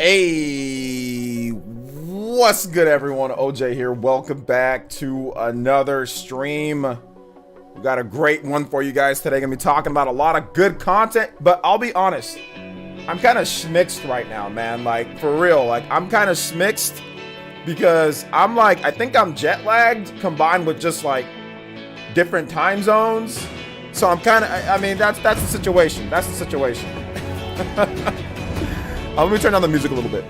Hey, what's good everyone? OJ here. Welcome back to another stream. We got a great one for you guys today. Gonna be talking about a lot of good content, but I'll be honest, I'm kind of schmixed right now, man. Like, for real, like, I'm kind of schmixed because I'm like, I think I'm jet lagged combined with just like different time zones. So I'm kind of, I mean, that's the situation. That's the situation. Let me turn down the music a little bit.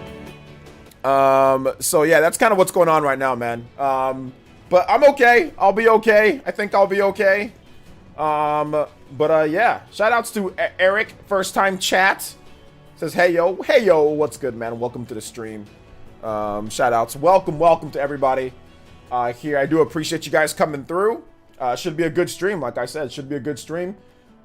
So yeah, that's kind of what's going on right now, man. But I'm okay. I'll be okay. I think I'll be okay. Yeah. Shout outs to Eric, first time chat. Says, hey yo, what's good, man? Welcome to the stream. Shout outs. Welcome to everybody here. I do appreciate you guys coming through. Should be a good stream, like I said. Should be a good stream.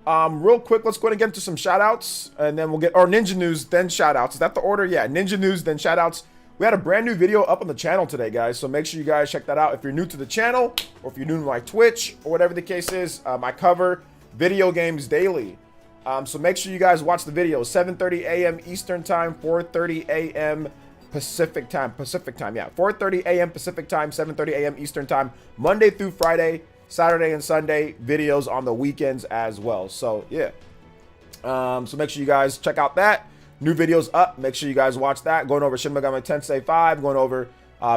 Real quick, let's go ahead and get into some shoutouts, and then we'll get Ninja News, then shoutouts. Is that the order? Yeah, Ninja News, then shoutouts. We had a brand new video up on the channel today, guys, so make sure you guys check that out. If you're new to the channel, or if you're new to my Twitch, or whatever the case is, I cover video games daily. So make sure you guys watch the video. 7:30 a.m. Eastern Time, 4:30 a.m. Pacific Time. Yeah, 4:30 a.m. Pacific Time, 7:30 a.m. Eastern Time, Monday through Friday. Saturday and Sunday videos on the weekends as well. So yeah, so make sure you guys check out that new videos up. Make sure you guys watch that. Going over Shin Megami Tensei 5, going over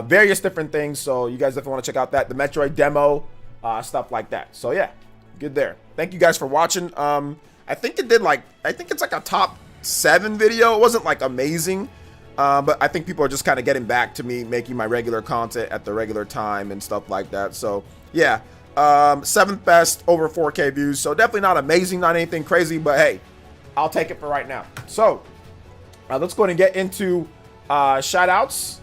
various different things. So you guys definitely want to check out that, the Metroid demo, stuff like that. So yeah, good there. Thank you guys for watching. I think it's like a top 7 video. It wasn't like amazing, but I think people are just kind of getting back to me making my regular content at the regular time and stuff like that. So yeah. 7th best, over 4K views, so definitely not amazing, not anything crazy, but hey, I'll take it for right now. So let's go ahead and get into shout outs.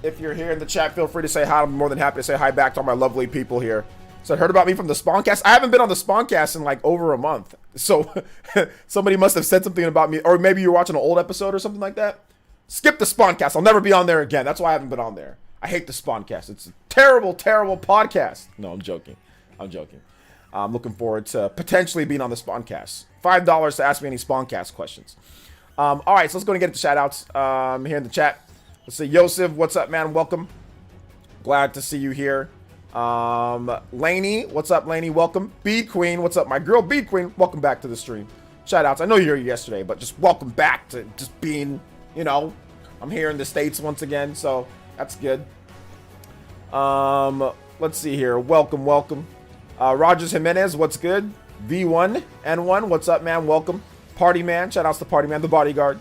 If you're here in the chat, feel free to say hi. I'm more than happy to say hi back to all my lovely people here. So heard about me from the Spawncast. I haven't been on the Spawncast in like over a month, so somebody must have said something about me, or maybe you're watching an old episode or something like that. Skip the Spawncast. I'll never be on there again. That's why I haven't been on there. I hate the Spawncast. It's a terrible, terrible podcast. No, I'm joking. I'm looking forward to potentially being on the Spawncast. $5 to ask me any Spawncast questions. All right, so let's go and get into shout-outs here in the chat. Let's see, Yosef, what's up, man? Welcome. Glad to see you here. Lainey, what's up, Lainey? Welcome. Bead Queen, what's up, my girl? Bead Queen, welcome back to the stream. Shout-outs. I know you were here yesterday, but just welcome back to just being, you know, I'm here in the States once again, so that's good. Let's see here. Welcome. Rogers Jimenez, what's good? V1 N1, what's up, man? Welcome. Party Man, shout outs to Party Man, the bodyguard.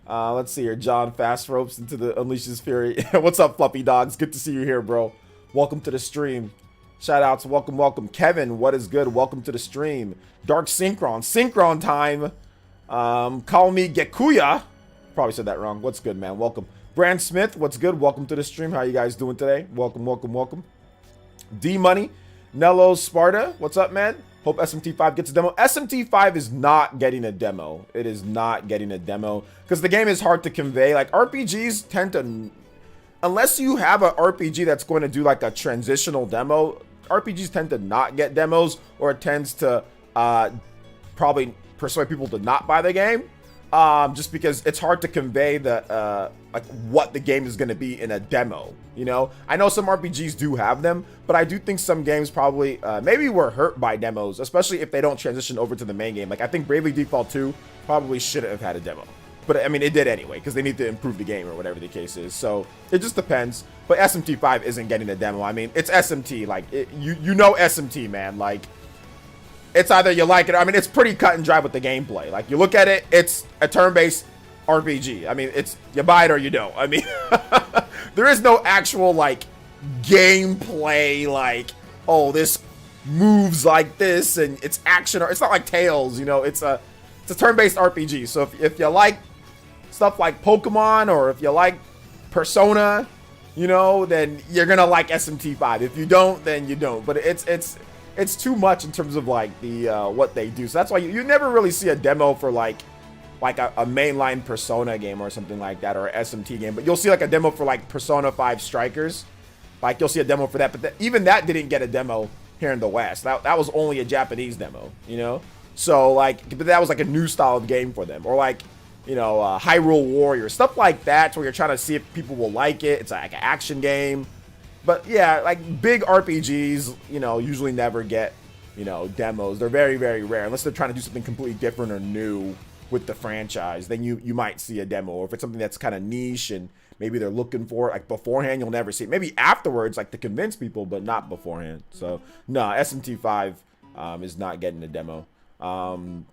Let's see here. John Fast Ropes into the Unleashes Fury. What's up, Fluffy Dogs? Good to see you here, bro. Welcome to the stream. Shout outs, welcome. Kevin, what is good? Welcome to the stream. Dark Synchron time. Call me Gekuya. Probably said that wrong. What's good, man? Welcome. Brand Smith, what's good? Welcome to the stream. How you guys doing today? Welcome. D Money, Nello Sparta, what's up, man? Hope SMT5 gets a demo. SMT5 is not getting a demo. It is not getting a demo because the game is hard to convey. Like, RPGs tend to, unless you have an RPG that's going to do like a transitional demo, RPGs tend to not get demos, or it tends to probably persuade people to not buy the game. Just because it's hard to convey the like what the game is going to be in a demo, you know. I know some RPGs do have them, but I do think some games probably maybe were hurt by demos, especially if they don't transition over to the main game. Like, I think Bravely Default 2 probably shouldn't have had a demo, but I mean, it did anyway because they need to improve the game or whatever the case is. So it just depends. But SMT5 isn't getting a demo. I mean, it's SMT. Like, you know SMT, man. Like, it's either you like it. I mean, it's pretty cut and dry with the gameplay. Like, you look at it, it's a turn-based RPG. I mean, it's you buy it or you don't. I mean, there is no actual like gameplay. Like, oh, this moves like this and it's action, or it's not like Tales. You know, it's a turn-based RPG. So if you like stuff like Pokemon, or if you like Persona, you know, then you're gonna like SMT5. If you don't, then you don't. But it's too much in terms of like the what they do. So that's why you never really see a demo for like a mainline Persona game or something like that, or an SMT game. But you'll see like a demo for like Persona 5 Strikers. Like, you'll see a demo for that. But even that didn't get a demo here in the West. That was only a Japanese demo, you know? So like, but that was like a new style of game for them. Or like, Hyrule Warriors, stuff like that, where you're trying to see if people will like it. It's like an action game. But yeah, like big RPGs, usually never get, demos. They're very, very rare, unless they're trying to do something completely different or new with the franchise. Then you might see a demo. Or if it's something that's kind of niche and maybe they're looking for it, like beforehand, you'll never see it. Maybe afterwards, like to convince people, but not beforehand. So no, SMT5 is not getting a demo. And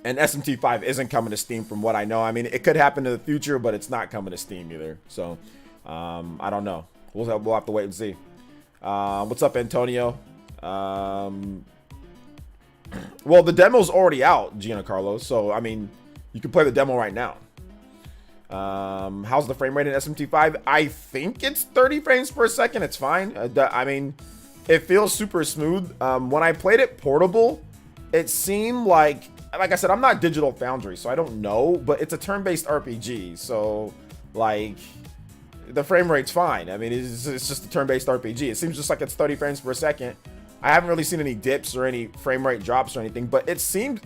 SMT5 isn't coming to Steam from what I know. I mean, it could happen in the future, but it's not coming to Steam either. So I don't know. We'll have to wait and see. What's up, Antonio? Well, the demo's already out, Giancarlo. So, I mean, you can play the demo right now. How's the frame rate in SMT5? I think it's 30 frames per second. It's fine. I mean, it feels super smooth. When I played it portable, it seemed like I said, I'm not Digital Foundry, so I don't know, but it's a turn-based RPG. So, like, the frame rate's fine. I mean, it's just a turn-based RPG. It seems just like it's 30 frames per second. I haven't really seen any dips or any frame rate drops or anything, but it seemed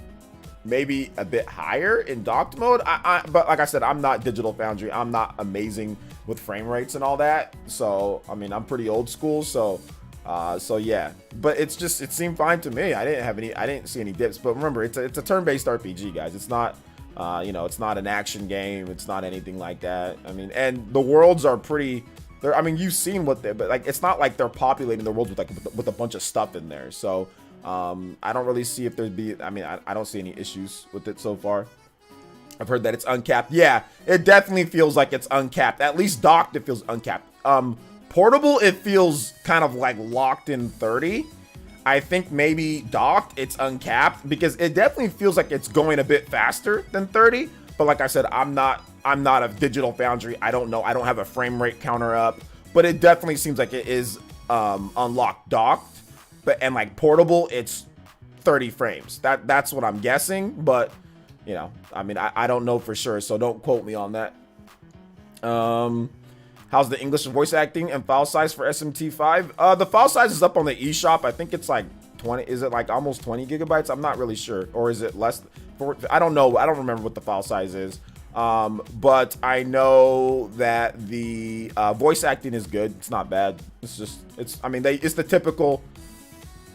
maybe a bit higher in docked mode. But like I said, I'm not Digital Foundry. I'm not amazing with frame rates and all that. So, I mean, I'm pretty old school. So yeah, but it seemed fine to me. I didn't see any dips, but remember, it's a turn-based RPG, guys. It's not, it's not an action game. It's not anything like that. I mean, and the worlds are pretty, I mean, you've seen what but like, it's not like they're populating the worlds with a bunch of stuff in there. So, I don't really see if I don't see any issues with it so far. I've heard that it's uncapped. Yeah, it definitely feels like it's uncapped. At least docked, it feels uncapped. Portable, it feels kind of like locked in 30. I think maybe docked, it's uncapped, because it definitely feels like it's going a bit faster than 30. But like I said, I'm not a Digital Foundry. I don't know. I don't have a frame rate counter up, but it definitely seems like it is unlocked docked. And like portable, it's 30 frames. That's what I'm guessing, but I mean, I don't know for sure, so don't quote me on that. How's the English voice acting and file size for SMT5? The file size is up on the eShop. I think it's like 20. Is it like almost 20 gigabytes? I'm not really sure. Or is it less? I don't know. I don't remember what the file size is. But I know that the voice acting is good. It's not bad. It's the typical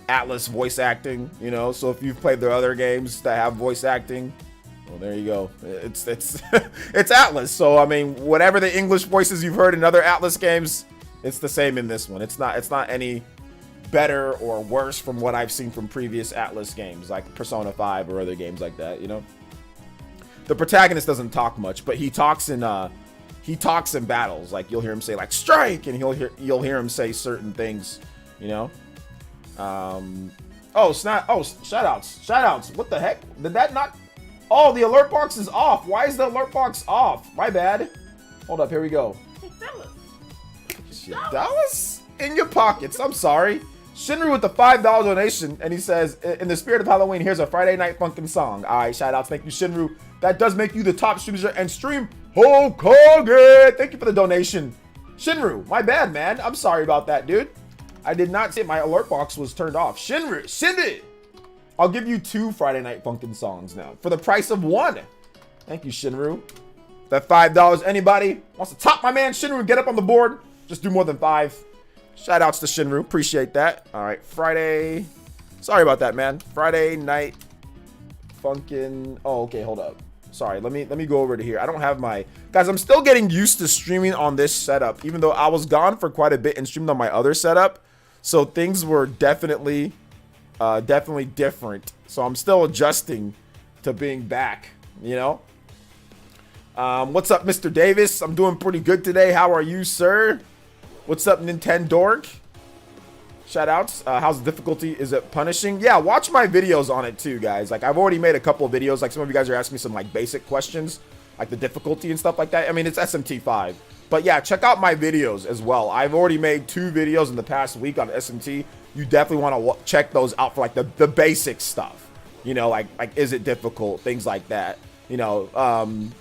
Atlas voice acting, so if you've played their other games that have voice acting, well, there you go. It's it's Atlas. So I mean, whatever the English voices you've heard in other Atlas games, it's the same in this one. It's not any better or worse from what I've seen from previous Atlas games like Persona 5 or other games like that, The protagonist doesn't talk much, but he talks in battles. Like you'll hear him say like strike, and you'll hear him say certain things, Oh, snap. Oh, shoutouts. What the heck? Did that not? Oh, the alert box is off. Why is the alert box off? My bad. Hold up. Here we go. Dallas in your pockets. I'm sorry. Shinru with the $5 donation, and he says, in the spirit of Halloween, here's a Friday Night Funkin' song. All right, shoutouts. Thank you, Shinru. That does make you the top streamer and stream Hulk Hogan. Thank you for the donation. Shinru, my bad, man. I'm sorry about that, dude. I did not see my alert box was turned off. Shinru, I'll give you 2 Friday Night Funkin' songs now for the price of 1. Thank you, Shinru. That $5. Anybody wants to top my man Shinru, get up on the board. Just do more than 5. Shout outs to Shinru. Appreciate that. All right, Friday. Sorry about that, man. Friday Night Funkin'. Oh, okay, hold up. Sorry, let me go over to here. I don't have my... Guys, I'm still getting used to streaming on this setup, even though I was gone for quite a bit and streamed on my other setup. So things were definitely different. So I'm still adjusting to being back, What's up, Mr. Davis? I'm doing pretty good today. How are you, sir? What's up, Nintendork? Shoutouts. How's the difficulty? Is it punishing? Yeah, watch my videos on it too, guys. Like, I've already made a couple of videos. Like, some of you guys are asking me some, like, basic questions, like the difficulty and stuff like that. I mean, it's SMT5. But yeah, check out my videos as well. I've already made 2 videos in the past week on SMT. You definitely want to check those out for, like, the basic stuff. Like, is it difficult? Things like that. And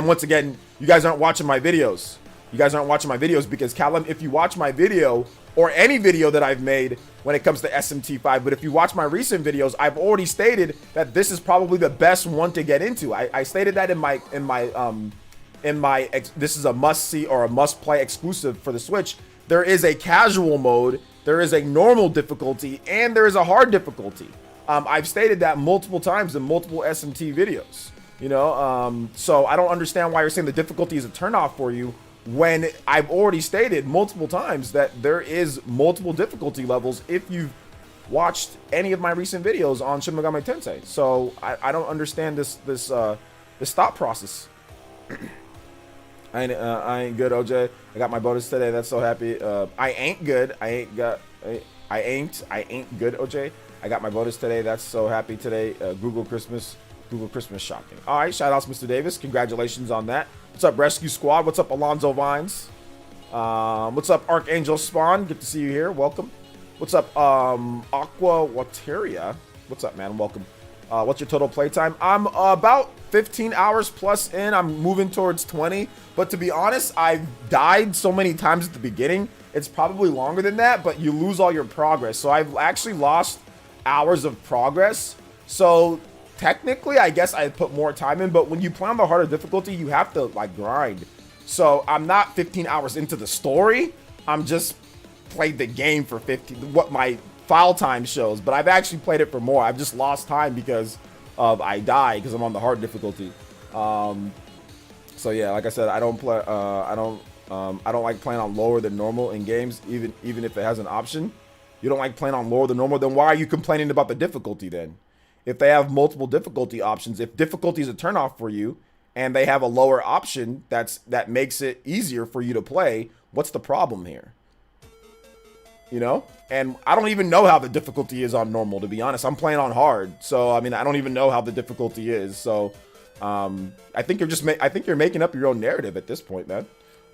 once again, you guys aren't watching my videos. You guys aren't watching my videos because, Callum, if you watch my video, or any video that I've made when it comes to SMT5. But if you watch my recent videos, I've already stated that this is probably the best one to get into. I stated that this is a must-see or a must-play exclusive for the Switch. There is a casual mode, there is a normal difficulty, and there is a hard difficulty. I've stated that multiple times in multiple SMT videos, you know, so I don't understand why you're saying the difficulty is a turnoff for you when I've already stated multiple times that there is multiple difficulty levels if you've watched any of my recent videos on Shin Megami Tensei. So I don't understand this thought process. I ain't good, OJ. I got my bonus today. That's so happy. I ain't good. I ain't good, OJ. I got my bonus today. That's so happy today. Google Christmas shocking. All right, shout outs, Mr. Davis. Congratulations on that. What's up, Rescue Squad? What's up, Alonzo Vines? What's up, Archangel Spawn? Good to see you here. Welcome. What's up, Aqua Wateria? What's up, man? Welcome. What's your total playtime? I'm about 15 hours plus in. I'm moving towards 20. But to be honest, I've died so many times at the beginning. It's probably longer than that, but you lose all your progress. So I've actually lost hours of progress. So technically, I guess I put more time in. But when you play on the harder difficulty, you have to like grind. So I'm not 15 hours into the story. I'm just played the game for 15. What my file time shows, but I've actually played it for more. I've just lost time because of I die because I'm on the hard difficulty. So yeah, like I said, I don't play. I don't like playing on lower than normal in games, even if it has an option. You don't like playing on lower than normal, then why are you complaining about the difficulty then? If they have multiple difficulty options, if difficulty is a turnoff for you, and they have a lower option that makes it easier for you to play, what's the problem here? You know, and I don't even know how the difficulty is on normal, to be honest. I'm playing on hard, so I mean, I don't even know how the difficulty is. So I think you're making up your own narrative at this point, man.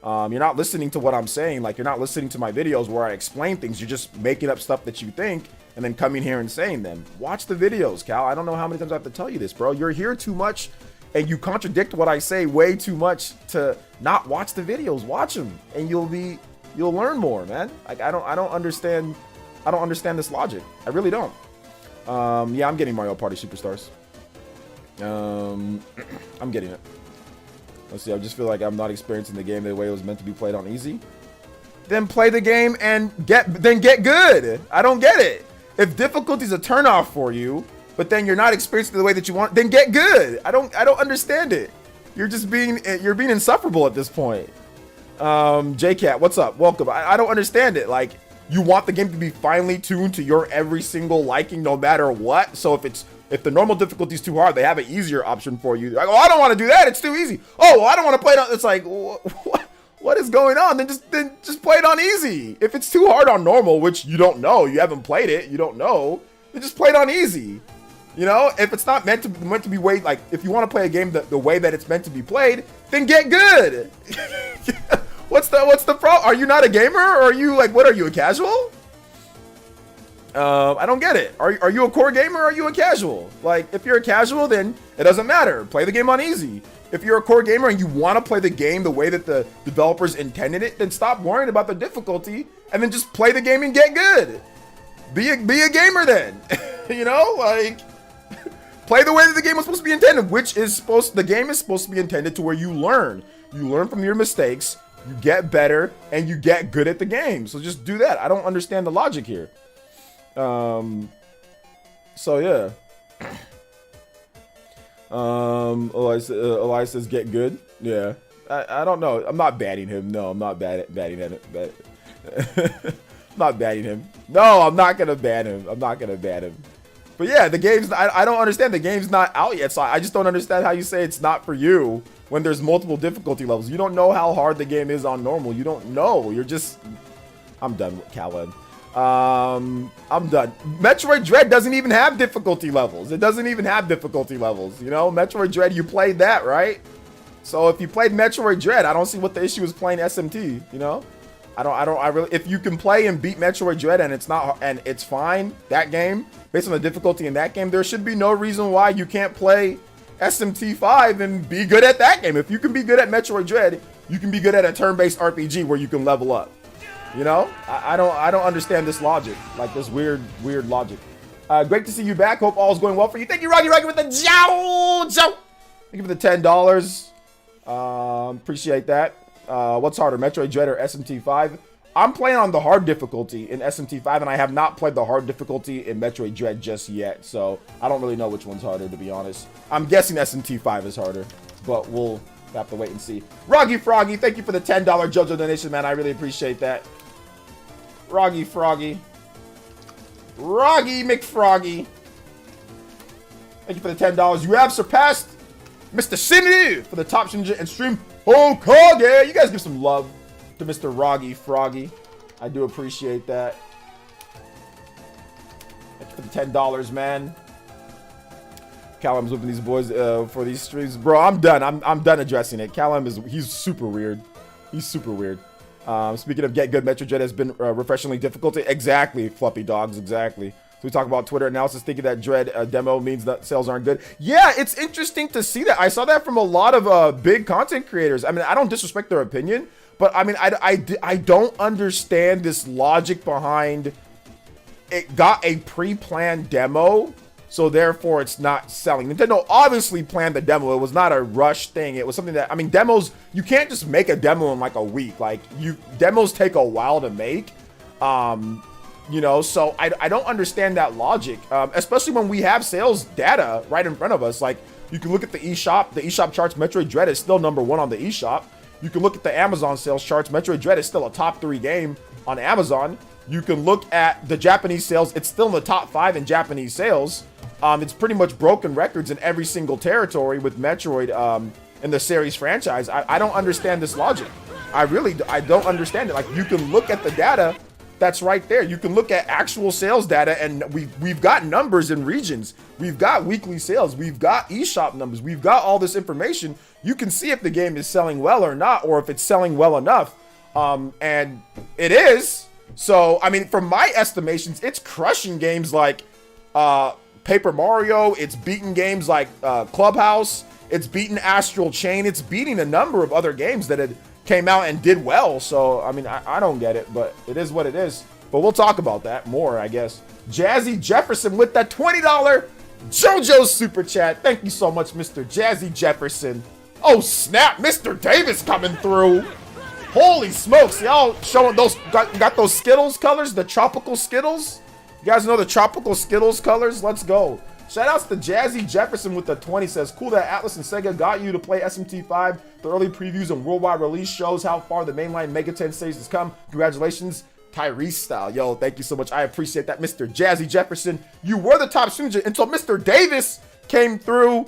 You're not listening to what I'm saying. Like, you're not listening to my videos where I explain things. You're just making up stuff that you think and then coming here and saying them. Watch the videos, Cal. I don't know how many times I have to tell you this, bro. You're here too much and you contradict what I say way too much to not watch the videos. Watch them and you'll learn more, man. Like, I don't understand this logic. I really don't. Yeah, I'm getting Mario Party Superstars. I'm getting it. Let's see, I just feel like I'm not experiencing the game the way it was meant to be played on easy. Then play the game and get good. I don't get it. If difficulty's a turnoff for you, but then you're not experiencing the way that you want, then get good. I don't understand it. You're being insufferable at this point. JCat, what's up? Welcome. I don't understand it. Like, you want the game to be finely tuned to your every single liking no matter what. So if the normal difficulty is too hard, they have an easier option for you. Like, oh, I don't want to do that. It's too easy. Oh, well, I don't want to play it on. It's like, what is going on? Then just play it on easy. If it's too hard on normal, which you don't know, you haven't played it, you don't know, then just play it on easy. You know, if it's not meant to be way, like, if you want to play a game the way that it's meant to be played, then get good. What's the problem? Are you not a gamer, or are you like, what are you, a casual? I don't get it. Are you a core gamer or are you a casual? Like, if you're a casual, then it doesn't matter. Play the game on easy. If you're a core gamer and you want to play the game the way that the developers intended it, then stop worrying about the difficulty and then just play the game and get good. Be a gamer then. You know, like, play the way that the game was supposed to be intended, the game is supposed to be intended to where you learn. You learn from your mistakes, you get better, and you get good at the game. So just do that. I don't understand the logic here. So yeah. Elias says get good. Yeah. I don't know. I'm not batting him. No, I'm not batting at it. I'm not batting him. No, I'm not gonna bat him. But yeah, the game's I don't understand. The game's not out yet, so I just don't understand how you say it's not for you when there's multiple difficulty levels. You don't know how hard the game is on normal. You don't know. You're just... I'm done with Caleb. I'm done. Metroid Dread doesn't even have difficulty levels. It doesn't even have difficulty levels. You know, Metroid Dread, you played that, right? So if you played Metroid Dread, I don't see what the issue is playing SMT, you know? I really, if you can play and beat Metroid Dread and it's fine, that game, based on the difficulty in that game, there should be no reason why you can't play SMT5 and be good at that game. If you can be good at Metroid Dread, you can be good at a turn-based RPG where you can level up. You know, I don't understand this logic, like this weird logic. Great to see you back. Hope all is going well for you. Thank you, Rocky with the Jow. Thank you for the $10. Appreciate that. What's harder, Metroid Dread or SMT5? I'm playing on the hard difficulty in SMT5, and I have not played the hard difficulty in Metroid Dread just yet, so I don't really know which one's harder, to be honest. I'm guessing SMT5 is harder, but we'll have to wait and see. Roggy Froggy, thank you for the $10 JoJo donation, man. I really appreciate that. Roggy Froggy. Roggy McFroggy. Thank you for the $10. You have surpassed Mr. Shinny for the top Shinja and stream Hokage. You guys give some love to Mr. Roggy Froggy. I do appreciate that. Thank you for the $10, man. Callum's whipping these boys for these streams. Bro, I'm done. I'm done addressing it. Callum he's super weird. He's super weird. Speaking of Get Good, Metroid Dread has been refreshingly difficult. Exactly, Fluffy Dogs, exactly. So we talk about Twitter analysis thinking that Dread demo means that sales aren't good. Yeah, it's interesting to see that. I saw that from a lot of big content creators. I mean, I don't disrespect their opinion, but I mean, I don't understand this logic behind it got a pre-planned demo, so therefore it's not selling. Nintendo obviously planned the demo. It was not a rush thing. It was something that, I mean, demos, you can't just make a demo in like a week. Like, demos take a while to make. You know, so I don't understand that logic, especially when we have sales data right in front of us. Like, you can look at the eShop. The eShop charts, Metroid Dread is still #1 on the eShop. You can look at the Amazon sales charts. Metroid Dread is still a top 3 game on Amazon. You can look at the Japanese sales. It's still in the top 5 in Japanese sales. It's pretty much broken records in every single territory with Metroid in the series franchise. I don't understand this logic. I don't understand it. Like, you can look at the data that's right there. You can look at actual sales data, and we've got numbers in regions. We've got weekly sales. We've got eShop numbers. We've got all this information. You can see if the game is selling well or not, or if it's selling well enough. And it is. So, I mean, from my estimations, it's crushing games like Paper Mario. It's beating games like Clubhouse. It's beating Astral Chain. It's beating a number of other games that had came out and did well. So, I mean, I don't get it, but it is what it is. But we'll talk about that more, I guess. Jazzy Jefferson with that $20 JoJo super chat. Thank you so much, Mr. Jazzy Jefferson. Oh, snap. Mr. Davis coming through. Holy smokes. Y'all showing those, got those Skittles colors, the tropical Skittles? You guys know the tropical Skittles colors? Let's go. Shout outs to Jazzy Jefferson with the 20. Says, cool that Atlas and Sega got you to play SMT5. The early previews and worldwide release shows how far the mainline Mega Tensei has come. Congratulations, Tyrese style. Yo, thank you so much. I appreciate that, Mr. Jazzy Jefferson. You were the top streamer until Mr. Davis came through.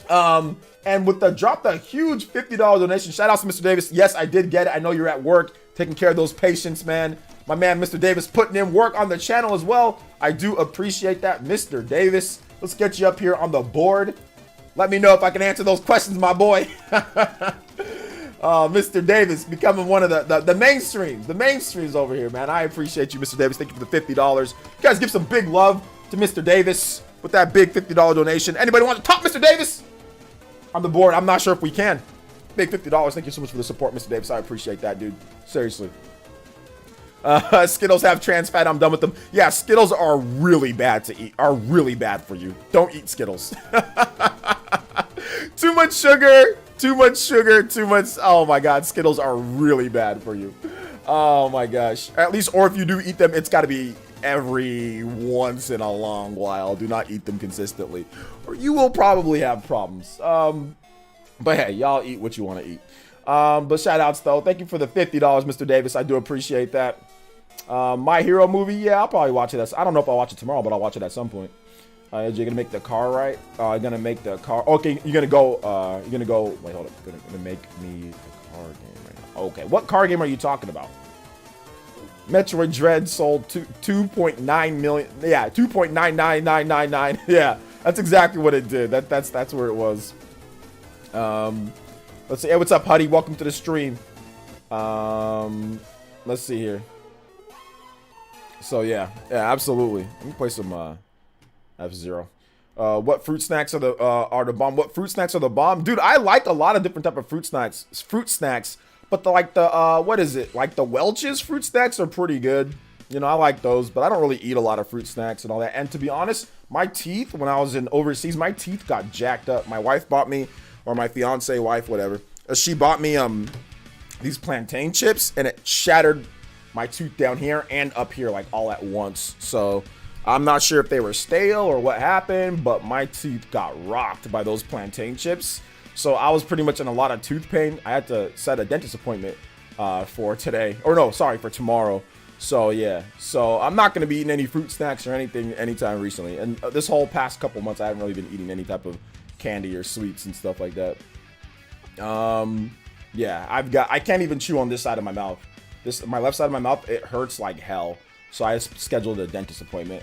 And with the dropped a huge $50 donation. Shout outs to Mr. Davis. Yes, I did get it. I know you're at work taking care of those patients, man. My man, Mr. Davis, putting in work on the channel as well. I do appreciate that, Mr. Davis. Let's get you up here on the board. Let me know if I can answer those questions, my boy. Mr. Davis becoming one of the mainstreams. The mainstreams over here, man. I appreciate you, Mr. Davis. Thank you for the $50. You guys give some big love to Mr. Davis with that big $50 donation. Anybody want to top Mr. Davis on the board? I'm not sure if we can. Big $50. Thank you so much for the support, Mr. Davis. I appreciate that, dude. Seriously. Skittles have trans fat. I'm done with them. Yeah, Skittles are really bad to eat. Are really bad for you. Don't eat Skittles. Too much sugar. Too much sugar. Too much. Oh my God. Skittles are really bad for you. Oh my gosh. At least, or if you do eat them, it's got to be every once in a long while. Do not eat them consistently, or you will probably have problems. But hey, y'all eat what you want to eat. But shout outs though. Thank you for the $50, Mr. Davis. I do appreciate that. My Hero movie, yeah, I'll probably watch it. I don't know if I'll watch it tomorrow, but I'll watch it at some point. You're gonna make the car right. You're gonna make the car. Okay, you're gonna go. Wait, hold up. Gonna make me the car game right now. Okay, what car game are you talking about? Metroid Dread sold 2.9 million. Yeah, 2.99999. Yeah, that's exactly what it did. That's where it was. Let's see. Hey, what's up, Huddy? Welcome to the stream. Let's see here. So yeah, absolutely. Let me play some F-Zero. What fruit snacks are the bomb? What fruit snacks are the bomb? Dude, I like a lot of different type of fruit snacks, But what is it? Like the Welch's fruit snacks are pretty good. You know, I like those, but I don't really eat a lot of fruit snacks and all that. And to be honest, my teeth, when I was in overseas, my teeth got jacked up. My wife bought me, or my fiance wife, whatever, she bought me these plantain chips, and it shattered my tooth down here and up here like all at once. So I'm not sure if they were stale or what happened, but my teeth got rocked by those plantain chips. So I was pretty much in a lot of tooth pain. I had to set a dentist appointment for today, or no, sorry, for tomorrow. So yeah, so I'm not going to be eating any fruit snacks or anything anytime recently. And this whole past couple months, I haven't really been eating any type of candy or sweets and stuff like that. Yeah, I can't even chew on this side of my mouth. My left side of my mouth, it hurts like hell. So I scheduled a dentist appointment.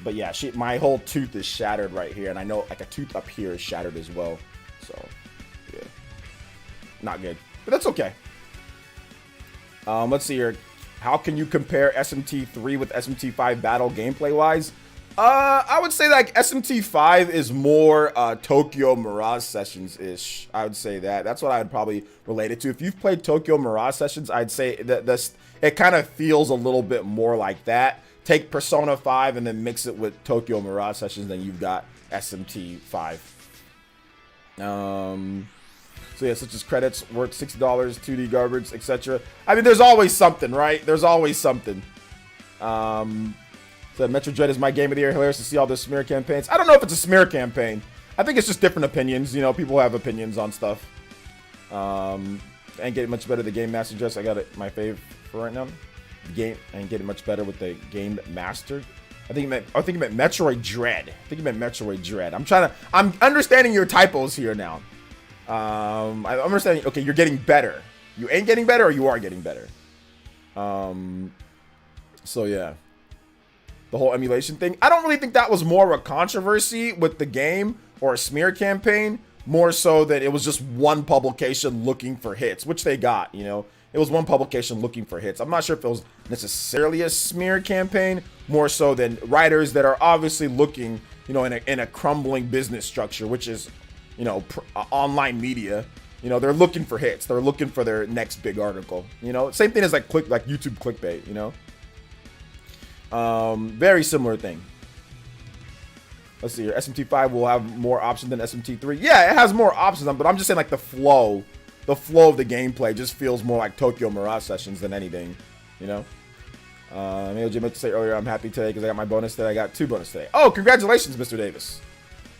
But yeah, my whole tooth is shattered right here. And I know like a tooth up here is shattered as well. So yeah, not good, but that's okay. Let's see here. How can you compare SMT3 with SMT5 battle gameplay wise? I would say like SMT5 is more Tokyo Mirage Sessions ish. I would say that's what I would probably relate it to. If you've played Tokyo Mirage Sessions, I'd say that it kind of feels a little bit more like that. Take Persona 5 and then mix it with Tokyo Mirage Sessions, then you've got SMT5. So yeah, such as credits, worth $60, 2D garbage, etc. I mean, there's always something, right? There's always something. So Metroid is my game of the year. Hilarious to see all the smear campaigns. I don't know if it's a smear campaign. I think it's just different opinions. You know, people have opinions on stuff. Ain't getting much better. The Game Master dress. I got it. My fave for right now. Game ain't getting much better with the Game Master. I think you meant Metroid Dread. I think you meant Metroid Dread. I'm understanding your typos here now. I'm understanding. Okay, you're getting better. You ain't getting better, or you are getting better. So yeah, the whole emulation thing. I don't really think that was more of a controversy with the game or a smear campaign. More so that it was just one publication looking for hits, which they got. You know, it was one publication looking for hits. I'm not sure if it was necessarily a smear campaign. More so than writers that are obviously looking, you know, in a crumbling business structure, which is, you know, online media. You know, they're looking for hits. They're looking for their next big article. You know, same thing as like YouTube clickbait. You know, very similar thing. Let's see here. SMT5 will have more options than SMT3. Yeah, it has more options, but I'm just saying like the flow of the gameplay just feels more like Tokyo Mirage Sessions than anything. You know. Maybe Jim meant to say earlier, I'm happy today because I got my bonus today. I got 2 bonus today. Oh, congratulations, Mr. Davis.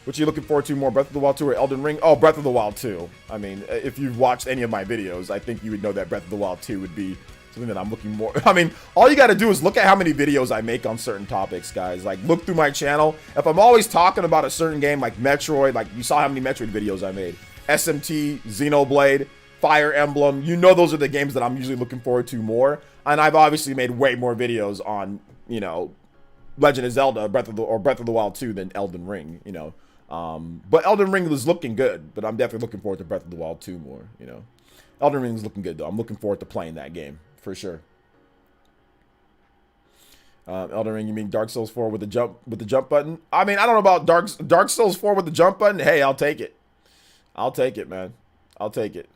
What are you looking forward to more, Breath of the Wild 2 or Elden Ring? Oh, Breath of the Wild 2. I mean, if you've watched any of my videos, I think you would know that Breath of the Wild 2 would be something that I'm looking more. I mean, all you got to do is look at how many videos I make on certain topics, guys. Like, look through my channel. If I'm always talking about a certain game like Metroid, like you saw how many Metroid videos I made. SMT, Xenoblade, Fire Emblem. You know those are the games that I'm usually looking forward to more. And I've obviously made way more videos on, you know, Legend of Zelda, Breath of the Wild 2 than Elden Ring, you know. But Elden Ring was looking good, but I'm definitely looking forward to Breath of the Wild 2 more, you know. Elden Ring is looking good though. I'm looking forward to playing that game for sure. Elden Ring, you mean Dark Souls 4 with the jump button? I mean, I don't know about Dark Souls 4 with the jump button. Hey, I'll take it. I'll take it, man. I'll take it.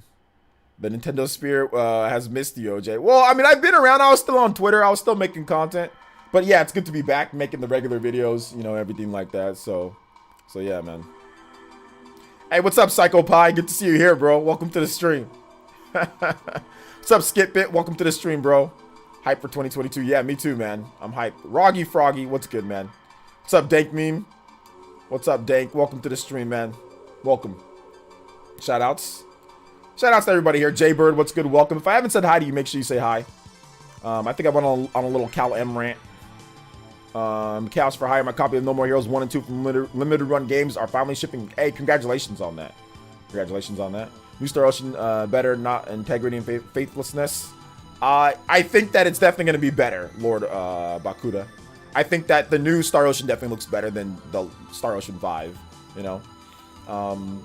The Nintendo Spirit has missed you, OJ. Well, I mean, I've been around. I was still on Twitter. I was still making content. But yeah, it's good to be back making the regular videos, you know, everything like that. So yeah, man. Hey, what's up, Psycho Pie? Good to see you here, bro. Welcome to the stream. What's up, Skipbit? Welcome to the stream, bro. Hype for 2022. Yeah, me too, man. I'm hyped. Roggy Froggy, what's good, man? What's up, Dank Meme? What's up, Dank? Welcome to the stream, man. Welcome. Shoutouts. Shoutouts to everybody here. Jaybird, what's good? Welcome. If I haven't said hi to you, make sure you say hi. I think I went on a little Cal M rant. Chaos for Hire, my copy of No More Heroes 1 and 2 from limited run games are finally shipping. Hey, congratulations on that. Congratulations on that. New Star Ocean, better, not integrity and faithlessness. I think that it's definitely going to be better, Lord Bakuda. I think that the new Star Ocean definitely looks better than the Star Ocean 5, you know. I'm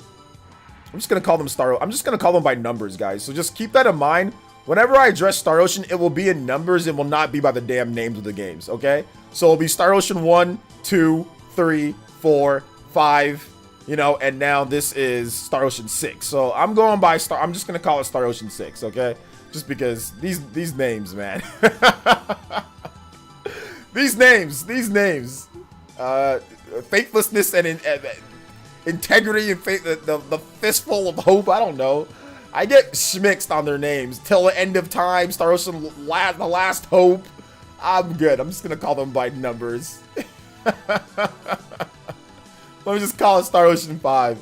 just going to call them I'm just going to call them by numbers, guys. So just keep that in mind. Whenever I address Star Ocean, it will be in numbers. It will not be by the damn names of the games, okay? So it'll be Star Ocean 1, 2, 3, 4, 5, you know, and now this is Star Ocean 6. So I'm going by I'm just gonna call it Star Ocean 6, okay? Just because these names, man. these names, faithlessness and integrity and faith, the fistful of hope. I don't know. I get schmixed on their names. Till the end of time, Star Ocean, the last hope. I'm good. I'm just gonna call them by numbers. Let me just call it Star Ocean 5.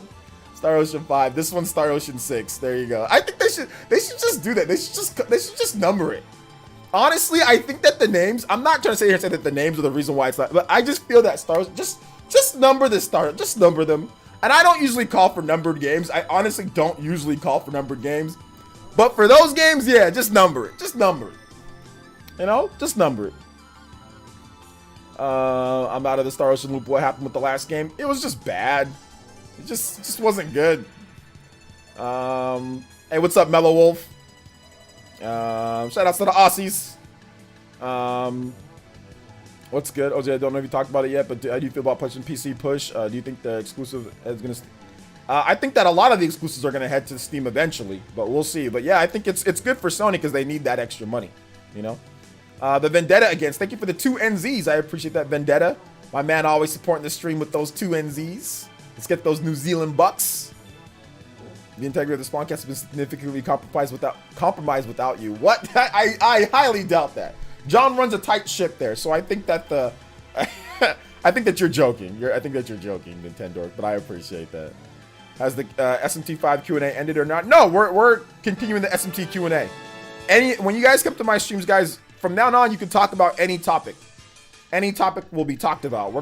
Star Ocean 5. This one's Star Ocean 6. There you go. I think they should just do that. They should just number it. Honestly, I think that the names, I'm not trying to sit here and say that the names are the reason why it's not, but I just feel that just number the star, just number them. And I don't usually call for numbered games. I honestly don't usually call for numbered games. But for those games, yeah, just number it. Just number it. You know, just number it. I'm out of the Star Ocean loop. What happened with the last game? It was just bad. It just wasn't good. Hey, what's up, Mellow Wolf? Shout outs to the Aussies. What's good? OJ, I don't know if you talked about it yet, but how do you feel about pushing PC push? Do you think the exclusive is gonna? I think that a lot of the exclusives are gonna head to Steam eventually, but we'll see. But yeah, I think it's good for Sony because they need that extra money. You know. The Vendetta against. Thank you for the 2 NZs. I appreciate that, Vendetta. My man always supporting the stream with those 2 NZs. Let's get those New Zealand bucks. The integrity of the Spawncast has been significantly compromised without you. What? I highly doubt that. John runs a tight ship there, so I think that I think that you're joking. I think that you're joking, Nintendo. But I appreciate that. Has the SMT5 Q&A ended or not? No, we're continuing the SMT Q&A. When you guys come to my streams, guys. From now on, you can talk about any topic. Any topic will be talked about.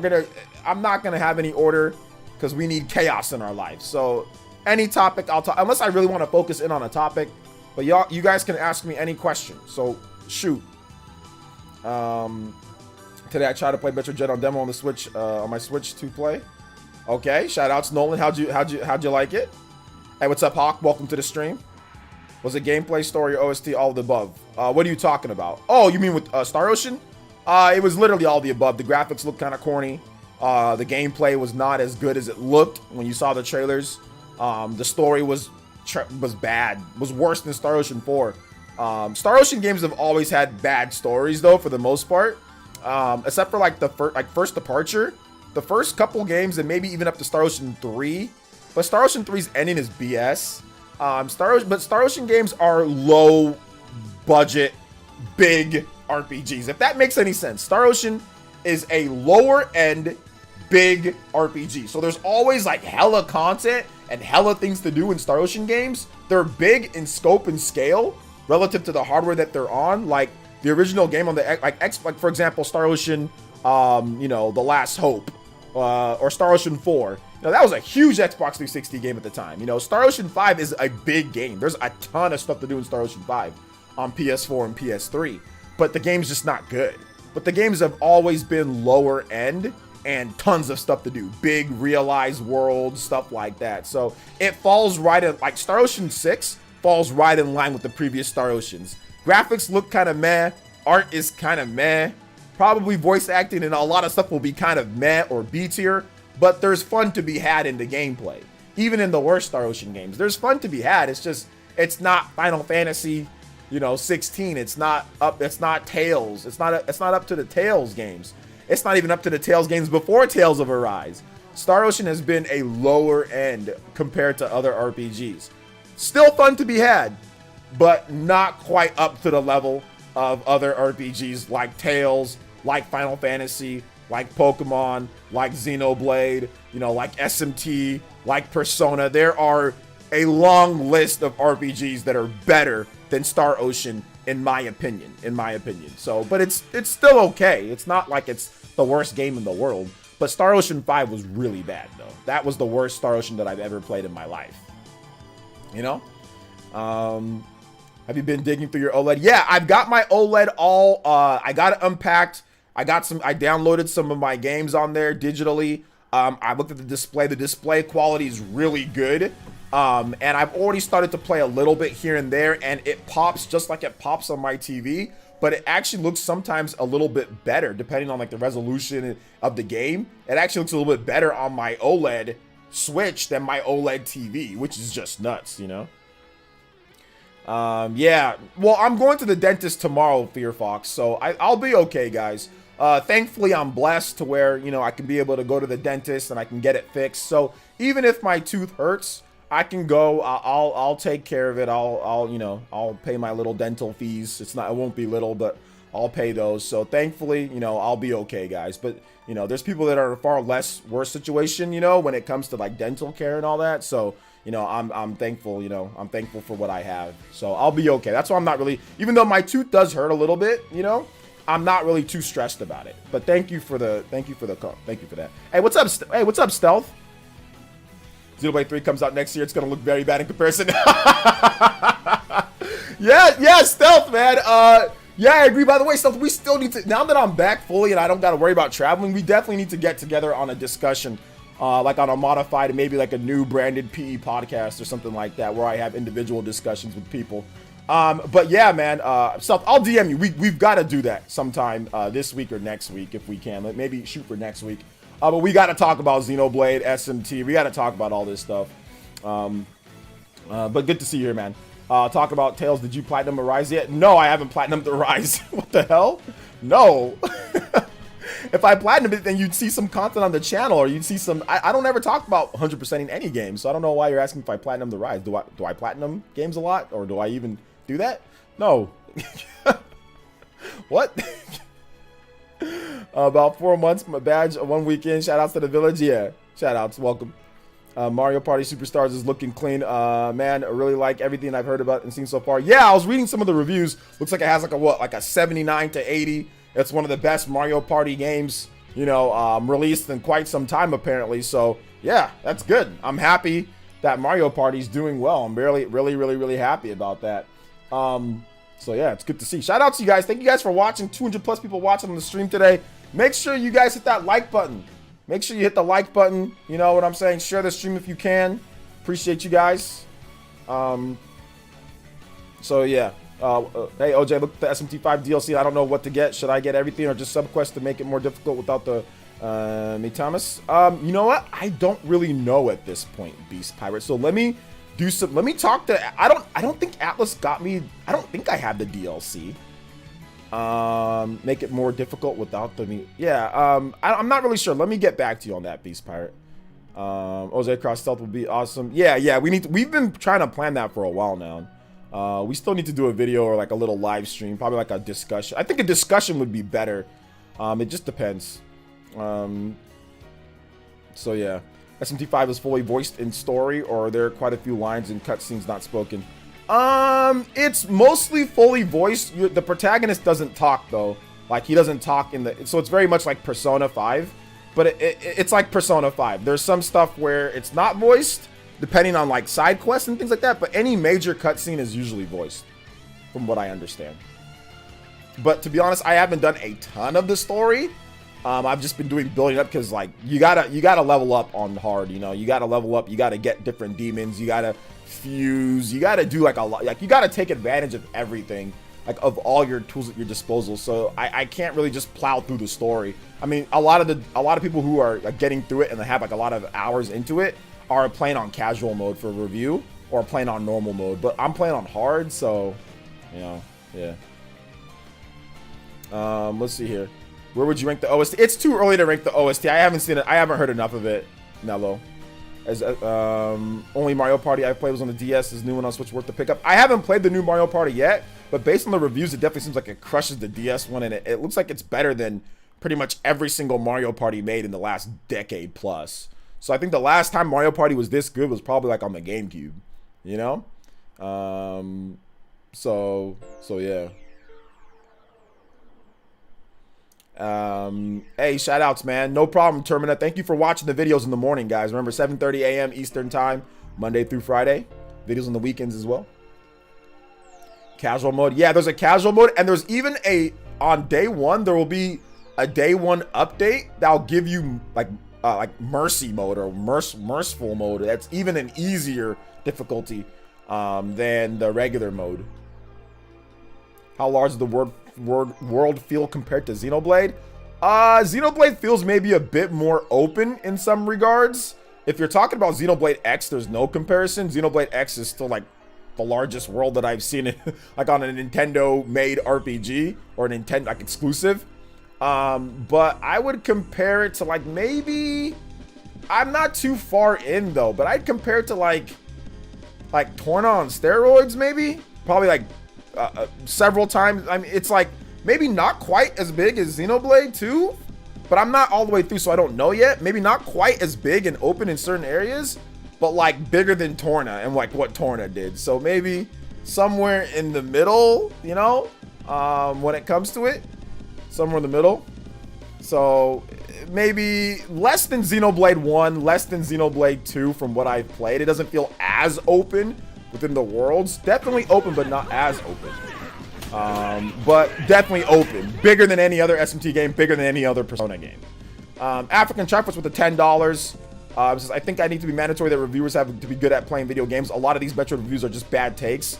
I'm not gonna have any order because we need chaos in our life. So any topic I'll talk, unless I really want to focus in on a topic. But you guys can ask me any question. So shoot. Today I tried to play Metroid on demo on the Switch, on my Switch to play. Okay, shout outs Nolan. How'd you like it? Hey, what's up, Hawk? Welcome to the stream. Was it gameplay, story, or OST, all of the above? What are you talking about? Oh, you mean with Star Ocean? It was literally all the above. The graphics looked kind of corny. The gameplay was not as good as it looked when you saw the trailers. The story was bad. Was worse than Star Ocean 4. Star Ocean games have always had bad stories, though, for the most part. Except for like the first Departure. The first couple games, and maybe even up to Star Ocean 3. But Star Ocean 3's ending is BS. But Star Ocean games are low budget, big RPGs. If that makes any sense, Star Ocean is a lower end, big RPG. So there's always like hella content and hella things to do in Star Ocean games. They're big in scope and scale relative to the hardware that they're on. Like the original game on the like for example, Star Ocean, The Last Hope, or Star Ocean 4. Now, that was a huge Xbox 360 game at the time. Star Ocean 5 is a big game. There's a ton of stuff to do in Star Ocean 5 on PS4 and PS3. But the game's just not good. But the games have always been lower end and tons of stuff to do. Big, realized worlds, stuff like that. So it falls right in, like Star Ocean 6 falls right in line with the previous Star Oceans. Graphics look kind of meh. Art is kind of meh. Probably voice acting and a lot of stuff will be kind of meh or B tier. But there's fun to be had in the gameplay. Even in the worst Star Ocean games, there's fun to be had. It's not Final Fantasy, 16. It's not Tales. It's not up to the Tales games. It's not even up to the Tales games before Tales of Arise. Star Ocean has been a lower end compared to other RPGs. Still fun to be had, but not quite up to the level of other RPGs like Tales, like Final Fantasy, like Pokemon, like Xenoblade, like SMT, like Persona. There are a long list of RPGs that are better than Star Ocean, in my opinion. So, but it's still okay. It's not like it's the worst game in the world. But Star Ocean 5 was really bad, though. That was the worst Star Ocean that I've ever played in my life. Have you been digging through your OLED? Yeah, I've got my OLED all, I got it unpacked. I downloaded some of my games on there digitally. I looked at the display. The display quality is really good. And I've already started to play a little bit here and there, and it pops just like it pops on my TV, but it actually looks sometimes a little bit better depending on like the resolution of the game. It actually looks a little bit better on my OLED Switch than my OLED TV, which is just nuts, you know? Yeah, well, I'm going to the dentist tomorrow, Fear Fox, so I'll be okay, guys. Thankfully, I'm blessed to where, you know, I can be able to go to the dentist and I can get it fixed. So even if my tooth hurts, I can go. I'll take care of it. I'll pay my little dental fees. It won't be little, but I'll pay those. So thankfully, you know, I'll be okay, guys. But you know, there's people that are in a far less worse situation, you know, when it comes to like dental care and all that. So you know, I'm thankful. You know, I'm thankful for what I have. So I'll be okay. That's why I'm not really, even though my tooth does hurt a little bit, you know, I'm not really too stressed about it. But thank you for that. Hey, what's up? Hey, what's up, Stealth? Xenoblade 3 comes out next year. It's gonna look very bad in comparison. yeah, Stealth, man. Yeah, I agree. By the way, Stealth, we still need to, now that I'm back fully and I don't gotta worry about traveling, we definitely need to get together on a discussion, like on a modified, maybe like a new branded PE podcast or something like that, where I have individual discussions with people. But yeah, man, Stealth, I'll DM you. We've got to do that sometime this week or next week if we can. Maybe shoot for next week. But we got to talk about Xenoblade, SMT. We got to talk about all this stuff. But good to see you here, man. Talk about Tails. Did you platinum Arise yet? No, I haven't platinumed Arise. What the hell? No. If I platinum it, then you'd see some content on the channel, or you'd see some. I don't ever talk about 100% in any game, so I don't know why you're asking if I platinum the Rise. Do I platinum games a lot, or do I even do that? No. What? About 4 months, my badge, 1 weekend. Shout outs to the village. Yeah, shout outs. Welcome. Mario Party Superstars is looking clean. Man, I really like everything I've heard about and seen so far. Yeah, I was reading some of the reviews. Looks like it has like a 79 to 80. It's one of the best Mario Party games, you know, released in quite some time apparently. So yeah, that's good. I'm happy that Mario Party is doing well. I'm really happy about that. So yeah, it's good to see. Shout out to you guys. Thank you guys for watching. 200 plus people watching on the stream today. Make sure you guys hit that like button. Make sure you hit the like button. You know what I'm saying? Share the stream if you can. Appreciate you guys. So yeah. Hey OJ, look at the SMT5 DLC. I don't know what to get. Should I get everything or just subquest to make it more difficult without the Mitamas? You know what? I don't really know at this point, Beast Pirate. So let me do some. Let me talk to. I don't think Atlas got me. I don't think I have the DLC. Make it more difficult without the. Yeah. I'm not really sure. Let me get back to you on that, Beast Pirate. OJ Cross Stealth would be awesome. Yeah. We've been trying to plan that for a while now. We still need to do a video or like a little live stream, probably like a discussion. I think a discussion would be better. It just depends. So yeah, SMT5 is fully voiced in story, or are there quite a few lines and cutscenes not spoken? It's mostly fully voiced. The protagonist doesn't talk though. Like he doesn't talk in the. So it's very much like Persona 5, but it's like Persona 5. There's some stuff where it's not voiced, depending on like side quests and things like that, but any major cutscene is usually voiced, from what I understand. But to be honest, I haven't done a ton of the story. I've just been building up because like you gotta level up on hard. You know, you gotta level up. You gotta get different demons. You gotta fuse. You gotta do like a lot. Like you gotta take advantage of everything, like of all your tools at your disposal. So I can't really just plow through the story. I mean, a lot of people who are like, getting through it and they have like a lot of hours into it are playing on casual mode for review or playing on normal mode, but I'm playing on hard, so you know, yeah. Let's see here. Where would you rank the OST? It's too early to rank the OST. I haven't seen it. I haven't heard enough of it, Nello. As only Mario Party I've played was on the DS. Is new one on Switch worth the pickup? I haven't played the new Mario Party yet, but based on the reviews, it definitely seems like it crushes the DS one, and it looks like it's better than pretty much every single Mario Party made in the last decade plus. So I think the last time Mario Party was this good was probably like on the GameCube, you know? So yeah. Hey, shout outs, man. No problem, Termina. Thank you for watching the videos in the morning, guys. Remember, 7:30 a.m. Eastern time, Monday through Friday. Videos on the weekends as well. Casual mode. Yeah, there's a casual mode, and there's even on day one, there will be a day one update that'll give you like mercy mode or merciful mode. That's even an easier difficulty than the regular mode. How large is the world feel compared to Xenoblade? Xenoblade feels maybe a bit more open in some regards. if you're talking about Xenoblade X, there's no comparison. Xenoblade X is still like the largest world that I've seen it like on a Nintendo made RPG or Nintendo like exclusive. But I would compare it to like maybe, I'm not too far in though, but I'd compare it to like Torna on steroids maybe, probably like several times. I mean, it's like maybe not quite as big as Xenoblade 2, but I'm not all the way through, so I don't know yet. Maybe not quite as big and open in certain areas, but like bigger than Torna and like what Torna did. So maybe somewhere in the middle, you know, when it comes to it, somewhere in the middle. So maybe less than Xenoblade 1, less than Xenoblade 2 from what I've played. It doesn't feel as open within the worlds. Definitely open, but not as open. But definitely open. Bigger than any other SMT game, bigger than any other Persona game. African Triforce with the $10. Says, I think I need to be mandatory that reviewers have to be good at playing video games. A lot of these Metroid reviews are just bad takes.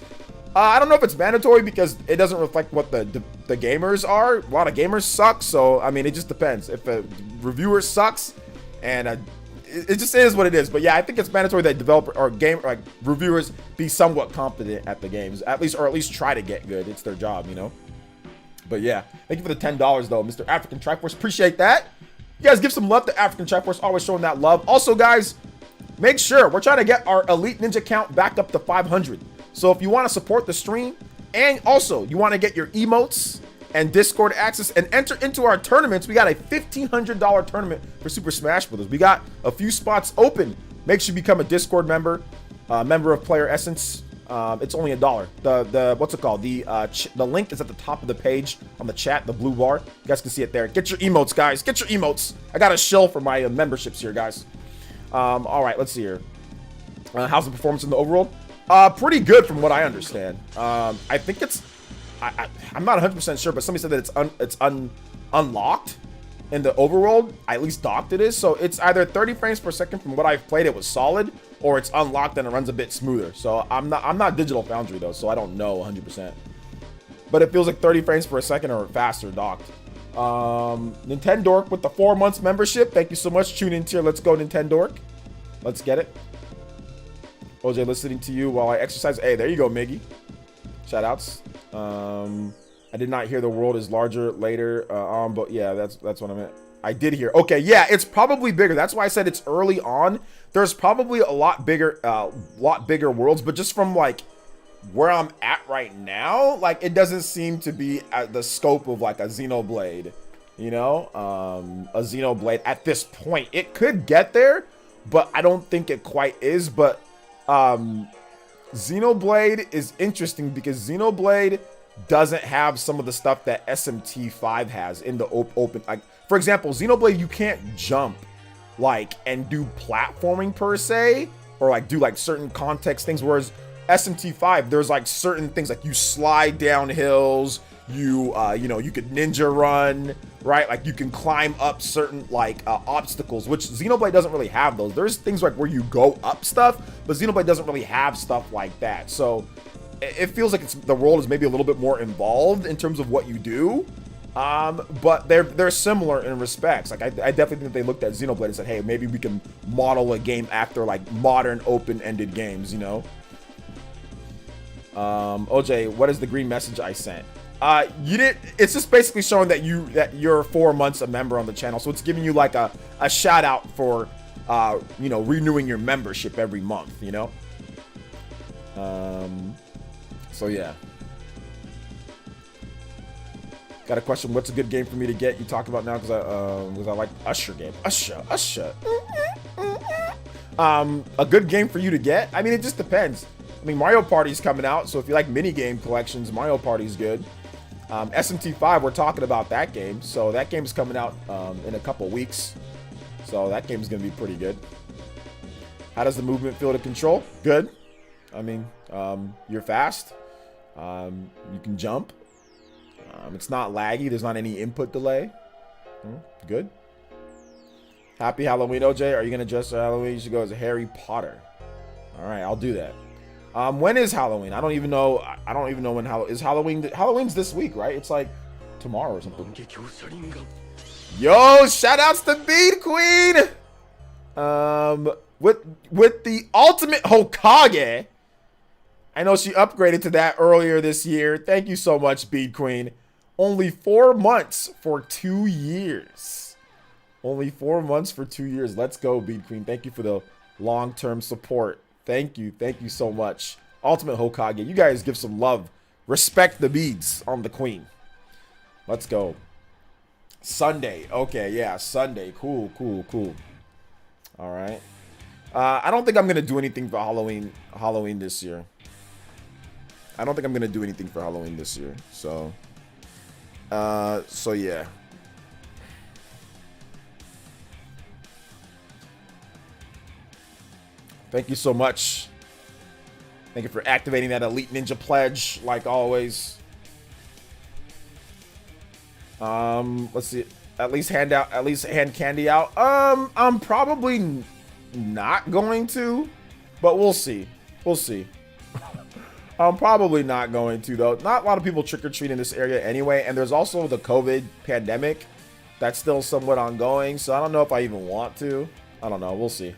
I don't know if it's mandatory because it doesn't reflect what the gamers are. A lot of gamers suck, so I mean, it just depends. If a reviewer sucks, and it just is what it is. But yeah, I think it's mandatory that developer or reviewers be somewhat competent at the games, at least try to get good. It's their job, you know. But yeah, thank you for the $10 though, Mr. African Triforce. Appreciate that. You guys give some love to African Triforce, always showing that love. Also, guys, make sure we're trying to get our Elite Ninja count back up to 500. So if you want to support the stream, and also you want to get your emotes and Discord access and enter into our tournaments, we got a $1,500 tournament for Super Smash Bros. We got a few spots open. Make sure you become a Discord member, member of PlayerEssence. It's only $1. The what's it called? The link is at the top of the page on the chat, the blue bar. You guys can see it there. Get your emotes, guys. Get your emotes. I got a shill for my memberships here, guys. All right, let's see here. How's the performance in the overworld? Pretty good from what I understand. I think it's, I'm not 100% sure, but somebody said that it's unlocked in the overworld. At least docked it is. So it's either 30 frames per second from what I've played, it was solid, or it's unlocked and it runs a bit smoother. So I'm not Digital Foundry though, so I don't know 100%. But it feels like 30 frames per second or faster docked. Nintendork with the 4 months membership. Thank you so much. Tune in tier. Let's go, Nintendork. Let's get it. OJ, listening to you while I exercise. Hey, there you go, Miggy. Shout outs. I did not hear the world is larger later on, but yeah, that's what I meant. I did hear. Okay, yeah, it's probably bigger. That's why I said it's early on. There's probably a lot bigger worlds, but just from like where I'm at right now, like it doesn't seem to be at the scope of like a Xenoblade, you know, a Xenoblade at this point. It could get there, but I don't think it quite is. But Xenoblade is interesting because Xenoblade doesn't have some of the stuff that SMT5 has in the open. Like, for example, Xenoblade, you can't jump like and do platforming per se, or like do like certain context things, whereas SMT5, there's like certain things like you slide down hills, you know, you could ninja run, right? Like you can climb up certain like obstacles, which Xenoblade doesn't really have those. There's things like where you go up stuff, but Xenoblade doesn't really have stuff like that. So it feels like the world is maybe a little bit more involved in terms of what you do. But they're similar in respects. Like I definitely think they looked at Xenoblade and said, hey, maybe we can model a game after like modern open-ended games, you know? OJ, what is the green message I sent? You did. It's just basically showing that you're 4 months a member on the channel, so it's giving you like a shout out for you know, renewing your membership every month, you know. So yeah. Got a question. What's a good game for me to get? You talk about now because I like Usher game. Usher. A good game for you to get? I mean, it just depends. I mean, Mario Party's coming out, so if you like mini game collections, Mario Party's good. SMT5, we're talking about that game, so that game's coming out in a couple weeks, so that game's gonna be pretty good. How does the movement feel to control? Good. I mean, you're fast. You can jump. It's not laggy. There's not any input delay. Good. Happy Halloween, OJ. Are you gonna dress for Halloween? You should go as Harry Potter. All right, I'll do that. When is Halloween? I don't even know. I don't even know when is Halloween. Halloween's this week, right? It's like tomorrow or something. Yo, shout outs to Beat Queen. with the ultimate Hokage. I know she upgraded to that earlier this year. Thank you so much, Bead Queen. Only 4 months for 2 years. Only 4 months for 2 years. Let's go, Bead Queen. Thank you for the long-term support. Thank you. Thank you so much. Ultimate Hokage. You guys give some love. Respect the beads on the queen. Let's go. Sunday. Okay, yeah, Sunday. Cool, cool, cool. All right. I don't think I'm going to do anything for Halloween this year. I don't think I'm going to do anything for Halloween this year. So yeah. Thank you so much. Thank you for activating that Elite Ninja pledge, like always. Let's see. At least hand candy out. I'm probably not going to, but we'll see. We'll see. I'm probably not going to, though. Not a lot of people trick-or-treat in this area anyway, and there's also the COVID pandemic that's still somewhat ongoing, so I don't know if I even want to. I don't know. We'll see.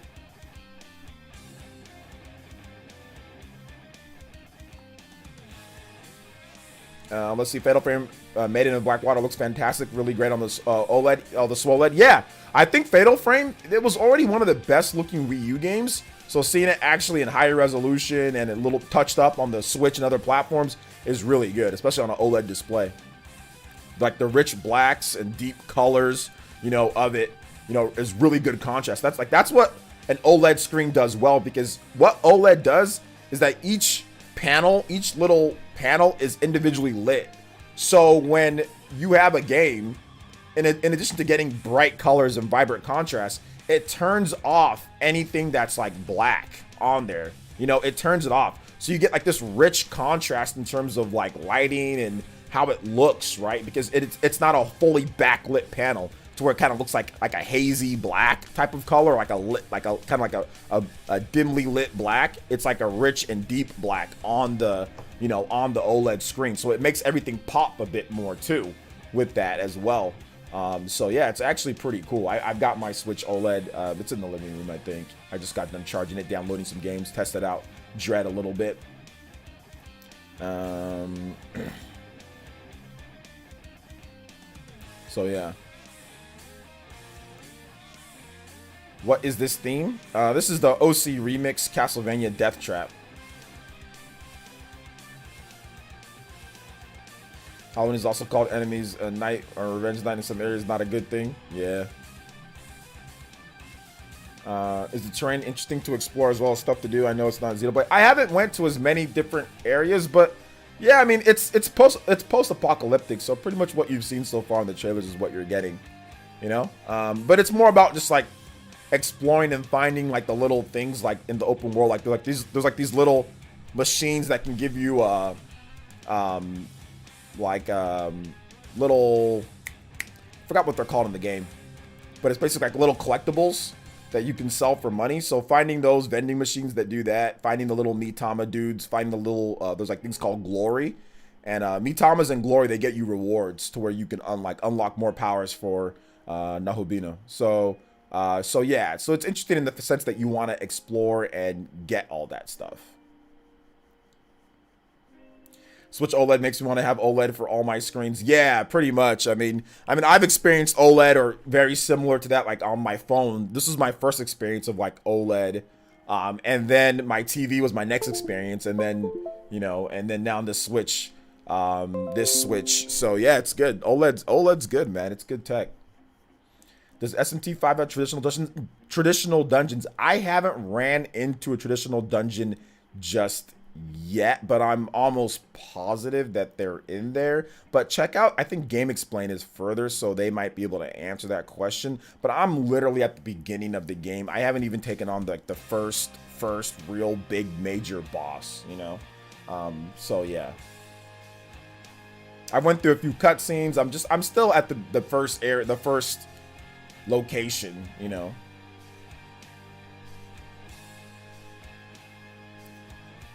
Let's see. Fatal Frame Made in Blackwater looks fantastic. Really great on the OLED, the SWOLED. Yeah, I think Fatal Frame, it was already one of the best looking Wii U games. So seeing it actually in higher resolution and a little touched up on the Switch and other platforms is really good, especially on an OLED display. Like the rich blacks and deep colors, you know, of it, you know, is really good contrast. That's what an OLED screen does well, because what OLED does is that each little panel is individually lit. So when you have a game, in addition to getting bright colors and vibrant contrast, it turns off anything that's like black on there. You know, it turns it off. So you get like this rich contrast in terms of like lighting and how it looks, right? Because it's not a fully backlit panel to where it kind of looks like a hazy black type of color, like a dimly lit black. It's like a rich and deep black on the, you know, on the OLED screen. So it makes everything pop a bit more too with that as well. So yeah, it's actually pretty cool. I've got my Switch OLED. It's in the living room, I think. I just got done charging it, downloading some games, tested out Dread a little bit. So yeah. What is this theme? This is the OC Remix Castlevania Death Trap. Halloween is also called Enemies Night or Revenge Night in some areas. Not a good thing. Yeah. Is the terrain interesting to explore as well as stuff to do? I know it's not Xenoblade. I haven't went to as many different areas, but yeah, I mean it's post-apocalyptic, so pretty much what you've seen so far in the trailers is what you're getting, you know. But it's more about just like exploring and finding like the little things like in the open world, like there's these little machines that can give you little, forgot what they're called in the game, but it's basically like little collectibles that you can sell for money. So finding those vending machines that do that, finding the little Mitama dudes, finding the little there's like things called Glory, and Mitamas and Glory, they get you rewards to where you can unlock more powers for Nahobina. So yeah, so it's interesting in the sense that you want to explore and get all that stuff. Switch OLED makes me want to have OLED for all my screens. Yeah, pretty much. I mean, I've experienced OLED or very similar to that, like on my phone. This is my first experience of like OLED, and then my TV was my next experience, and then and then now this Switch, So yeah, it's good. OLED's good, man. It's good tech. Does SMT5 have traditional dungeons? I haven't ran into a traditional dungeon just yet, but I'm almost positive that they're in there. But check out, I think Game Explain is further, so they might be able to answer that question. But I'm literally at the beginning of the game. I haven't even taken on like the first real big major boss, you know. So yeah, I went through a few cutscenes. I'm still at the first area, the first location, you know.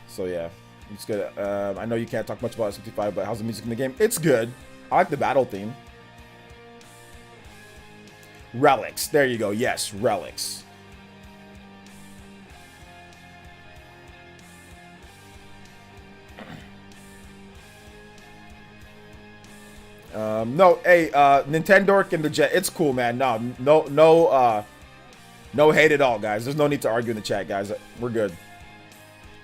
So yeah, it's good. I know you can't talk much about SMT5, but how's the music in the game? It's good. I like the battle theme. Relics. There you go. Yes, relics. No, hey, Nintendo and the Jet, it's cool, man. No hate at all, guys. There's no need to argue in the chat, guys. We're good.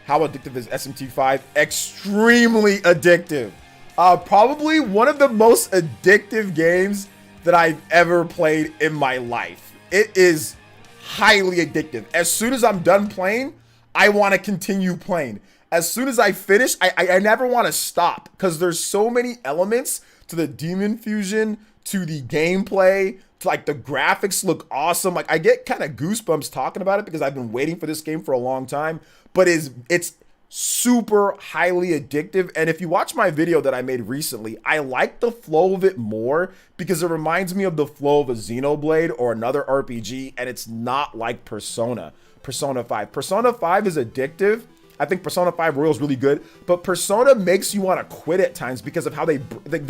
How addictive is SMT5? Extremely addictive. Probably one of the most addictive games that I've ever played in my life. It is highly addictive. As soon as I'm done playing, I want to continue playing. As soon as I finish, I never want to stop because there's so many elements to the demon fusion, to the gameplay, to like the graphics look awesome. Like I get kind of goosebumps talking about it because I've been waiting for this game for a long time, but it's super highly addictive. And if you watch my video that I made recently, I like the flow of it more because it reminds me of the flow of a Xenoblade or another RPG, and it's not like Persona 5. Persona 5 is addictive. I think Persona 5 Royal is really good, but Persona makes you want to quit at times because of how the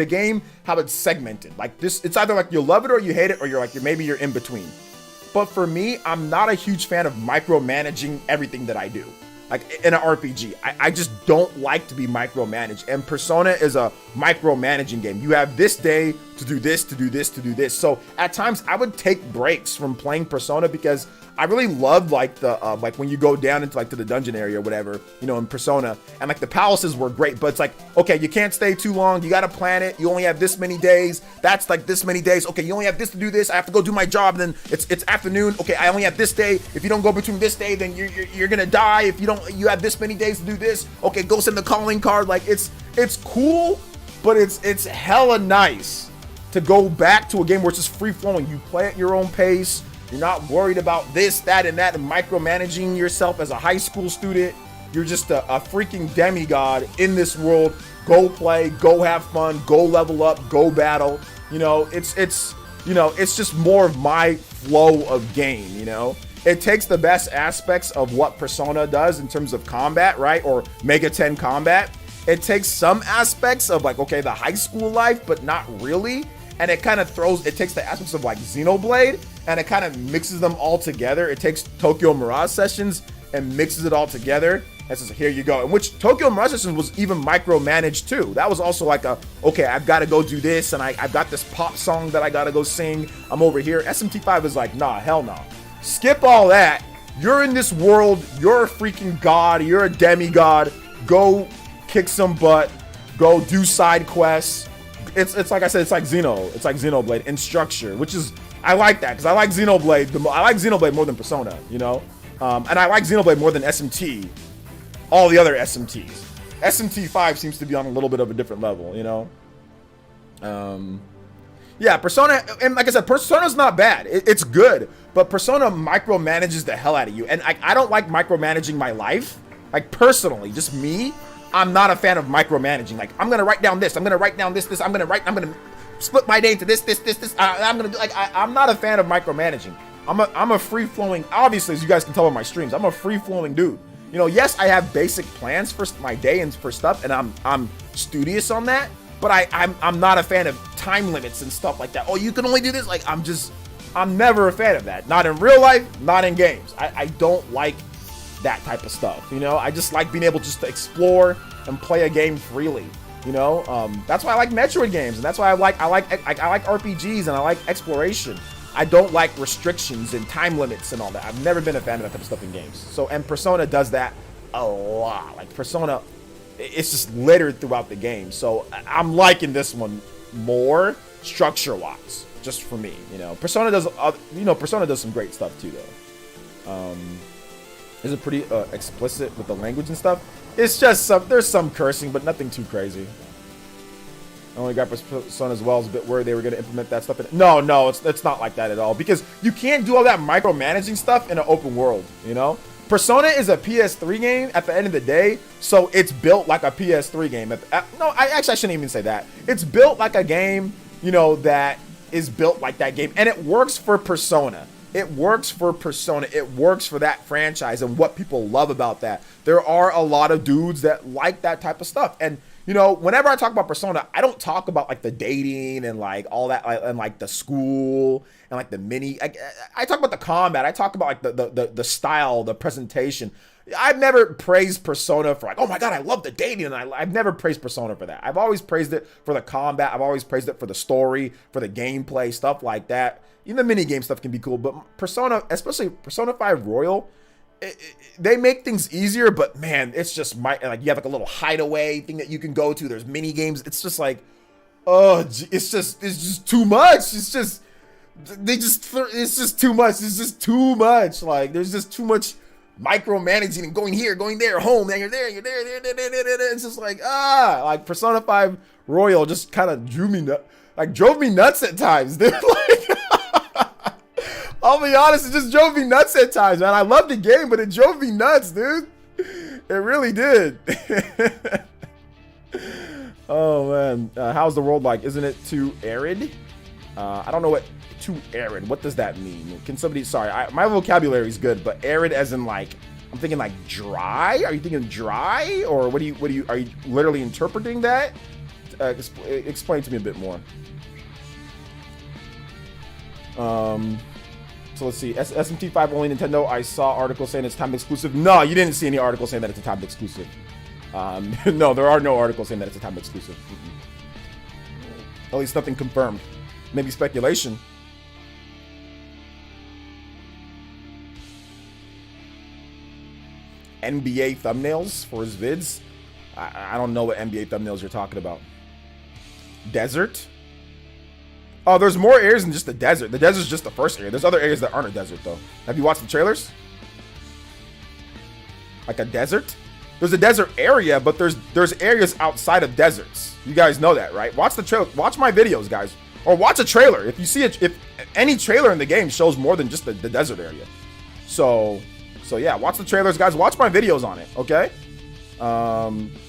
game, how it's segmented. Like this, it's either like you love it or you hate it, or maybe you're in between. But for me, I'm not a huge fan of micromanaging everything that I do. Like in an RPG, I just don't like to be micromanaged. And Persona is a micromanaging game. You have this day to do this, to do this, to do this. So at times I would take breaks from playing Persona because I really loved like the like when you go down into like to the dungeon area or whatever, you know, in Persona, and like the palaces were great, but it's like, okay, you can't stay too long. You got to plan it. You only have this many days. That's like this many days. Okay, you only have this to do this. I have to go do my job. Then it's afternoon. Okay, I only have this day. If you don't go between this day, then you're gonna die. If you don't, you have this many days to do this. Okay, go send the calling card. Like it's cool, but it's hella nice to go back to a game where it's just free flowing. You play at your own pace. You're not worried about this, that, and that, and micromanaging yourself as a high school student. You're just a freaking demigod in this world. Go play, go have fun, go level up, go battle. You know, it's just more of my flow of game, you know? It takes the best aspects of what Persona does in terms of combat, right? Or Mega 10 combat. It takes some aspects of like, okay, the high school life, but not really. And it kind of takes the aspects of like Xenoblade and it kind of mixes them all together. It takes Tokyo Mirage Sessions and mixes it all together. And says, here you go. In which Tokyo Mirage Sessions was even micromanaged too. That was also like okay, I've got to go do this and I've got this pop song that I got to go sing. I'm over here. SMT5 is like, nah, hell no. Skip all that. You're in this world. You're a freaking god. You're a demigod. Go kick some butt. Go do side quests. It's like I said, it's like Xenoblade in structure, which is, I like that because I like Xenoblade. I like Xenoblade more than Persona, you know, and I like Xenoblade more than SMT. All the other SMTs. SMT5 seems to be on a little bit of a different level, you know. Yeah, Persona, and like I said, Persona's not bad. It's good, but Persona micromanages the hell out of you, and I don't like micromanaging my life. Like personally, just me. I'm not a fan of micromanaging. Like, I'm gonna write down this. I'm gonna write down this. I'm gonna split my day into this. I'm gonna do like I'm not a fan of micromanaging. I'm a free flowing. Obviously, as you guys can tell by my streams, I'm a free flowing dude. You know, yes, I have basic plans for my day and for stuff, and I'm studious on that. But I'm not a fan of time limits and stuff like that. Oh, you can only do this. Like I'm never a fan of that. Not in real life, not in games. I don't like that type of stuff, you know. I just like being able just to explore and play a game freely, you know. That's why I like Metroid games, and that's why I like RPGs and I like exploration. I don't like restrictions and time limits and all that. I've never been a fan of that type of stuff in games. So, and Persona does that a lot. Like Persona, it's just littered throughout the game. So I'm liking this one more structure-wise, just for me, you know. Persona does some great stuff too, though. Is it pretty explicit with the language and stuff? It's just there's some cursing, but nothing too crazy. I only got Persona as well. I was a bit worried they were going to implement that stuff. No, it's not like that at all. Because you can't do all that micromanaging stuff in an open world, you know? Persona is a PS3 game at the end of the day, so it's built like a PS3 game. I shouldn't even say that. It's built like a game, you know, that is built like that game. And it works for Persona. It works for Persona. It works for that franchise and what people love about that. There are a lot of dudes that like that type of stuff. And You know, whenever I talk about Persona, I don't talk about like the dating and like all that, like, and like the school and like the mini. I talk about the combat. I talk about like the style, the presentation. I've never praised Persona for like, oh my god, I love the dating, and I've never praised Persona for that. I've always praised it for the combat. I've always praised it for the story, for the gameplay, stuff like that. Even the mini game stuff can be cool, but Persona, especially Persona 5 Royal, they make things easier, but man, it's just like you have like a little hideaway thing that you can go to. There's mini games. It's just like, oh, it's just too much. It's just too much. It's just too much. Like there's just too much micromanaging and going here, going there, home, and you're there. It's just like like Persona 5 Royal just kind of drove me nuts at times, dude. Like, I'll be honest, it just drove me nuts at times, man. I love the game, but it drove me nuts, dude. It really did. Oh man, how's the world like? Isn't it too arid? I don't know what too arid. What does that mean? Can somebody? Sorry, my vocabulary is good, but arid as in like I'm thinking like dry. Are you thinking dry, or what do you? Are you literally interpreting that? Explain to me a bit more. So let's see. SMT5 only Nintendo. I saw articles saying it's time exclusive. No, you didn't see any articles saying that it's a time exclusive. No, there are no articles saying that it's a time exclusive. At least nothing confirmed. Maybe speculation. NBA thumbnails for his vids? I don't know what NBA thumbnails you're talking about. Desert? Oh, there's more areas than just the desert. The desert's just the first area. There's other areas that aren't a desert, though. Have you watched the trailers? Like a desert? There's a desert area, but there's areas outside of deserts. You guys know that, right? Watch the trailer. Watch my videos, guys. Or watch a trailer. If you see it, if any trailer in the game shows more than just the desert area. So yeah, watch the trailers, guys. Watch my videos on it, okay?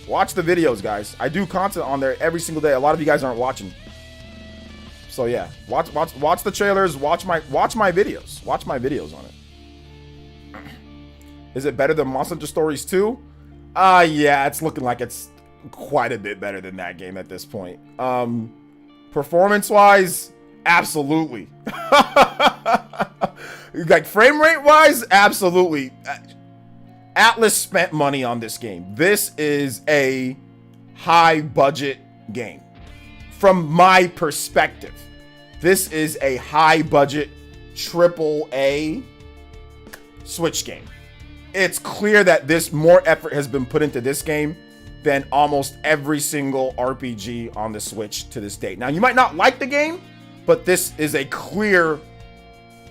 Watch the videos, guys. I do content on there every single day. A lot of you guys aren't watching. So yeah, watch the trailers. Watch my videos. Watch my videos on it. Is it better than Monster Hunter Stories 2? Yeah, it's looking like it's quite a bit better than that game at this point. Performance-wise, absolutely. Like frame rate-wise, absolutely. Atlas spent money on this game. This is a high-budget game. From my perspective, this is a high-budget AAA Switch game. It's clear that more effort has been put into this game than almost every single RPG on the Switch to this date. Now, you might not like the game, but this is a clear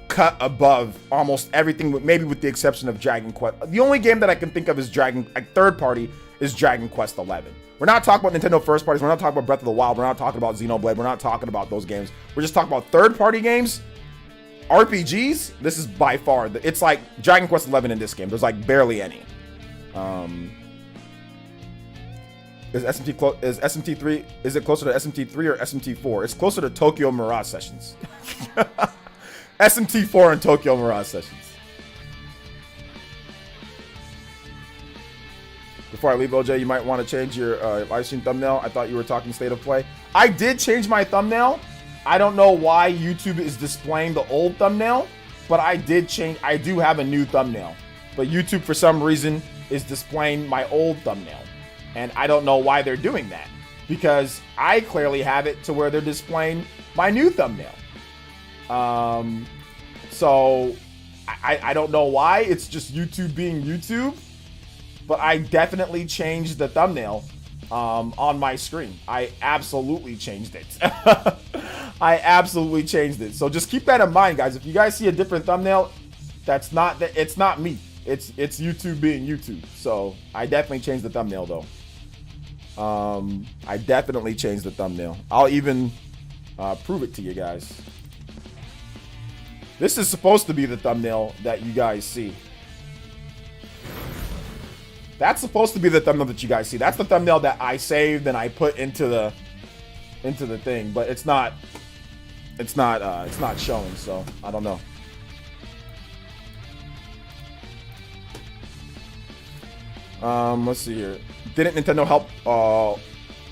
cut above almost everything, maybe with the exception of Dragon Quest. The only game that I can think of is third party is Dragon Quest 11. We're not talking about Nintendo first parties. We're not talking about Breath of the Wild. We're not talking about Xenoblade. We're not talking about those games. We're just talking about third party games. RPGs, this is by far, it's like Dragon Quest 11 in this game. There's like barely any. Is SMT3, is it closer to SMT3 or SMT4? It's closer to Tokyo Mirage Sessions. SMT4 and Tokyo Mirage Sessions. Before I leave, OJ, you might want to change your live stream thumbnail. I thought you were talking state of play. I did change my thumbnail. I don't know why YouTube is displaying the old thumbnail, but I did change. I do have a new thumbnail, but YouTube for some reason is displaying my old thumbnail. And I don't know why they're doing that, because I clearly have it to where they're displaying my new thumbnail. So I don't know why. It's just YouTube being YouTube, but I definitely changed the thumbnail on my screen. I absolutely changed it. I absolutely changed it. So just keep that in mind, guys. If you guys see a different thumbnail, it's not me. It's YouTube being YouTube. So I definitely changed the thumbnail though. I definitely changed the thumbnail. I'll even prove it to you guys. This is supposed to be the thumbnail that you guys see. That's supposed to be the thumbnail that you guys see. That's the thumbnail that I saved and I put into the thing, but it's not showing, so I don't know. Let's see here. Didn't Nintendo help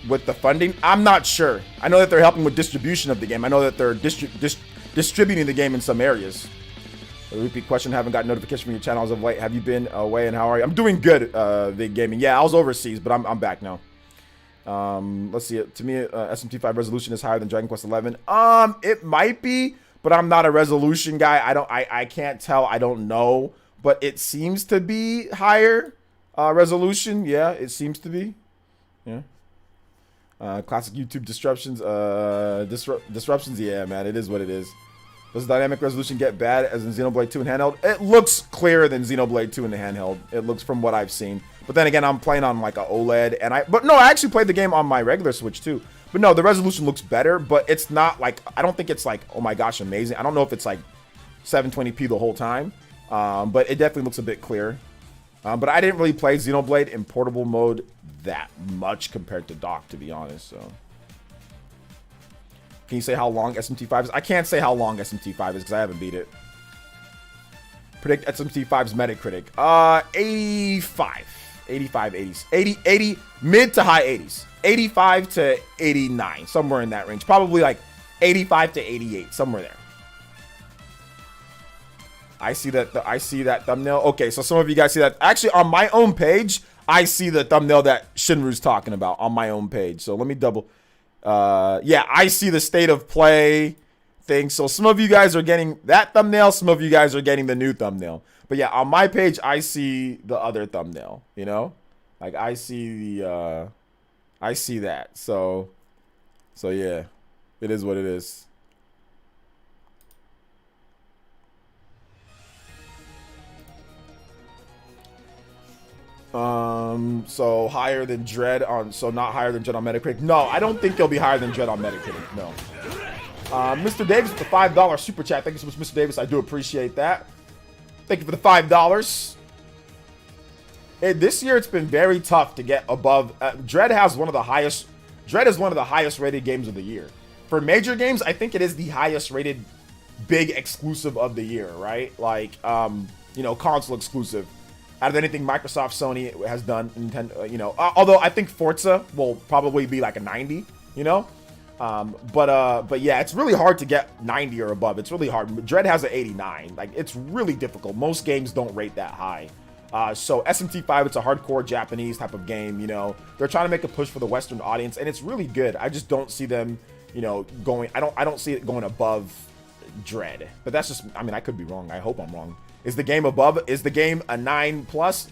with the funding. I'm not sure. I know that they're helping with distribution of the game. I know that they're distributing the game in some areas. A repeat question, haven't got notification from your channel as of late. Have you been away and how are you? I'm doing good, Big Gaming. Yeah, I was overseas, but I'm back now. Let's see. To me, SMT5 resolution is higher than Dragon Quest 11. It might be, but I'm not a resolution guy. I can't tell. I don't know, but it seems to be higher resolution. Yeah, it seems to be. Yeah. Classic YouTube disruptions. Disruptions. Yeah, man, it is what it is. Does dynamic resolution get bad as in Xenoblade 2 in handheld? It looks clearer than Xenoblade 2 in the handheld. It looks from what I've seen. But then again, I'm playing on like a OLED, and I actually played the game on my regular Switch too. But no, the resolution looks better, but it's not like, I don't think it's like, oh my gosh, amazing. I don't know if it's like 720p the whole time, but it definitely looks a bit clearer. But I didn't really play Xenoblade in portable mode that much compared to dock, to be honest. So, can you say how long SMT5 is? I can't say how long SMT5 is because I haven't beat it. Predict SMT5's Metacritic. 85, 80s, 80, mid to high 80s. 85 to 89, somewhere in that range. Probably like 85 to 88, somewhere there. I see that thumbnail. Okay, so some of you guys see that. Actually, on my own page, I see the thumbnail that Shinru's talking about on my own page. So let me double. Yeah, I see the state of play thing. So some of you guys are getting that thumbnail. Some of you guys are getting the new thumbnail. But yeah, on my page, I see the other thumbnail, you know? Like I see the, I see that. So yeah, it is what it is. So higher than Dread on, so not higher than Dread on Metacritic. No, I don't think they'll be higher than Dread on Metacritic. No. Mr. Davis with the $5 super chat. Thank you so much, Mr. Davis. I do appreciate that. Thank you for the $5. This year it's been very tough to get above. Dread has one of the highest. Dread is one of the highest rated games of the year. For major games, I think it is the highest rated big exclusive of the year, right? Like, you know, console exclusive. Out of anything Microsoft, Sony has done, Nintendo, you know, although I think Forza will probably be like a 90, you know, but yeah, it's really hard to get 90 or above. It's really hard. Dread has an 89. Like, it's really difficult. Most games don't rate that high. So SMT5, it's a hardcore Japanese type of game. You know, they're trying to make a push for the Western audience, and it's really good. I just don't see them, you know, going. I don't see it going above Dread. But that's just. I mean, I could be wrong. I hope I'm wrong. Is the game above? Is the game a 9+?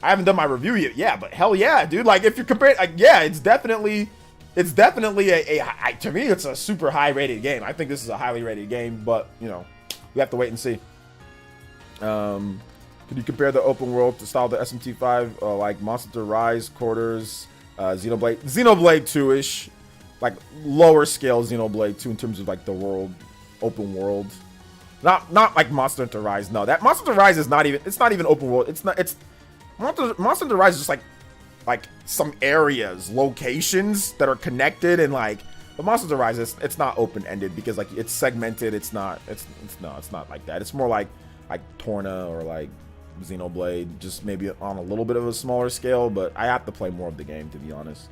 I haven't done my review yet. Yeah, but hell yeah, dude. Like, if you're comparing, like, yeah, it's definitely a to me, it's a super high rated game. I think this is a highly rated game, but you know, we have to wait and see. Can you compare the open world to style of the SMT5, like Monster Hunter Rise, Quarters, Xenoblade 2-ish, like lower scale Xenoblade 2 in terms of like the world, open world. Not like Monster Hunter Rise. No, that Monster Hunter Rise is not even. It's not even open world. It's not. It's Monster Hunter Rise is just like some areas, locations that are connected, and like. But Monster Hunter Rise is, it's not open ended because like it's segmented. It's not. It's not like that. It's more like Torna or like Xenoblade, just maybe on a little bit of a smaller scale. But I have to play more of the game, to be honest.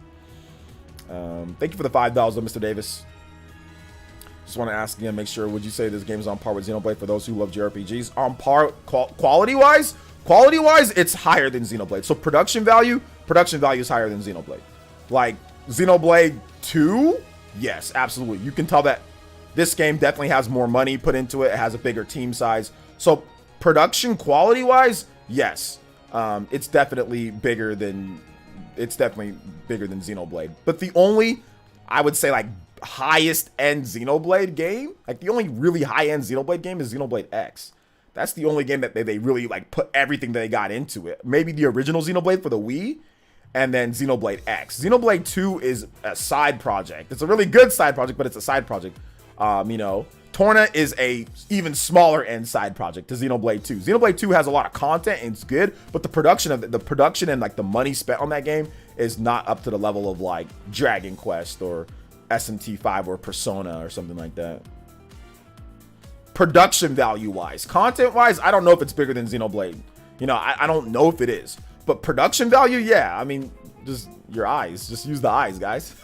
Thank you for the $5, Mr. Davis. Just want to ask again, make sure, would you say this game is on par with Xenoblade for those who love JRPGs? On par, quality-wise, it's higher than Xenoblade. So production value is higher than Xenoblade. Like, Xenoblade 2, yes, absolutely. You can tell that this game definitely has more money put into it. It has a bigger team size. So production quality-wise, yes. It's definitely bigger than Xenoblade. But the only, I would say, like, highest end Xenoblade game, like the only really high end Xenoblade game is Xenoblade X. That's the only game that they really like put everything they got into it. Maybe the original Xenoblade for the Wii, and then Xenoblade X. Xenoblade 2 is a side project. It's a really good side project, but it's a side project. You know, Torna is a even smaller end side project to Xenoblade 2. Xenoblade 2 has a lot of content and it's good, but the production and like the money spent on that game is not up to the level of like Dragon Quest or SMT5 or Persona or something like that. Production value wise, content wise, I don't know if it's bigger than Xenoblade. You know, I don't know if it is, but production value, yeah. I mean, Just your eyes. Just use the eyes, guys.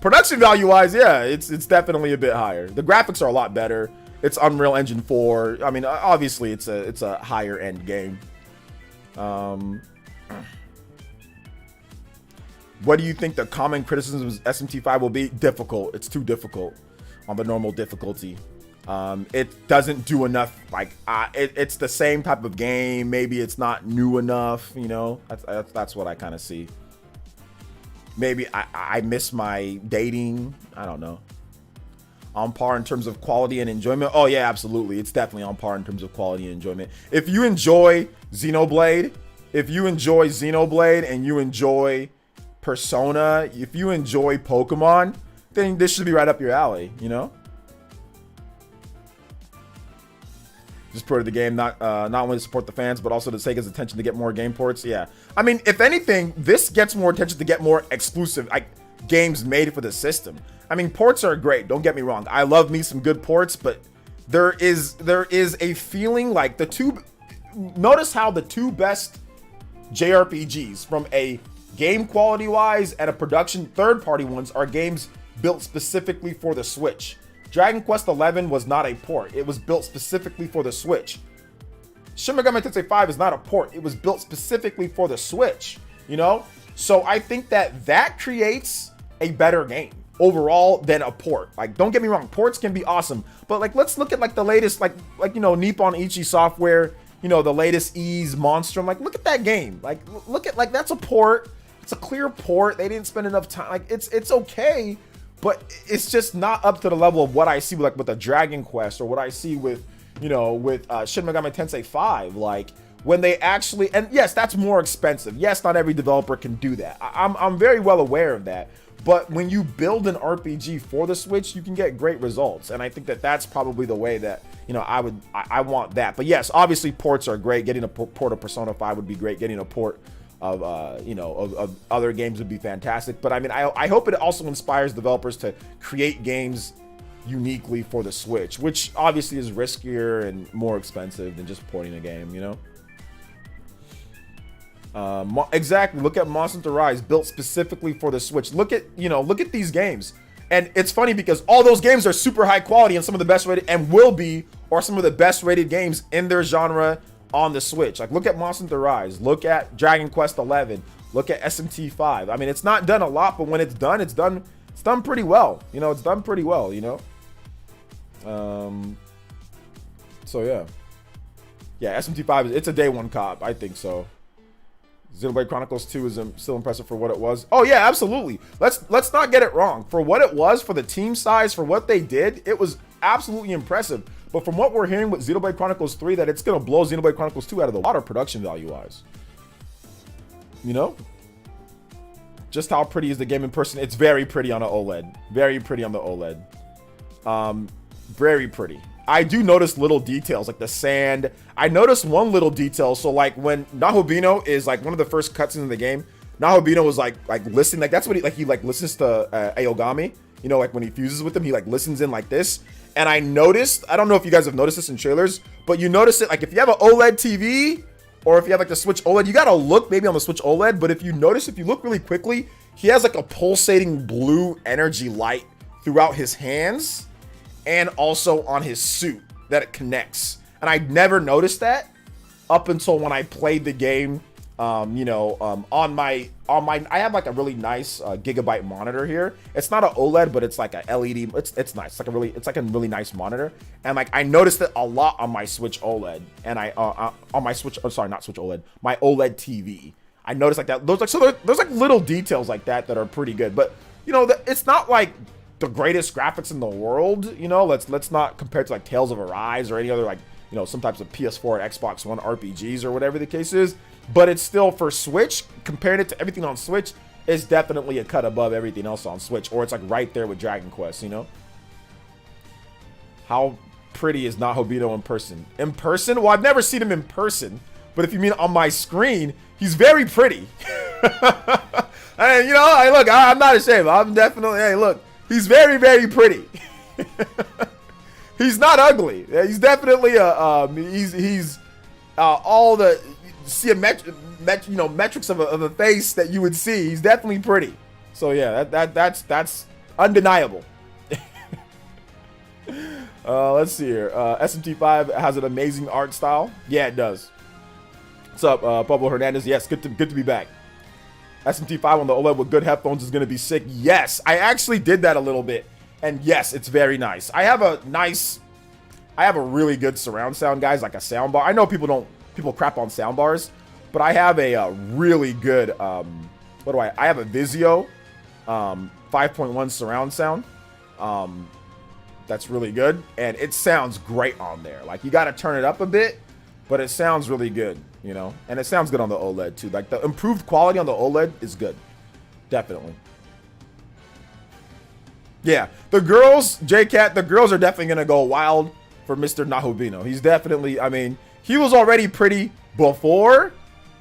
Production value wise, yeah, it's definitely a bit higher. The graphics are a lot better. It's Unreal Engine 4. I mean, obviously it's a higher end game. What do you think the common criticisms of SMT5 will be? Difficult. It's too difficult on the normal difficulty. It doesn't do enough. Like, it's the same type of game. Maybe it's not new enough. You know, that's what I kind of see. Maybe I miss my dating. I don't know. On par in terms of quality and enjoyment. Oh yeah, absolutely. It's definitely on par in terms of quality and enjoyment. If you enjoy Xenoblade, and you enjoy Persona, if you enjoy Pokemon, then this should be right up your alley, you know? Just ported the game, not only to support the fans, but also to take his attention to get more game ports. Yeah. I mean, if anything, this gets more attention to get more exclusive games made for the system. I mean, ports are great. Don't get me wrong. I love me some good ports, but there is a feeling like notice how the two best JRPGs from a game quality wise and a production third-party ones are games built specifically for the Switch. Dragon Quest XI was not a port. It was built specifically for the Switch. Shin Megami Tensei 5 is not a port. It was built specifically for the Switch, you know? So I think that creates a better game overall than a port. Like, don't get me wrong, ports can be awesome, but like, let's look at like the latest, like you know, Nippon Ichi Software, you know, the latest Ys Monstrum. Like, look at that game. Like, look at, like, that's a port. It's a clear port. They didn't spend enough time. Like, it's okay, but it's just not up to the level of what I see with a Dragon Quest, or what I see with, you know, with Shin Megami Tensei 5. Like, when they actually, and yes, that's more expensive. Yes, not every developer can do that. I'm very well aware of that. But when you build an RPG for the Switch, you can get great results. And I think that's probably the way that, you know, I want that. But yes, obviously ports are great. Getting a port of Persona 5 would be great. Getting a port of, you know, of other games would be fantastic. But I mean, I hope it also inspires developers to create games uniquely for the Switch, which obviously is riskier and more expensive than just porting a game, you know? Exactly. Look at Monster Hunter Rise, built specifically for the Switch. Look at these games. And it's funny because all those games are super high quality and some of the best rated, and will be, or some of the best rated games in their genre on the Switch. Like, look at Monster Hunter Rise, look at Dragon Quest XI, look at SMT5. I mean, it's not done a lot, but when it's done pretty well. You know, it's done pretty well, you know? So yeah. Yeah, SMT5 it's a day one cop, I think so. Xenoblade Chronicles 2 is still impressive for what it was. Oh yeah, absolutely. Let's not get it wrong. For what it was, for the team size, for what they did, it was absolutely impressive. But from what we're hearing with Xenoblade Chronicles 3, that it's gonna blow Xenoblade Chronicles 2 out of the water production value wise. You know? Just how pretty is the game in person? It's very pretty on the OLED. Very pretty on the OLED. Very pretty. I do notice little details like the sand. I noticed one little detail. So like when Nahobino is like one of the first cutscenes in the game, Nahobino was like listening. Like that's what he listens to Aogami. You know, like when he fuses with him, he like listens in like this. And I noticed, I don't know if you guys have noticed this in trailers, but you notice it like if you have an OLED TV or if you have like the Switch OLED, you gotta look maybe on the Switch OLED. But if you look really quickly, he has like a pulsating blue energy light throughout his hands. And also on his suit that it connects. And I never noticed that up until when I played the game, you know, on my, I have like a really nice gigabyte monitor here. It's not an OLED, but it's like a LED. It's nice. It's like a really nice monitor. And like, I noticed it a lot on my Switch OLED and on my Switch, oh, sorry, not Switch OLED, my OLED TV. I noticed like that. There's like little details like that are pretty good, but you know, it's not like the greatest graphics in the world, you know. Let's not compare it to like Tales of Arise or any other like, you know, some types of PS4 and Xbox One RPGs or whatever the case is, but it's still for Switch, comparing it to everything on Switch, is definitely a cut above everything else on Switch, or it's like right there with Dragon Quest, you know. How pretty is Nahobino in person? In person? Well, I've never seen him in person, but if you mean on my screen, he's very pretty. And you know, hey, look, I'm not ashamed. I'm definitely, hey, look, he's very, very pretty. He's not ugly. He's definitely he's all the see a metrics of a face that you would see. He's definitely pretty. So yeah, that's undeniable. Let's see here. SMT5 has an amazing art style. Yeah, it does. What's up, Pablo Hernandez? Yes, good to be back. SMT5 on the OLED with good headphones is gonna be sick. Yes, I actually did that a little bit, and yes, it's very nice. I have a really good surround sound, guys, like a sound bar. I know people crap on sound bars, but I have a really good I have a Vizio 5.1 surround sound. That's really good, and it sounds great on there. Like, you got to turn it up a bit, but it sounds really good, you know, and it sounds good on the OLED too. Like, the improved quality on the OLED is good, definitely. Yeah, the girls, JCat, the girls are definitely gonna go wild for Mr. Nahobino. He's definitely, I mean, he was already pretty before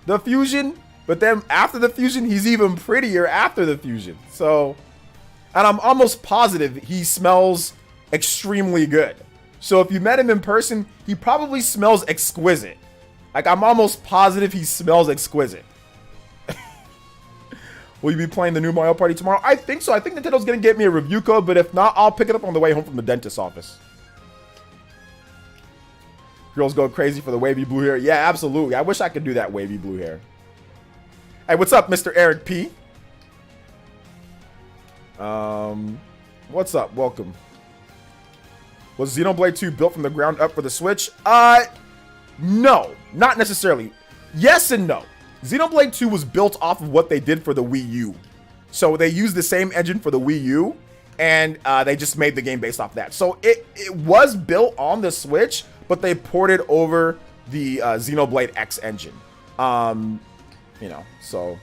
the fusion, but then after the fusion, he's even prettier after the fusion. So, and I'm almost positive he smells extremely good. So if you met him in person, he probably smells exquisite. Like, I'm almost positive he smells exquisite. Will you be playing the new Mario Party tomorrow? I think so. I think Nintendo's gonna get me a review code, but if not, I'll pick it up on the way home from the dentist's office. Girls go crazy for the wavy blue hair. Yeah, absolutely. I wish I could do that wavy blue hair. Hey, what's up, Mr. Eric P? What's up? Welcome. Was Xenoblade 2 built from the ground up for the Switch? No, not necessarily. Yes and no. Xenoblade 2 was built off of what they did for the Wii U. So they used the same engine for the Wii U, and they just made the game based off that. So it was built on the Switch, but they ported over the Xenoblade X engine. You know, so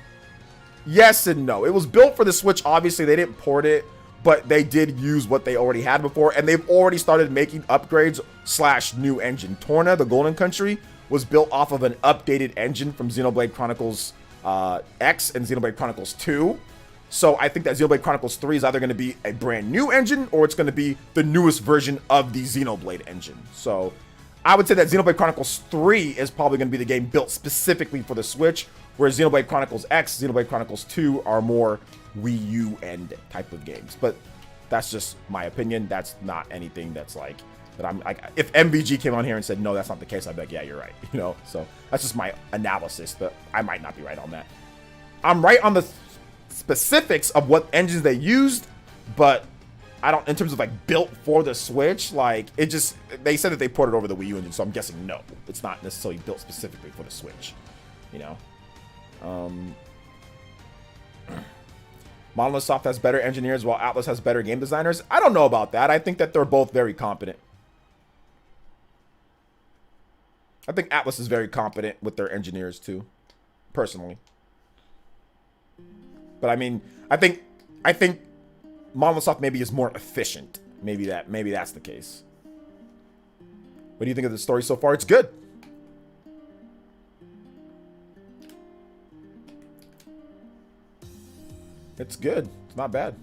yes and no. It was built for the Switch. Obviously, they didn't port it, but they did use what they already had before, and they've already started making upgrades / new engine. Torna, the Golden Country, was built off of an updated engine from Xenoblade Chronicles X and Xenoblade Chronicles 2. So I think that Xenoblade Chronicles 3 is either going to be a brand new engine, or it's going to be the newest version of the Xenoblade engine. So I would say that Xenoblade Chronicles 3 is probably going to be the game built specifically for the Switch, whereas Xenoblade Chronicles X, Xenoblade Chronicles 2 are more Wii U end type of games. But that's just my opinion. That's not anything that's like, that I'm like, if MVG came on here and said, no, that's not the case, I'd be like, yeah, you're right. You know, so that's just my analysis, but I might not be right on that. I'm right on the specifics of what engines they used, but I don't, in terms of like built for the Switch, like it just, they said that they ported over the Wii U engine, so I'm guessing no, it's not necessarily built specifically for the Switch, you know. Monolith Soft has better engineers while Atlas has better game designers. I don't know about that. I think that they're both very competent. I think Atlas is very competent with their engineers too, personally. But I mean, I think Monolith Soft maybe is more efficient. Maybe that's the case. What do you think of the story so far? It's good. It's good. It's not bad.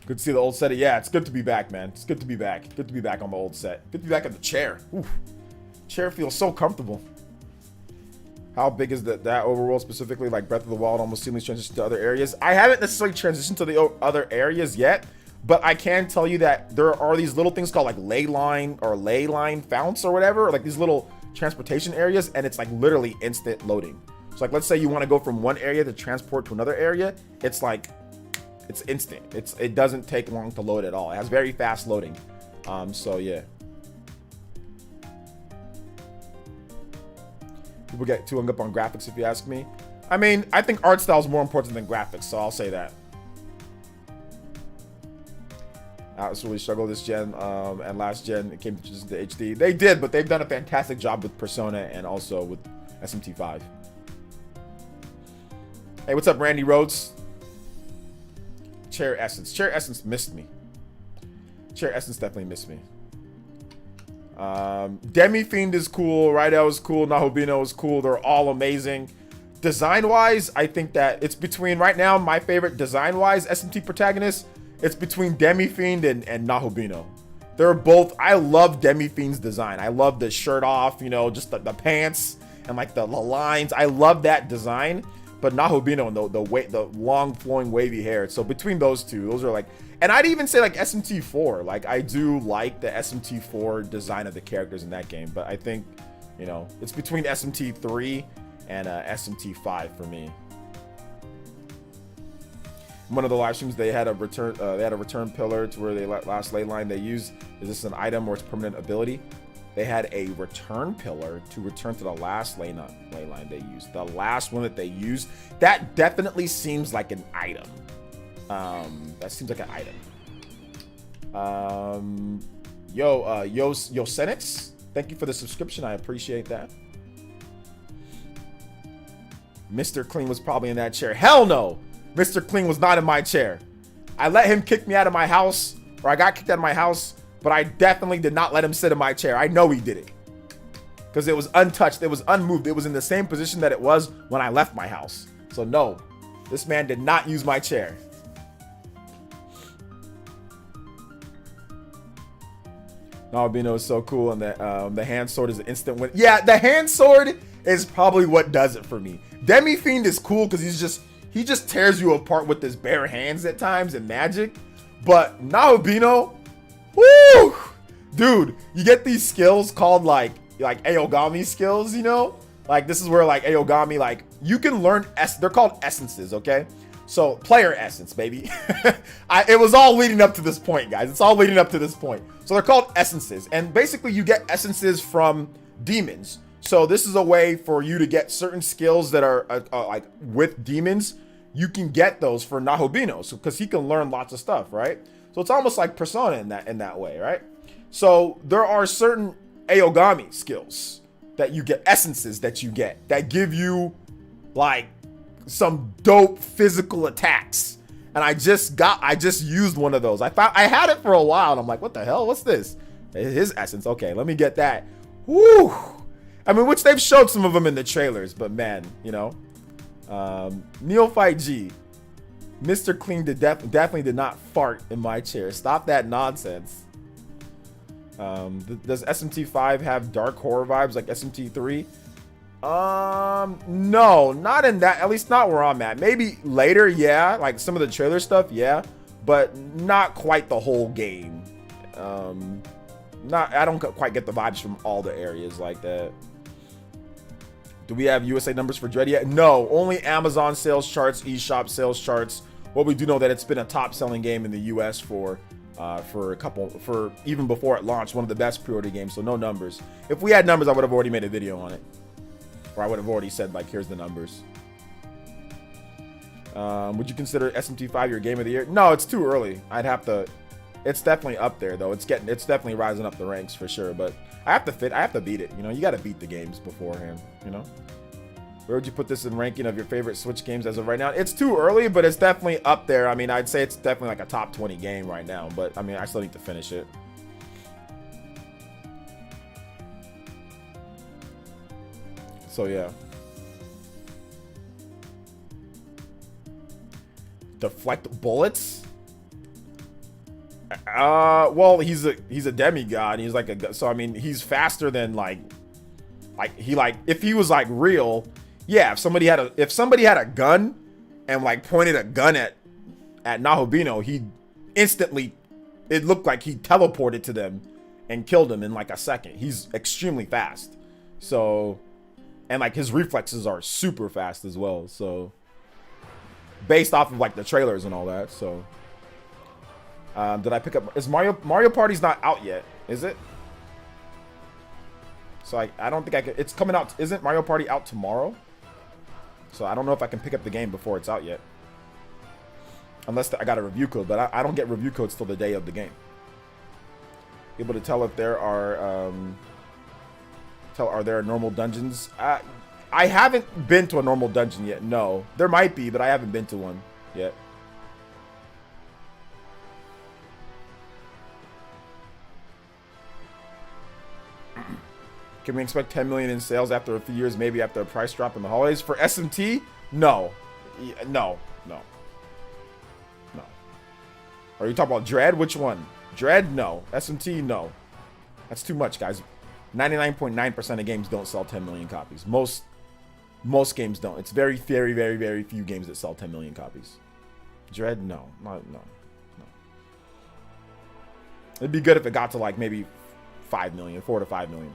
Good to see the old set. Yeah, it's good to be back, man. It's good to be back. Good to be back on the old set. Good to be back in the chair. Oof. Chair feels so comfortable. How big is that overworld specifically? Like Breath of the Wild almost seamlessly transitioned to other areas. I haven't necessarily transitioned to the other areas yet, but I can tell you that there are these little things called like ley line founts or whatever, or like these little transportation areas, and it's like literally instant loading. So like, let's say you want to go from one area to transport to another area, it's like, it's instant. It doesn't take long to load at all. It has very fast loading. So yeah. People get too hung up on graphics if you ask me. I mean, I think art style is more important than graphics, so I'll say that. Atlas really struggled this gen, and last gen it came to HD. They did, but they've done a fantastic job with Persona and also with SMT5. Hey, what's up, Randy Rhodes? PlayerEssence. PlayerEssence missed me. PlayerEssence definitely missed me. Demi Fiend is cool. Rydell is cool. Nahobino is cool. They're all amazing. Design-wise, I think that it's between, right now, my favorite design-wise SMT protagonist, it's between Demi Fiend and Nahobino. They're both, I love Demi Fiend's design. I love the shirt off, you know, just the pants and like the lines. I love that design. But Nahobino and the long flowing wavy hair. So between those two, those are like, and I'd even say like SMT4. Like I do like the SMT4 design of the characters in that game. But I think, you know, it's between SMT3 and SMT5 for me. One of the live streams, they had a return pillar to where they last ley line they used. Is this an item or it's permanent ability? They had a return pillar to return to the last ley line they used. The last one that they used, that definitely seems like an item. That seems like an item. Yosenix, thank you for the subscription. I appreciate that. Mr. Clean was probably in that chair. Hell no! Mr. Clean was not in my chair. I let him kick me out of my house, or I got kicked out of my house, but I definitely did not let him sit in my chair. I know he did it. Because it was untouched. It was unmoved. It was in the same position that it was when I left my house. So no, this man did not use my chair. Nalbino is so cool, and the hand sword is an instant win. Yeah, the hand sword is probably what does it for me. Demi Fiend is cool because he just tears you apart with his bare hands at times in Magic. But Nalbino, woo! Dude, you get these skills called like Aogami skills, you know? Like this is where like Aogami, like you can learn they're called essences, okay? So player essence, baby. It was all leading up to this point, guys. It's all leading up to this point. So they're called essences, and basically you get essences from demons. So this is a way for you to get certain skills that are like with demons. You can get those for Nahobino, so because he can learn lots of stuff, right? So it's almost like Persona in that way, right? So there are certain Aogami skills that you get, essences that you get that give you like some dope physical attacks. And I just used one of those. I had it for a while and I'm like, what the hell? What's this? His essence. Okay, let me get that. Woo! I mean, which they've showed some of them in the trailers, but man, you know. Neophyte G. Mr. Clean definitely did not fart in my chair. Stop that nonsense. Does SMT5 have dark horror vibes like SMT3? No, not in that, at least not where I'm at. Maybe later, yeah, like some of the trailer stuff, yeah, but not quite the whole game. I don't quite get the vibes from all the areas like that. Do we have USA numbers for Dread yet? No, only Amazon sales charts, eShop sales charts. Well, we do know that it's been a top-selling game in the US for even before it launched, one of the best pre-order games. So no numbers. If we had numbers, I would have already made a video on it, or I would have already said like, here's the numbers. Would you consider SMT5 your game of the year? No, it's too early. I'd have to. It's definitely up there though. It's definitely rising up the ranks for sure. But I have to beat it. You know, you got to beat the games beforehand. You know. Where would you put this in ranking of your favorite Switch games as of right now? It's too early, but it's definitely up there. I mean, I'd say it's definitely like a top 20 game right now. But I mean, I still need to finish it. So yeah. Deflect bullets? Well, he's a demigod. He's like so I mean, he's faster than if he was like real, yeah, if somebody had a gun and like pointed a gun at Nahobino, he'd instantly, it looked like he teleported to them and killed him in like a second. He's extremely fast. So, and like his reflexes are super fast as well. So based off of like the trailers and all that. So did I pick up, is Mario Party's not out yet, is it? So I don't think I can, it's coming out, isn't Mario Party out tomorrow? So I don't know if I can pick up the game before it's out yet. Unless I got a review code, but I don't get review codes till the day of the game. Able to tell if there are, are there normal dungeons? I haven't been to a normal dungeon yet, no. There might be, but I haven't been to one yet. Can we expect 10 million in sales after a few years, maybe after a price drop in the holidays? For SMT? No. No. Are you talking about Dread? Which one? Dread? No. SMT? No. That's too much, guys. 99.9% of games don't sell 10 million copies. Most games don't. It's very, very, very, very few games that sell 10 million copies. Dread, no. It'd be good if it got to like maybe 5 million, 4 to 5 million.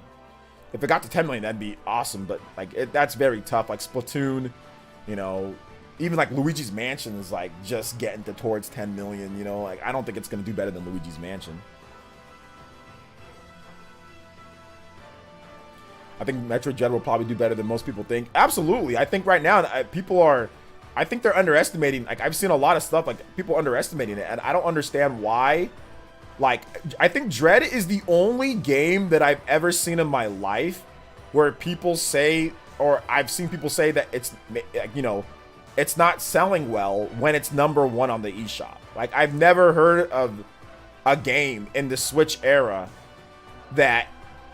If it got to 10 million, that'd be awesome. But like that's very tough. Like Splatoon, you know, even like Luigi's Mansion is like just getting towards 10 million. You know, like I don't think it's gonna do better than Luigi's Mansion. I think Metroid Dread will probably do better than most people think. Absolutely. I think right now I think they're underestimating. Like I've seen a lot of stuff like people underestimating it, and I don't understand why. Like I think Dread is the only game that I've ever seen in my life where people say, or I've seen people say that it's, you know, it's not selling well when it's #1 on the eShop. Like I've never heard of a game in the Switch era that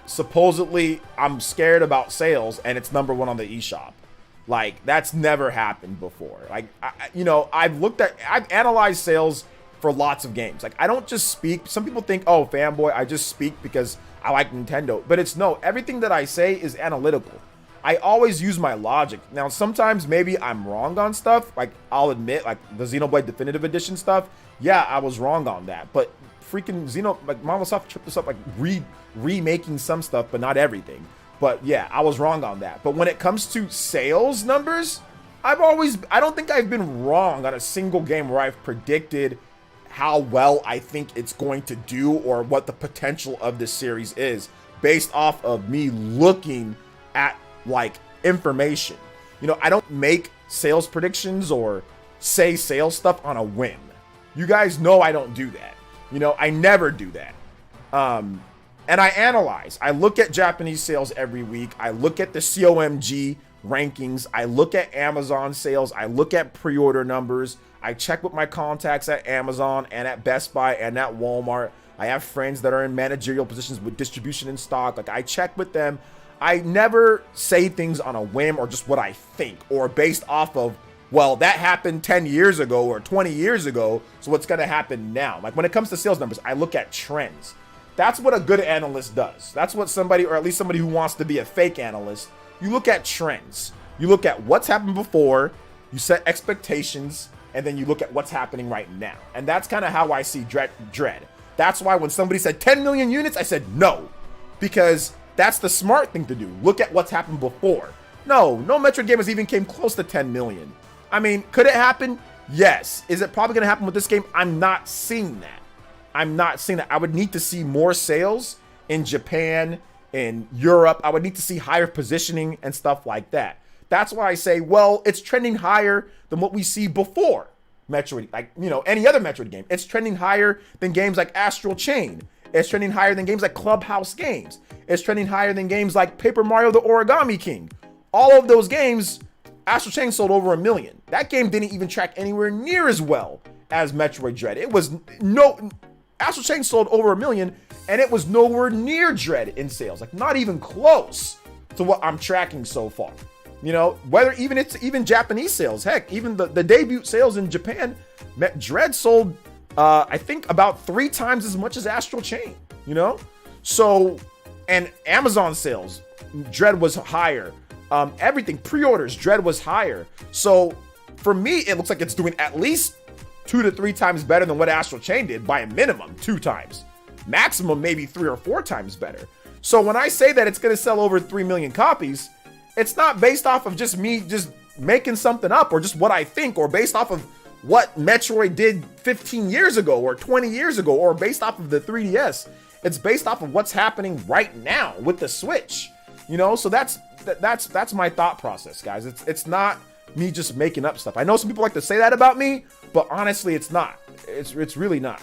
supposedly I'm scared about sales and it's #1 on the eShop. Like that's never happened before. Like you know, I've analyzed sales for lots of games. Like I don't just speak. Some people think, oh, fanboy, I just speak because I like Nintendo. But it's no, everything that I say is analytical. I always use my logic. Now sometimes maybe I'm wrong on stuff. Like I'll admit, like the Xenoblade Definitive Edition stuff, yeah, I was wrong on that. But freaking like Microsoft tripped us up, like remaking some stuff, but not everything. But yeah, I was wrong on that. But when it comes to sales numbers, I don't think I've been wrong on a single game where I've predicted how well I think it's going to do or what the potential of this series is based off of me looking at like information. You know, I don't make sales predictions or say sales stuff on a whim. You guys know I don't do that. You know, I never do that. And I analyze. I look at Japanese sales every week. I look at the COMG rankings. I look at Amazon sales. I look at pre-order numbers. I check with my contacts at Amazon and at Best Buy and at Walmart. I have friends that are in managerial positions with distribution and stock. Like I check with them. I never say things on a whim or just what I think or based off of, well, that happened 10 years ago or 20 years ago, so what's going to happen now? Like when it comes to sales numbers, I look at trends. That's what a good analyst does. That's what somebody, or at least somebody who wants to be a fake analyst, you look at trends. You look at what's happened before, you set expectations, and then you look at what's happening right now. And that's kind of how I see Dread. That's why when somebody said 10 million units, I said no, because that's the smart thing to do. Look at what's happened before. No Metroid game has even came close to 10 million. I mean, could it happen? Yes. Is it probably going to happen with this game? I'm not seeing that. I would need to see more sales in Japan, in Europe. I would need to see higher positioning and stuff like that. That's why I say, well, it's trending higher than what we see before Metroid. Like, you know, any other Metroid game. It's trending higher than games like Astral Chain. It's trending higher than games like Clubhouse Games. It's trending higher than games like Paper Mario the Origami King. All of those games, Astral Chain sold over 1 million. That game didn't even track anywhere near as well as Metroid Dread. Astral Chain sold over 1 million, and it was nowhere near Dread in sales. Like, not even close to what I'm tracking so far. You know, whether it's even Japanese sales. Heck, even the debut sales in Japan, Dread sold, I think, about 3 times as much as Astral Chain. You know? So, and Amazon sales, Dread was higher. Everything, pre-orders, Dread was higher. So, for me, it looks like it's doing at least 2 to 3 times better than what Astral Chain did, by a minimum 2 times. Maximum maybe 3 or 4 times better. So when I say that it's going to sell over 3 million copies, it's not based off of just me just making something up or just what I think or based off of what Metroid did 15 years ago or 20 years ago or based off of the 3DS. It's based off of what's happening right now with the Switch. You know, so that's my thought process, guys. It's not me just making up stuff. I know some people like to say that about me, but honestly, it's not. It's really not.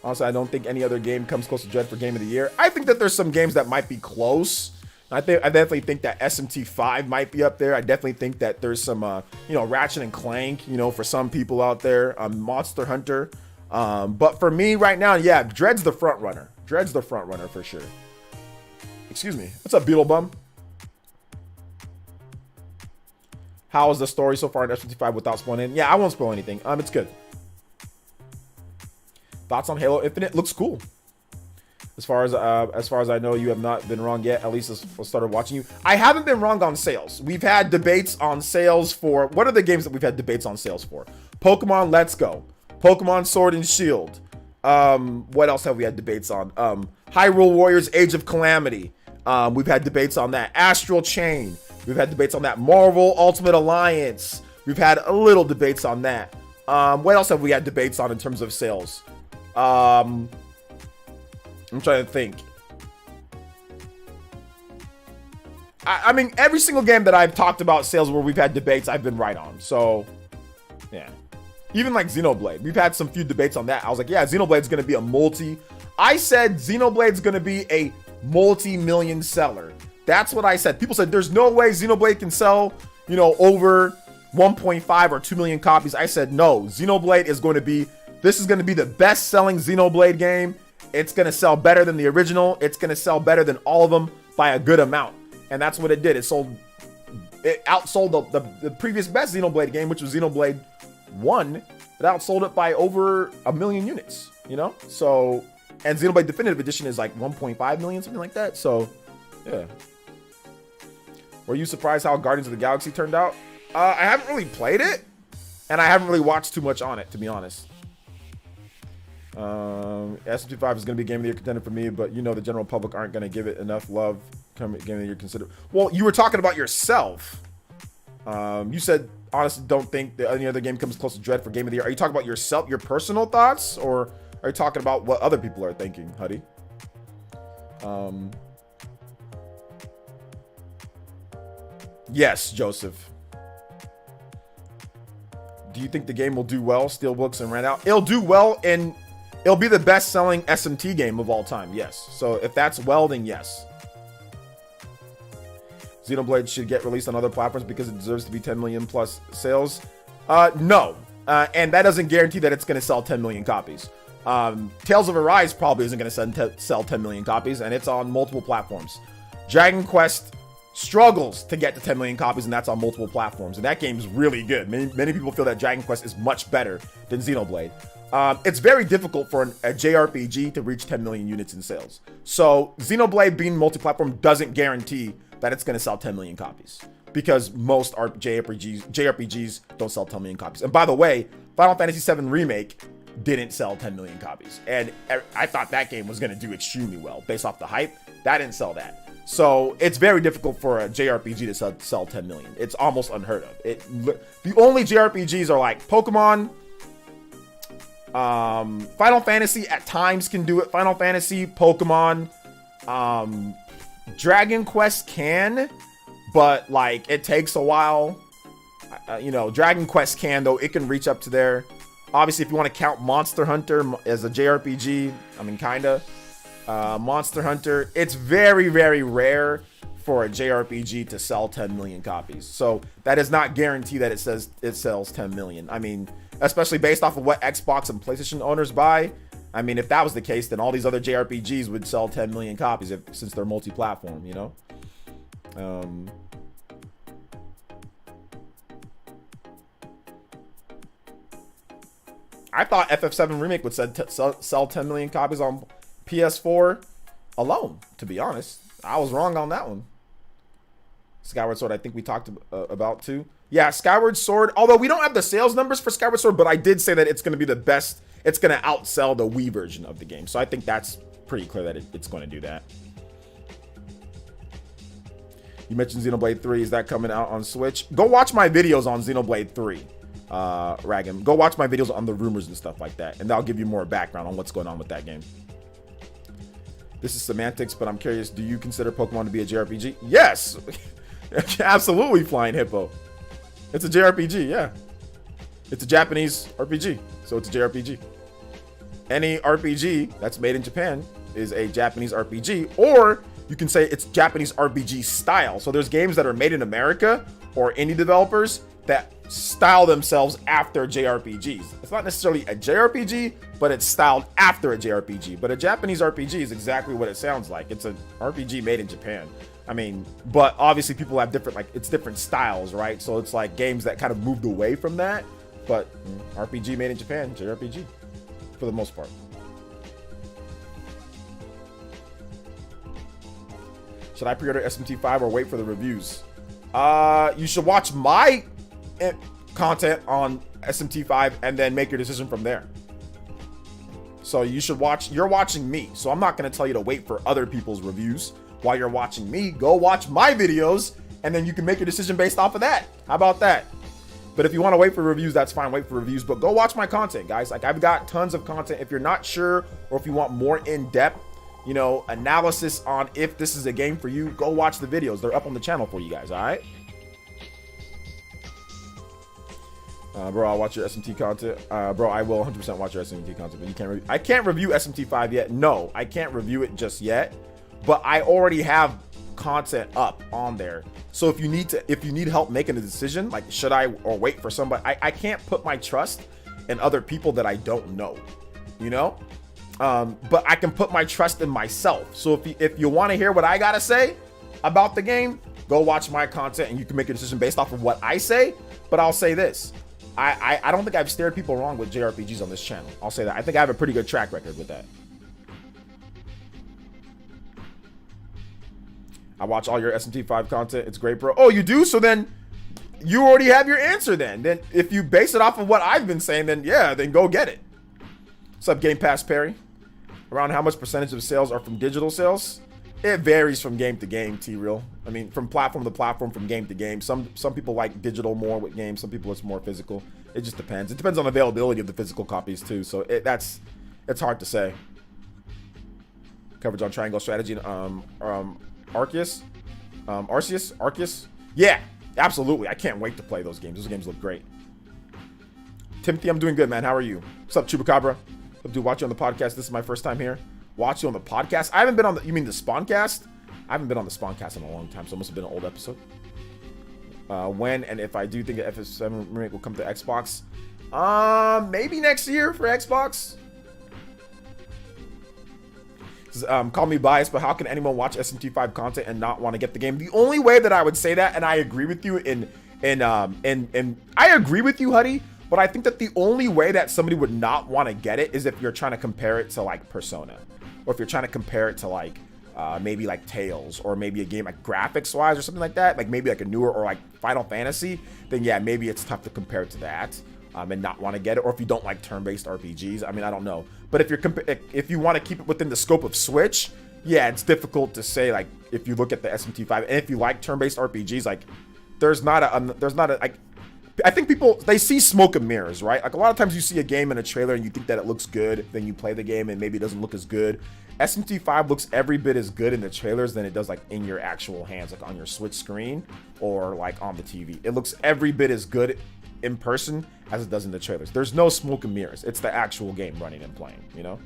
Also, I don't think any other game comes close to Dread for Game of the Year. I think that there's some games that might be close. I definitely think that SMT5 might be up there. I definitely think that there's some, Ratchet and Clank, for some people out there, Monster Hunter. But for me right now, yeah, Dread's the front runner. Dread's the front runner for sure. Excuse me. What's up, Beetlebum? How is the story so far in SMT5 without spoiling? Yeah, I won't spoil anything. It's good. Thoughts on Halo Infinite? Looks cool. As far as I know, you have not been wrong yet. At least I started watching you. I haven't been wrong on sales. We've had debates on sales for, what are the games that we've had debates on sales for? Pokemon Let's Go, Pokemon Sword and Shield. What else have we had debates on? Hyrule Warriors Age of Calamity. We've had debates on that. Astral Chain. We've had debates on that. Marvel Ultimate Alliance. We've had a little debates on that. What else have we had debates on in terms of sales? I'm trying to think. I mean, every single game that I've talked about sales where we've had debates, I've been right on. So, yeah. Even like Xenoblade. We've had some few debates on that. I was like, yeah, Xenoblade's going to be a multi. I said Xenoblade's going to be a multi-million seller. That's what I said. People said, there's no way Xenoblade can sell, you know, over 1.5 or 2 million copies. I said, no, Xenoblade is going to be, this is going to be the best selling Xenoblade game. It's going to sell better than the original. It's going to sell better than all of them by a good amount. And that's what it did. It outsold the previous best Xenoblade game, which was Xenoblade 1. It outsold it by over 1 million units, you know? So, and Xenoblade Definitive Edition is like 1.5 million, something like that. So, yeah. Were you surprised how Guardians of the Galaxy turned out? I haven't really played it, and I haven't really watched too much on it, to be honest. SMT5 is going to be Game of the Year contender for me, but you know the general public aren't going to give it enough love. Game of the Year consider. Well, you were talking about yourself. You said, honestly, don't think that any other game comes close to Dread for Game of the Year. Are you talking about yourself, your personal thoughts, or are you talking about what other people are thinking, Huddy? Yes, Joseph. Do you think the game will do well, Steelbooks and rent out? It'll do well, and it'll be the best-selling SMT game of all time, yes. So if that's well, then yes. Xenoblade should get released on other platforms because it deserves to be 10 million plus sales. No. And that doesn't guarantee that it's going to sell 10 million copies. Tales of Arise probably isn't going to sell 10 million copies, and it's on multiple platforms. Dragon Quest struggles to get to 10 million copies, and that's on multiple platforms. And that game's really good. Many people feel that Dragon Quest is much better than Xenoblade. It's very difficult for a JRPG to reach 10 million units in sales. So Xenoblade being multi-platform doesn't guarantee that it's going to sell 10 million copies, because most JRPGs don't sell 10 million copies. And by the way, Final Fantasy VII Remake didn't sell 10 million copies. And I thought that game was going to do extremely well based off the hype. That didn't sell that. So it's very difficult for a JRPG to sell 10 million. It's almost unheard of. The only JRPGs are like Pokemon, Final Fantasy at times can do it. Final Fantasy, Pokemon, Dragon Quest can, but like it takes a while. You know, Dragon Quest can, though. It can reach up to there. Obviously, if you want to count Monster Hunter as a JRPG, I mean, kinda. Monster Hunter, it's very, very rare for a JRPG to sell 10 million copies. So that does not guarantee that it sells 10 million. I mean, especially based off of what Xbox and PlayStation owners buy. I mean, if that was the case, then all these other JRPGs would sell 10 million copies since they're multi-platform, you know? I thought FF7 Remake would sell 10 million copies on PS4 alone, to be honest. I was wrong on that one. Skyward Sword, I think we talked about too. Yeah, Skyward Sword, although we don't have the sales numbers for Skyward Sword, but I did say that it's going to be the best. It's going to outsell the Wii version of the game. So I think that's pretty clear that it's going to do that. You mentioned Xenoblade 3. Is that coming out on Switch? Go watch my videos on Xenoblade 3, Ragam. Go watch my videos on the rumors and stuff like that, and that'll give you more background on what's going on with that game. This is semantics, but I'm curious, do you consider Pokemon to be a JRPG? Yes! Absolutely, Flying Hippo. It's a JRPG, yeah. It's a Japanese RPG, so it's a JRPG. Any RPG that's made in Japan is a Japanese RPG, or you can say it's Japanese RPG style. So there's games that are made in America or indie developers that style themselves after JRPGs. It's not necessarily a JRPG, but it's styled after a JRPG. But a Japanese RPG is exactly what it sounds like. It's an RPG made in Japan. I mean, but obviously people have different, like, it's different styles, right? So it's like games that kind of moved away from that, but RPG made in Japan, JRPG, for the most part. Should I pre-order SMT5 or wait for the reviews? You should watch my content on SMT5 and then make your decision from there. So you should watch, you're watching me. So I'm not going to tell you to wait for other people's reviews while you're watching me. Go watch my videos and then you can make your decision based off of that. How about that? But if you want to wait for reviews, that's fine. Wait for reviews, but go watch my content, guys. Like, I've got tons of content. If you're not sure, or if you want more in-depth, you know, analysis on if this is a game for you, go watch the videos. They're up on the channel for you guys. All right. Bro, I'll watch your SMT content. Bro, I will 100% watch your SMT content, but you can't. I can't review SMT5 yet. No, I can't review it just yet. But I already have content up on there. So if you need help making a decision, like should I or wait for somebody, I can't put my trust in other people that I don't know, you know. But I can put my trust in myself. So if you want to hear what I gotta say about the game, go watch my content and you can make a decision based off of what I say. But I'll say this. I don't think I've steered people wrong with JRPGs on this channel. I'll say that. I think I have a pretty good track record with that. I watch all your SMT5 content. It's great, bro. Oh, you do? So then you already have your answer then. Then if you base it off of what I've been saying, then yeah, then go get it. What's up, Game Pass Perry? Around how much percentage of sales are from digital sales? It varies from game to game, T-Real. I mean, from platform to platform, from game to game. Some people like digital more with games. Some people it's more physical. It just depends. It depends on availability of the physical copies too. So it's hard to say. Coverage on Triangle Strategy and Arceus. Yeah, absolutely. I can't wait to play those games. Those games look great. Timothy, I'm doing good, man. How are you? What's up, Chupacabra? What's up, dude? Watch you on the podcast. This is my first time here. Watch you on the podcast. I haven't been on the, you mean the Spawncast? I haven't been on the Spawncast in a long time, so it must have been an old episode. When and if I do think that FF7 remake will come to Xbox, maybe next year for Xbox. Call me biased, but how can anyone watch SMT5 content and not want to get the game? The only way that I would say that, and I agree with you I agree with you, Huddy, but I think that the only way that somebody would not want to get it is if you're trying to compare it to like Persona, or if you're trying to compare it to like maybe like Tales, or maybe a game like graphics wise or something like that, like maybe like a newer or like Final Fantasy, then yeah, maybe it's tough to compare it to that. And not want to get it, or if you don't like turn-based RPGs. I mean, I don't know. But if you want to keep it within the scope of Switch, yeah, it's difficult to say. Like if you look at the SMT5, and if you like turn-based RPGs, like there's not a like. I think people, they see smoke and mirrors, right? Like a lot of times you see a game in a trailer and you think that it looks good, then you play the game and maybe it doesn't look as good. SMT5 looks every bit as good in the trailers than it does like in your actual hands, like on your Switch screen or like on the TV. It looks every bit as good in person as it does in the trailers. There's no smoke and mirrors. It's the actual game running and playing, you know?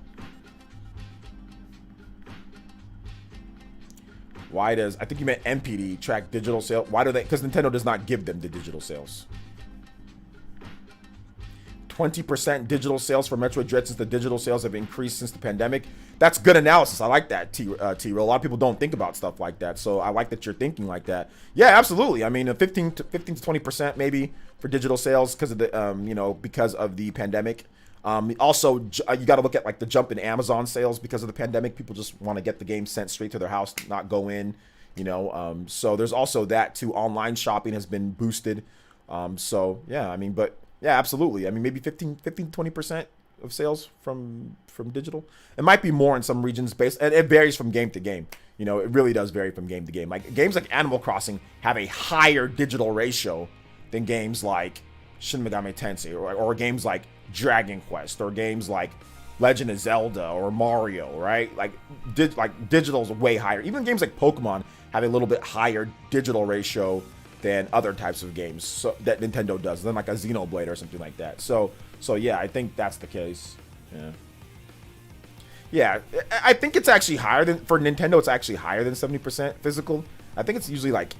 Why does, I think you meant MPD, track digital sales. Why do they, because Nintendo does not give them the digital sales. 20% digital sales for Metroid Dread since the digital sales have increased since the pandemic. That's good analysis. I like that, T-Real. A lot of people don't think about stuff like that, so I like that you're thinking like that. Yeah, absolutely. I mean, 15 to 20% maybe for digital sales because of the, you know, because of the pandemic. Also, you got to look at like the jump in Amazon sales because of the pandemic. People just want to get the game sent straight to their house, not go in, you know. So there's also that too. Online shopping has been boosted. So yeah, I mean, but yeah, absolutely. I mean, maybe 15 to 20% of sales from digital. It might be more in some regions based, and it varies from game to game. You know, it really does vary from game to game. Like games like Animal Crossing have a higher digital ratio than games like Shin Megami Tensei, or games like Dragon Quest, or games like Legend of Zelda or Mario, right? Like digital is way higher. Even games like Pokemon have a little bit higher digital ratio than other types of games, so that Nintendo does, than like a Xenoblade or something like that. So yeah, I think that's the case. Yeah, I think it's actually higher than, for Nintendo, it's actually higher than 70% physical. I think it's usually like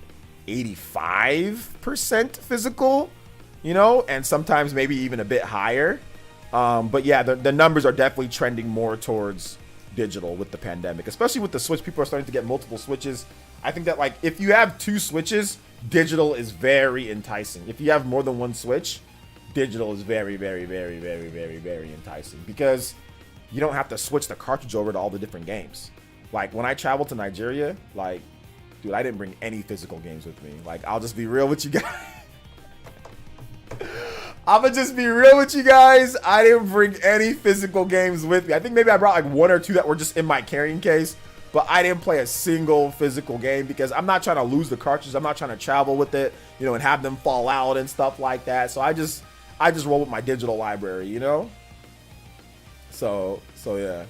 85% physical, you know, and sometimes maybe even a bit higher. But yeah, the numbers are definitely trending more towards digital with the pandemic, especially with the Switch. People are starting to get multiple Switches. I think that like if you have 2 Switches, digital is very enticing. If you have more than 1 Switch, digital is very, very, very, very, very, very enticing because you don't have to switch the cartridge over to all the different games. Like when I travel to Nigeria, like Dude, I didn't bring any physical games with me. Like, I'll just be real with you guys. I'ma just be real with you guys. I didn't bring any physical games with me. I think maybe I brought like 1 or 2 that were just in my carrying case, but I didn't play a single physical game because I'm not trying to lose the cartridges. I'm not trying to travel with it, you know, and have them fall out and stuff like that. So I just roll with my digital library, you know? So yeah.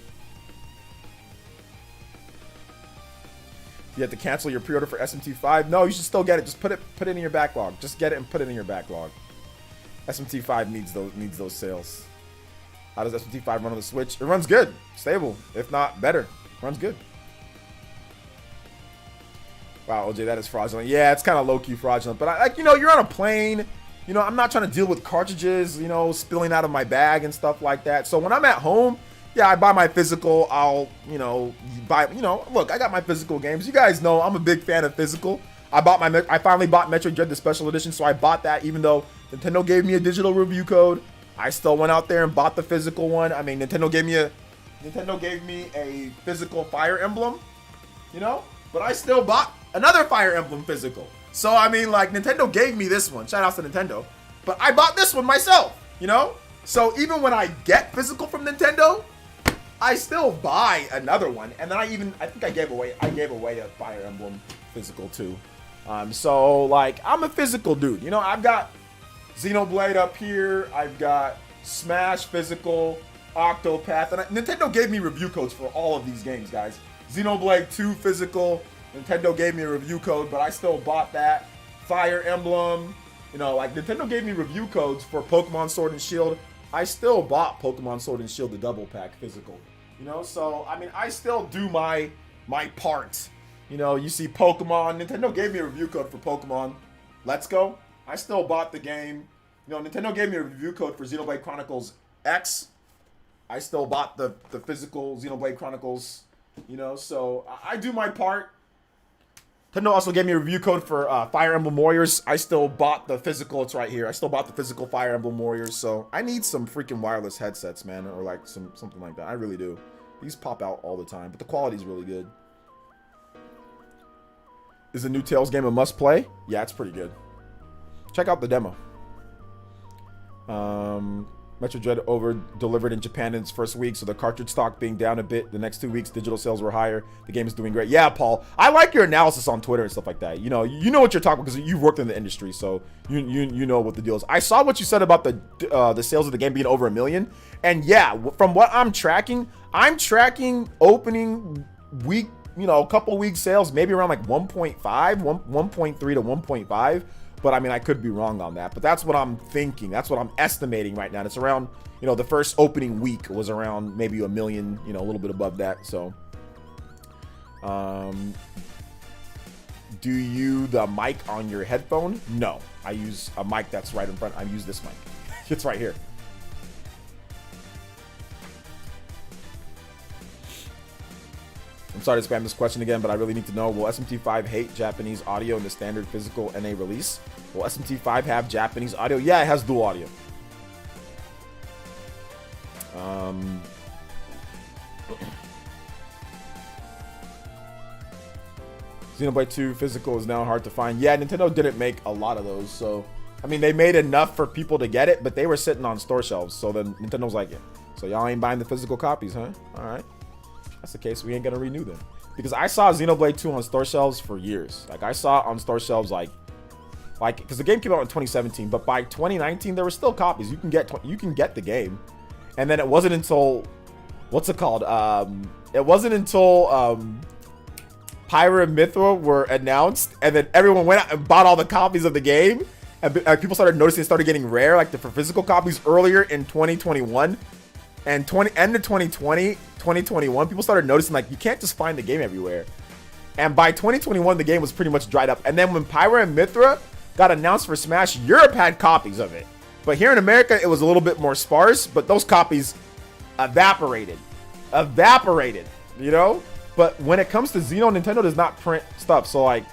You have to cancel your pre-order for SMT5? No, you should still get it. Just put it in your backlog. Just get it and put it in your backlog. SMT5 needs those sales. How does SMT5 run on the Switch? It runs good. Stable. If not, better. Runs good. Wow, OJ, that is fraudulent. Yeah, it's kind of low-key fraudulent. But, like, you know, you're on a plane. You know, I'm not trying to deal with cartridges, you know, spilling out of my bag and stuff like that. So when I'm at home, yeah, I buy my physical. I'll, you know, look, I got my physical games. You guys know I'm a big fan of physical. I finally bought Metroid Dread, the special edition, so I bought that even though Nintendo gave me a digital review code. I still went out there and bought the physical one. I mean, Nintendo gave me a physical Fire Emblem, you know, but I still bought another Fire Emblem physical. So, I mean, like, Nintendo gave me this one. Shout out to Nintendo. But I bought this one myself, you know? So, even when I get physical from Nintendo, I still buy another one. And then I think I gave away a Fire Emblem physical too. So, like, I'm a physical dude. You know, I've got Xenoblade up here. I've got Smash physical, Octopath. And Nintendo gave me review codes for all of these games, guys. Xenoblade 2 physical. Nintendo gave me a review code, but I still bought that. Fire Emblem, you know, like Nintendo gave me review codes for Pokemon Sword and Shield. I still bought Pokemon Sword and Shield, the double pack physical, you know? So, I mean, I still do my part. You know, you see Pokemon, Nintendo gave me a review code for Pokemon Let's Go. I still bought the game. You know, Nintendo gave me a review code for Xenoblade Chronicles X. I still bought the physical Xenoblade Chronicles, you know? So, I do my part. Nintendo also gave me a review code for Fire Emblem Warriors. I still bought the physical. It's right here. I still bought the physical Fire Emblem Warriors. So I need some freaking wireless headsets, man, or like something like that. I really do. These pop out all the time, but the quality's really good. Is the new Tales game a must play? Yeah, it's pretty good. Check out the demo. Metroid Dread over-delivered in Japan in its first week, so the cartridge stock being down a bit. The next 2 weeks, digital sales were higher. The game is doing great. Yeah, Paul, I like your analysis on Twitter and stuff like that. You know what you're talking about because you've worked in the industry, so you know what the deal is. I saw what you said about the sales of the game being over 1 million, and yeah, from what I'm tracking opening week, you know, a couple weeks sales, maybe around like 1.3 to 1.5. But I mean, I could be wrong on that. But that's what I'm thinking. That's what I'm estimating right now. And it's around, you know, the first opening week was around maybe 1 million, you know, a little bit above that. So, do you the mic on your headphone? No, I use a mic that's right in front. I use this mic. It's right here. I'm sorry to spam this question again, but I really need to know, will SMT5 hate Japanese audio in the standard physical NA release? Will SMT5 have Japanese audio? Yeah, it has dual audio. Xenoblade 2 physical is now hard to find. Yeah, Nintendo didn't make a lot of those, so... I mean, they made enough for people to get it, but they were sitting on store shelves, so then Nintendo was like, yeah. So y'all ain't buying the physical copies, huh? Alright. That's the case. We ain't gonna renew them because I saw Xenoblade 2 on store shelves for years. Like I saw it on store shelves like because the game came out in 2017, but by 2019 there were still copies. You can get the game, and then it wasn't until what's it called? It wasn't until Pyra and Mithra were announced, and then everyone went out and bought all the copies of the game, and people started noticing it started getting rare, like for physical copies earlier in 2021. And end of 2020, 2021, people started noticing like you can't just find the game everywhere. And by 2021, the game was pretty much dried up. And then when Pyra and Mithra got announced for Smash, Europe had copies of it. But here in America, it was a little bit more sparse. But those copies evaporated, you know. But when it comes to Xeno, Nintendo does not print stuff. So like,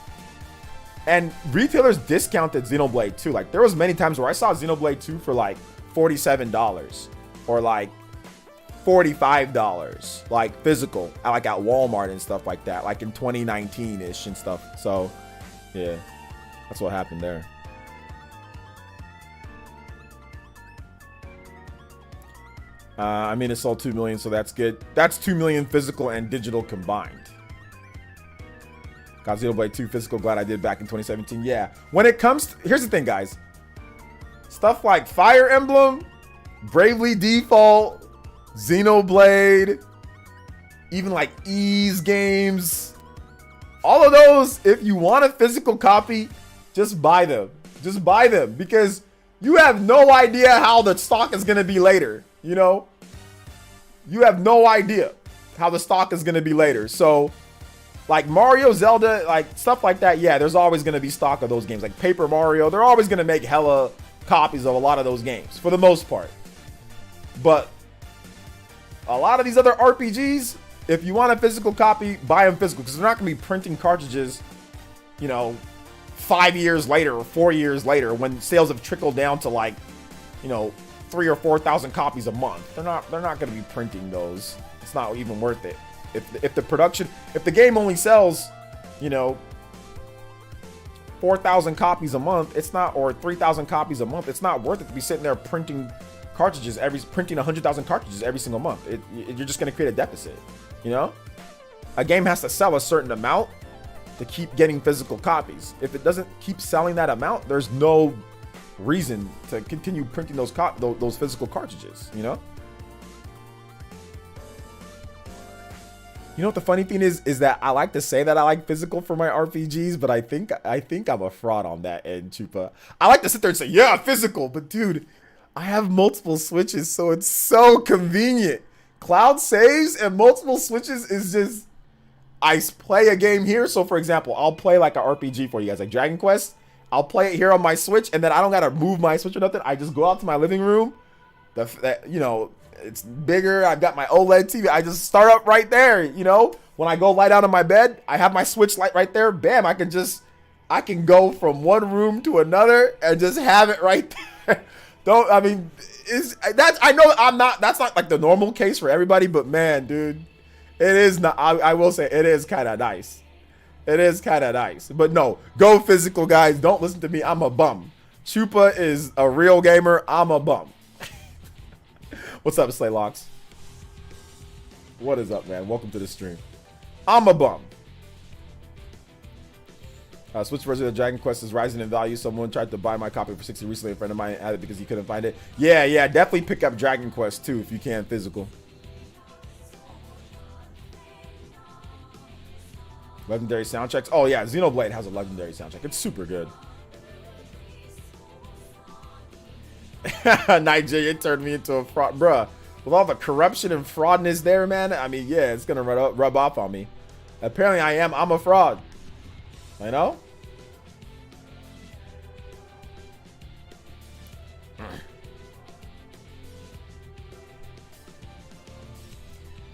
and retailers discounted Xenoblade 2. Like there was many times where I saw Xenoblade 2 for like $47 or like $45, like physical, like at Walmart and stuff like that, like in 2019-ish and stuff. So, yeah, that's what happened there. I mean, it sold 2 million, so that's good. That's 2 million physical and digital combined. Got Xenoblade 2 physical, glad I did back in 2017. Yeah, when it comes to, here's the thing, guys. Stuff like Fire Emblem, Bravely Default, Xenoblade, even like Ys games, all of those, if you want a physical copy, just buy them. Just buy them, because you have no idea how the stock is going to be later. You know, you have no idea how the stock is going to be later. So like Mario, Zelda, like stuff like that. Yeah, there's always going to be stock of those games. Like Paper Mario, they're always going to make hella copies of a lot of those games for the most part. But a lot of these other RPGs, if you want a physical copy, buy them physical, because they're not going to be printing cartridges, you know, 5 years later or 4 years later when sales have trickled down to like, you know, 3,000 or 4,000 copies a month. They're not going to be printing those. It's not even worth it. If the game only sells, you know, 4,000 copies a month, it's not, or 3,000 copies a month, it's not worth it to be sitting there printing cartridges, printing 100,000 cartridges every single month. You're just going to create a deficit, you know? A game has to sell a certain amount to keep getting physical copies. If it doesn't keep selling that amount, there's no reason to continue printing those physical cartridges, you know? You know what the funny thing is that I like to say that I like physical for my RPGs, but I think I'm a fraud on that end, Chupa. I like to sit there and say, yeah, physical, but dude, I have multiple Switches, so it's so convenient. Cloud saves and multiple Switches is just, I play a game here. So for example, I'll play like an RPG for you guys, like Dragon Quest. I'll play it here on my Switch, and then I don't gotta move my Switch or nothing. I just go out to my living room. You know, it's bigger. I've got my OLED TV. I just start up right there. You know, when I go lie down on my bed, I have my Switch light right there. Bam! I can go from one room to another and just have it right there. I know that's not like the normal case for everybody, but man, dude, it is not. I will say it is kind of nice. It is kind of nice. But no, go physical, guys. Don't listen to me. I'm a bum. Chupa is a real gamer. I'm a bum. What's up, Slaylocks? What is up, man? Welcome to the stream. I'm a bum. Switch version of Dragon Quest is rising in value. Someone tried to buy my copy for 60 recently. A friend of mine had it because he couldn't find it. Yeah, definitely pick up Dragon Quest 2 if you can physical. Legendary soundtracks. Oh yeah, Xenoblade has a legendary soundtrack. It's super good. Nigeria turned me into a fraud, bruh. With all the corruption and fraudness there, man. I mean, yeah, it's gonna rub off on me. Apparently, I'm a fraud. You know.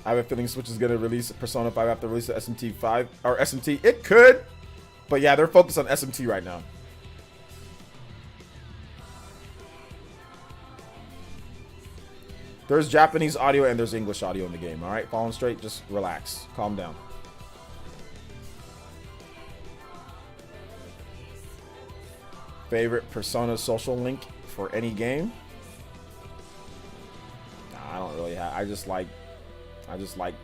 I have a feeling Switch is gonna release Persona 5 after release of SMT 5 or SMT. It could, but yeah, they're focused on SMT right now. There's Japanese audio and there's English audio in the game. All right, following straight. Just relax, calm down. Favorite Persona social link for any game? Nah, I don't really have. I just like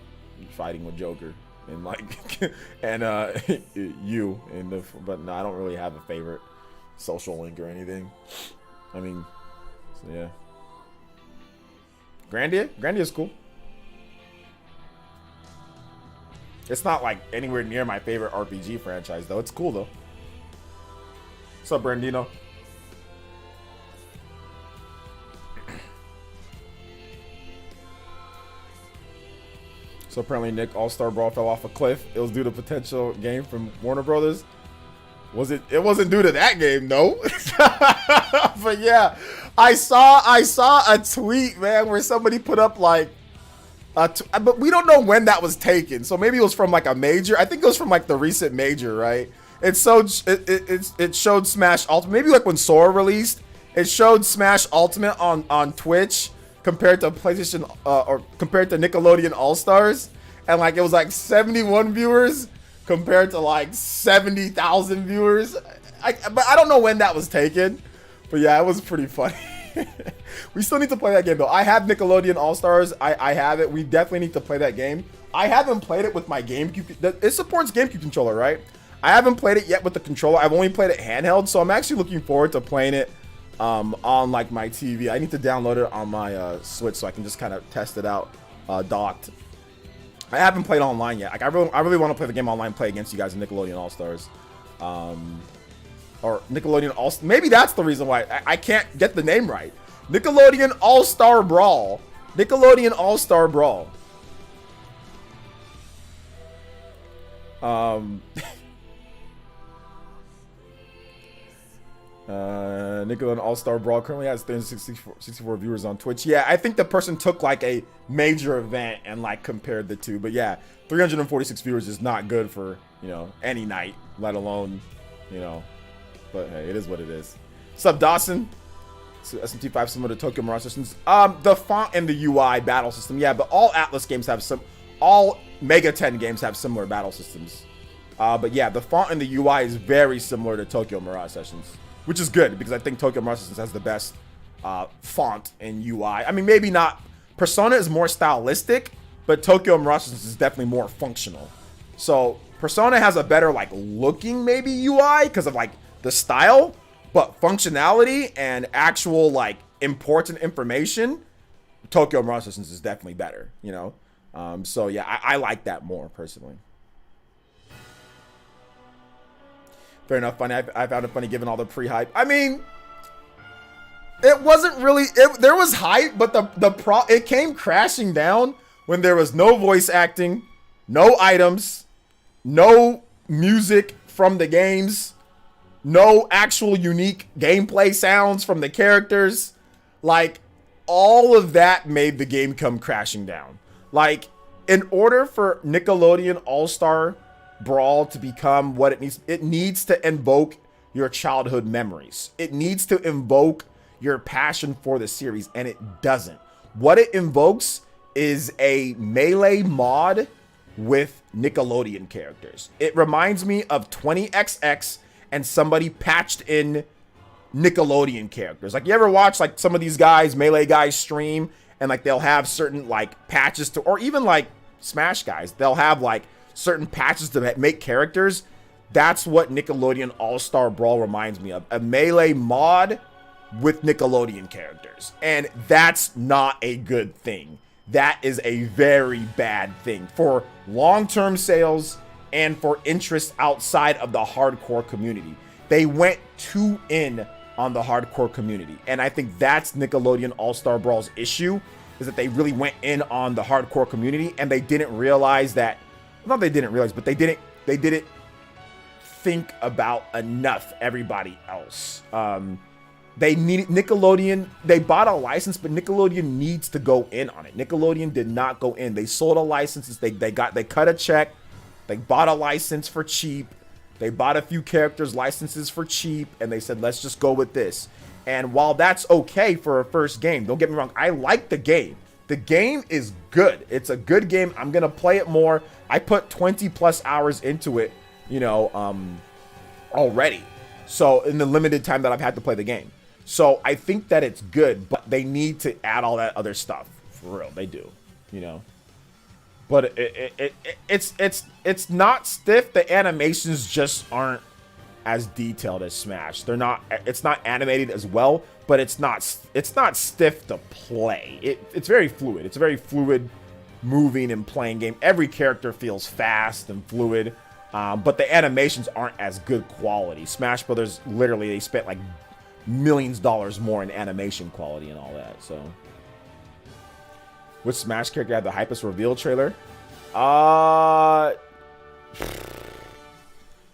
fighting with Joker and like and you and the. But no, I don't really have a favorite social link or anything. I mean, so yeah. Grandia is cool. It's not like anywhere near my favorite RPG franchise though. It's cool though. What's up, Brandino? So apparently Nick All-Star Brawl fell off a cliff. It was due to potential game from Warner Brothers. Was it? It wasn't due to that game, no. But yeah, I saw a tweet, man, where somebody put up like, but we don't know when that was taken. So maybe it was from like a major. I think it was from like the recent major, right? It showed Smash Ultimate. Maybe like when Sora released, it showed Smash Ultimate on Twitch. compared to PlayStation or compared to Nickelodeon All Stars, and like it was like 71 viewers compared to like 70,000 viewers. But I don't know when that was taken, but yeah, it was pretty funny. We still need to play that game though. I have Nickelodeon All Stars. I have it. We definitely need to play that game. I haven't played it with my GameCube. It supports GameCube controller, right? I haven't played it yet with the controller. I've only played it handheld, so I'm actually looking forward to playing it on like my TV. I need to download it on my Switch so I can just kind of test it out docked. I haven't played online yet. Like I really want to play the game online, play against you guys in Nickelodeon All Stars, or Nickelodeon All. Maybe that's the reason why I can't get the name right. Nickelodeon All Star Brawl. Nickelodeon All Star Brawl. Nickelodeon All-Star Brawl currently has 364 viewers on Twitch. Yeah, I think the person took like a major event and like compared the two. But yeah, 346 viewers is not good for, you know, any night, let alone, you know. But hey, it is what it is. What's up, Dawson? So SMT5 similar to Tokyo Mirage Systems. The font and the UI battle system, yeah, but all Atlas games have all Mega 10 games have similar battle systems. But yeah, the font and the UI is very similar to Tokyo Mirage Sessions, which is good because I think Tokyo Mirage Sessions has the best font and UI. I mean, maybe not. Persona is more stylistic, but Tokyo Mirage Sessions is definitely more functional. So Persona has a better like looking maybe UI because of like the style, but functionality and actual like important information, Tokyo Mirage Sessions is definitely better, you know? So yeah, I like that more personally. Fair enough, funny. I found it funny given all the pre-hype. I mean, it wasn't really, there was hype, but it came crashing down when there was no voice acting, no items, no music from the games, no actual unique gameplay sounds from the characters. Like, all of that made the game come crashing down. Like, in order for Nickelodeon All-Star Brawl to become what it needs to invoke your childhood memories. It needs to invoke your passion for the series, and it doesn't. What it invokes is a Melee mod with Nickelodeon characters. It reminds me of 20XX and somebody patched in Nickelodeon characters. Like, you ever watch like some of these guys, Melee guys stream, and like they'll have certain like patches to, or even like Smash guys, they'll have like certain patches to make characters. That's what Nickelodeon All-Star Brawl reminds me of. A Melee mod with Nickelodeon characters. And that's not a good thing. That is a very bad thing for long-term sales and for interest outside of the hardcore community. They went too in on the hardcore community. And I think that's Nickelodeon All-Star Brawl's issue, is that they really went in on the hardcore community and they didn't realize that, not they didn't realize, but they didn't think about enough everybody else. They needed Nickelodeon. They bought a license, but Nickelodeon needs to go in on it. Nickelodeon did not go in. They sold a license. They cut a check. They bought a license for cheap. They bought a few characters licenses for cheap, and they said, let's just go with this. And while that's okay for a first game, don't get me wrong, I like the game. The game is good. It's a good game. I'm going to play it more. I put 20 plus hours into it, you know, already. So in the limited time that I've had to play the game. So I think that it's good, but they need to add all that other stuff. For real, they do, you know. But it's not stiff. The animations just aren't as detailed as Smash. They're not. It's not animated as well, but it's not stiff to play. It's very fluid. It's a very fluid moving and playing game. Every character feels fast and fluid, but the animations aren't as good quality. Smash Brothers, literally, they spent like millions of dollars more in animation quality and all that. So, which Smash character had the hypest reveal trailer?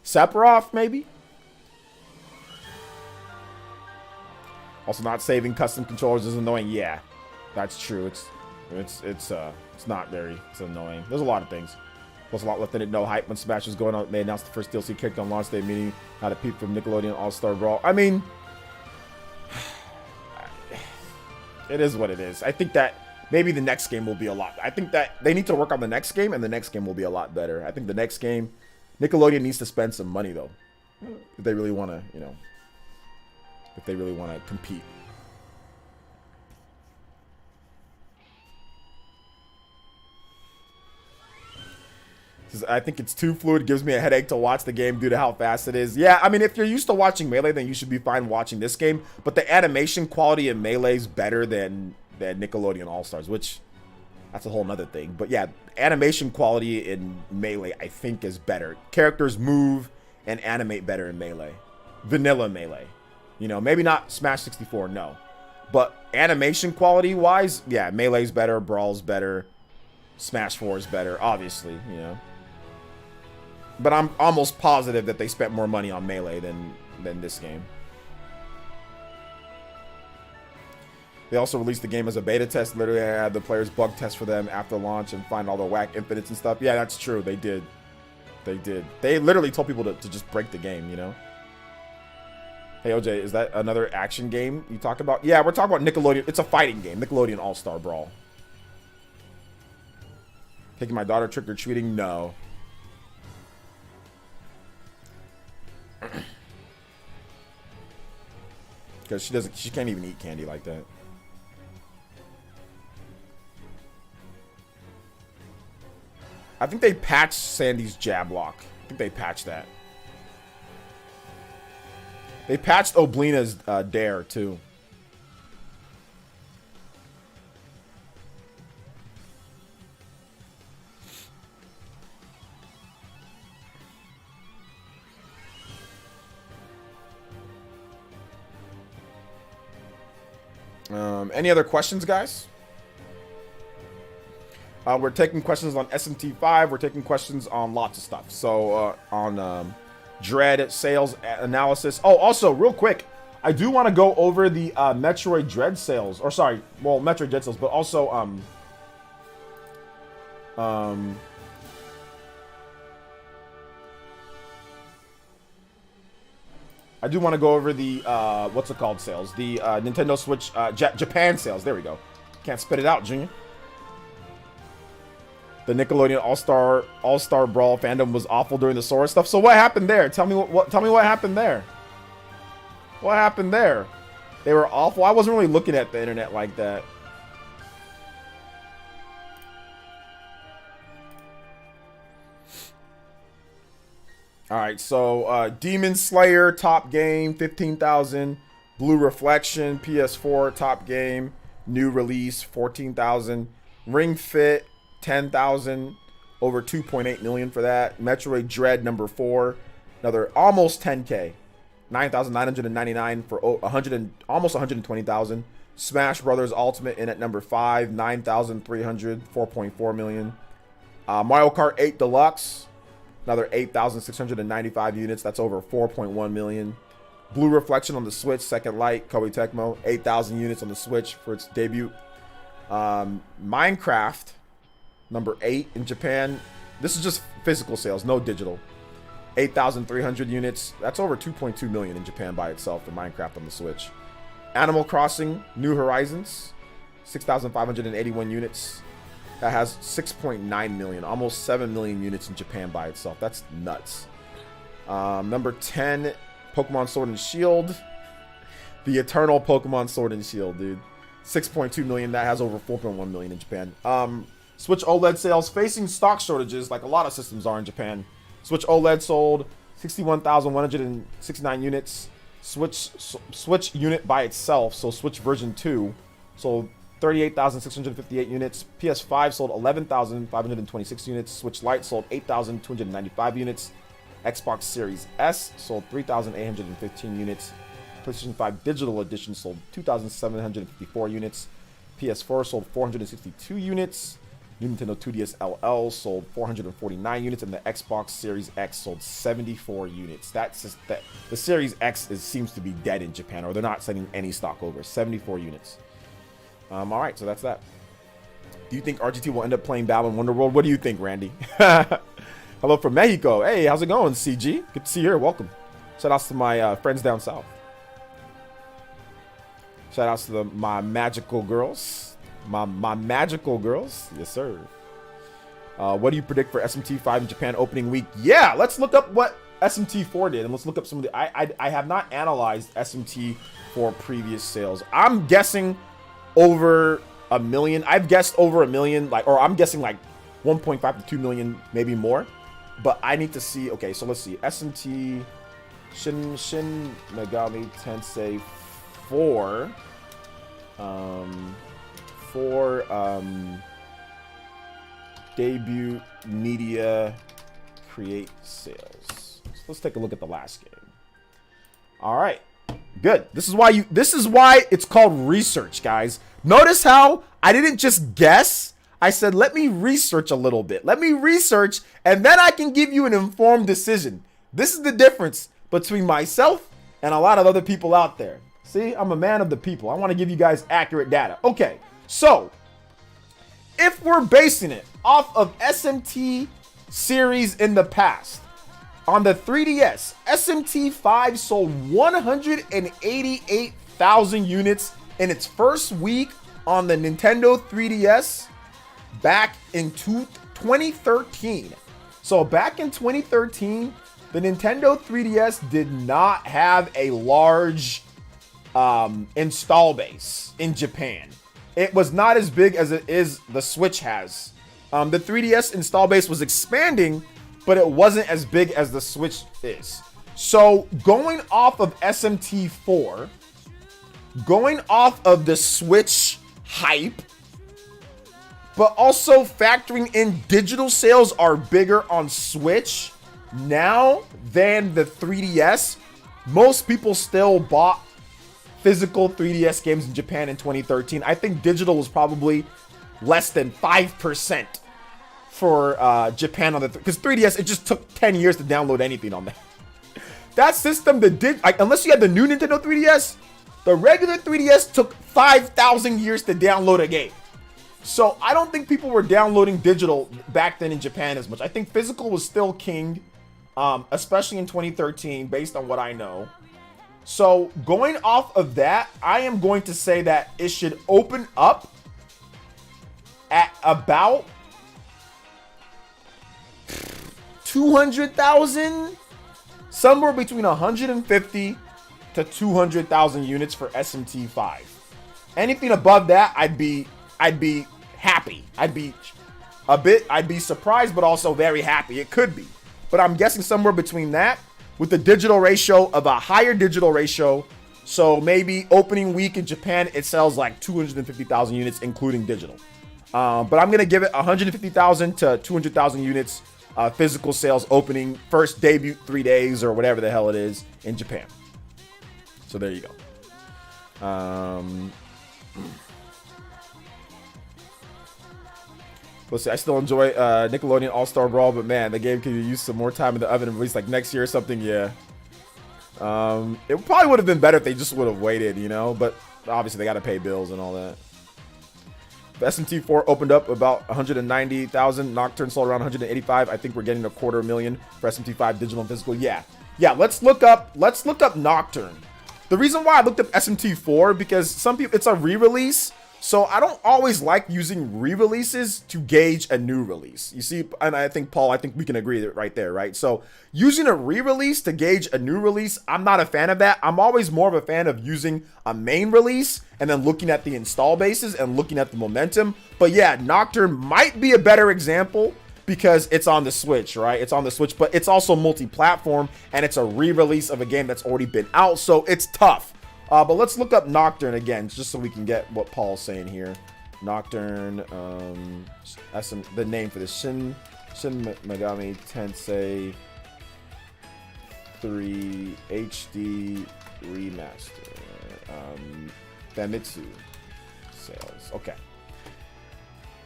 Sephiroth, maybe. Also, not saving custom controllers is annoying. Yeah, that's true. It's not very. It's annoying. There's a lot of things. Plus, a lot left in it. No hype when Smash was going on. They announced the first DLC character on launch day, meaning how to peep from Nickelodeon All-Star Brawl. I mean, It is what it is. I think that maybe the next game will be a lot. I think that they need to work on the next game, and the next game will be a lot better. I think the next game, Nickelodeon needs to spend some money though, if they really want to, you know, if they really want to compete. I think it's too fluid. Gives me a headache to watch the game due to how fast it is. Yeah, I mean, if you're used to watching Melee, then you should be fine watching this game. But the animation quality in Melee is better than Nickelodeon All-Stars, which that's a whole nother thing. But yeah, animation quality in Melee, I think, is better. Characters move and animate better in Melee. Vanilla Melee. You know, maybe not Smash 64, no. But animation quality-wise, yeah, Melee's better, Brawl's better, Smash 4 is better, obviously, you know. But I'm almost positive that they spent more money on Melee than this game. They also released the game as a beta test. Literally, I had the players bug test for them after launch and find all the whack infinites and stuff. Yeah, that's true. They did. They did. They literally told people to just break the game, you know? Hey, OJ, is that another action game you talk about? Yeah, we're talking about Nickelodeon. It's a fighting game. Nickelodeon All-Star Brawl. Taking my daughter trick-or-treating? No. Because she can't even eat candy like that. I think they patched Sandy's jab lock. I think they patched that. They patched Oblina's dare too. Any other questions, guys? We're taking questions on SMT5. We're taking questions on lots of stuff. So on Dread sales analysis. Oh, also, real quick, I do want to go over the Metroid Dread sales. Or sorry, well, Metroid Dread sales, but also I do want to go over the, what's it called sales? The Nintendo Switch Japan sales. There we go. Can't spit it out, Junior. The Nickelodeon All-Star Brawl fandom was awful during the Sora stuff. So what happened there? Tell me what happened there. What happened there? They were awful. I wasn't really looking at the internet like that. All right, so Demon Slayer top game 15,000, Blue Reflection PS4 top game new release 14,000, Ring Fit 10,000, over 2.8 million for that. Metroid Dread number 4, another almost 10K, 9,999 for almost 120,000. Smash Brothers Ultimate in at number 5, 9,300, 4.4 million. Mario Kart 8 Deluxe. Another 8,695 units. That's over 4.1 million. Blue Reflection on the Switch, Second Light, Koei Tecmo. 8,000 units on the Switch for its debut. Minecraft, number 8 in Japan. This is just physical sales, no digital. 8,300 units. That's over 2.2 million in Japan by itself for Minecraft on the Switch. Animal Crossing, New Horizons. 6,581 units. That has 6.9 million, almost 7 million units in Japan by itself. That's nuts. Number 10, Pokemon Sword and Shield. The eternal Pokemon Sword and Shield, dude. 6.2 million. That has over 4.1 million in Japan. Switch OLED sales facing stock shortages like a lot of systems are in Japan. Switch OLED sold 61,169 units. Switch unit by itself, so Switch version 2, sold 38,658 units. PS5 sold 11,526 units. Switch Lite sold 8,295 units. Xbox Series S sold 3,815 units. PlayStation 5 Digital Edition sold 2,754 units. PS4 sold 462 units. New Nintendo 2DS LL sold 449 units, and the Xbox Series X sold 74 units. That's just that. The Series X seems to be dead in Japan, or they're not sending any stock over. 74 units. All right, so that's that. Do you think RGT will end up playing Balan Wonderworld? What do you think, Randy? Hello from Mexico. Hey, how's it going, CG? Good to see you here. Welcome. Shout outs to my friends down south. Shout outs to my magical girls. My magical girls. Yes, sir. What do you predict for SMT5 in Japan opening week? Yeah, let's look up what SMT4 did, and let's look up some of the... I have not analyzed SMT4 previous sales. I'm guessing over a million. I've guessed over a million, or I'm guessing like 1.5 to 2 million, maybe more. But I need to see... Okay, so let's see. SMT... Shin Megami Tensei 4... debut media create sales. So let's take a look at the last game. All right, good. This is why it's called research, guys. Notice how I didn't just guess. I said, let me research a little bit. Let me research, and then I can give you an informed decision. This is the difference between myself and a lot of other people out there. See, I'm a man of the people. I want to give you guys accurate data. Okay, so if we're basing it off of SMT series in the past, on the 3DS, SMT5 sold 188,000 units in its first week on the Nintendo 3DS back in 2013. So back in 2013, the Nintendo 3DS did not have a large install base in Japan. It was not as big as it is the Switch has. The 3DS install base was expanding, but it wasn't as big as the Switch is. So going off of SMT4, going off of the Switch hype, but also factoring in digital sales are bigger on Switch now than the 3DS, most people still bought physical 3DS games in Japan in 2013. I think digital was probably less than 5% for Japan on the... Because 3DS, it just took 10 years to download anything on that. That system that did... unless you had the new Nintendo 3DS, the regular 3DS took 5,000 years to download a game. So I don't think people were downloading digital back then in Japan as much. I think physical was still king, especially in 2013, based on what I know. So going off of that, I am going to say that it should open up at about 200,000, somewhere between 150 to 200,000 units for SMT5. Anything above that, I'd be happy. I'd be surprised, but also very happy. It could be, but I'm guessing somewhere between that, with the digital ratio of a higher digital ratio. So maybe opening week in Japan, it sells like 250,000 units, including digital. But I'm going to give it 150,000 to 200,000 units physical sales opening first debut 3 days or whatever the hell it is in Japan. So there you go. Let's see, I still enjoy Nickelodeon All-Star Brawl, but man, the game could use some more time in the oven, at least like next year or something. Yeah. It probably would have been better if they just would have waited, you know, but obviously they got to pay bills and all that. The SMT4 opened up about 190,000. Nocturne sold around 185. I think we're getting 250,000 for SMT5 digital and physical. Yeah. Let's look up Nocturne. The reason why I looked up SMT4 because some people, it's a re-release. So I don't always like using re-releases to gauge a new release. You see, and I think, Paul, we can agree right there, right? So using a re-release to gauge a new release, I'm not a fan of that. I'm always more of a fan of using a main release and then looking at the install bases and looking at the momentum. But yeah, Nocturne might be a better example because it's on the Switch, right? It's on the Switch, but it's also multi-platform and it's a re-release of a game that's already been out. So it's tough. But let's look up Nocturne again, just so we can get what Paul's saying here. Nocturne, the name for this, Shin Megami Tensei 3 HD Remaster, Famitsu sales.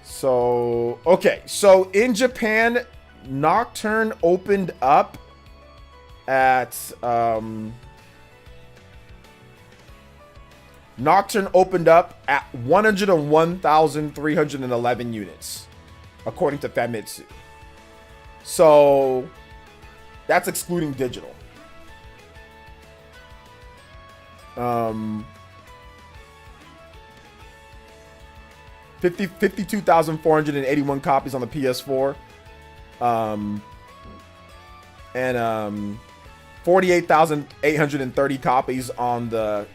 So in Japan, Nocturne opened up at Nocturne opened up at 101,311 units, according to Famitsu. So that's excluding digital. 52,481 copies on the PS4. And 48,830 copies on the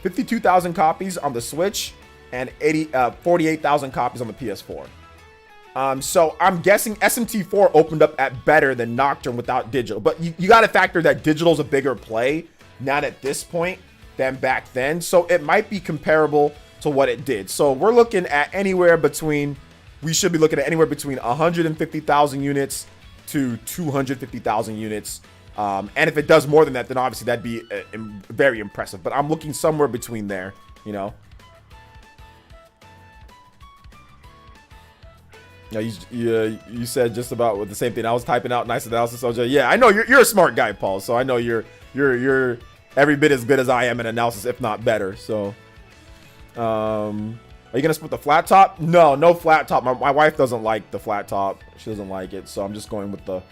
52,000 copies on the Switch and 48,000 copies on the PS4. So I'm guessing SMT4 opened up at better than Nocturne without digital, but you got to factor that digital's a bigger play not at this point than back then, so it might be comparable to what it did. So we're looking at we should be looking at anywhere between 150,000 units to 250,000 units. And if it does more than that, then obviously that'd be very impressive. But I'm looking somewhere between there, you know. Yeah, you said just about with the same thing. I was typing out nice analysis, OJ. Yeah, I know you're a smart guy, Paul. So I know you're every bit as good as I am in analysis, if not better. So, are you gonna split the flat top? No flat top. My wife doesn't like the flat top. She doesn't like it, so I'm just going with the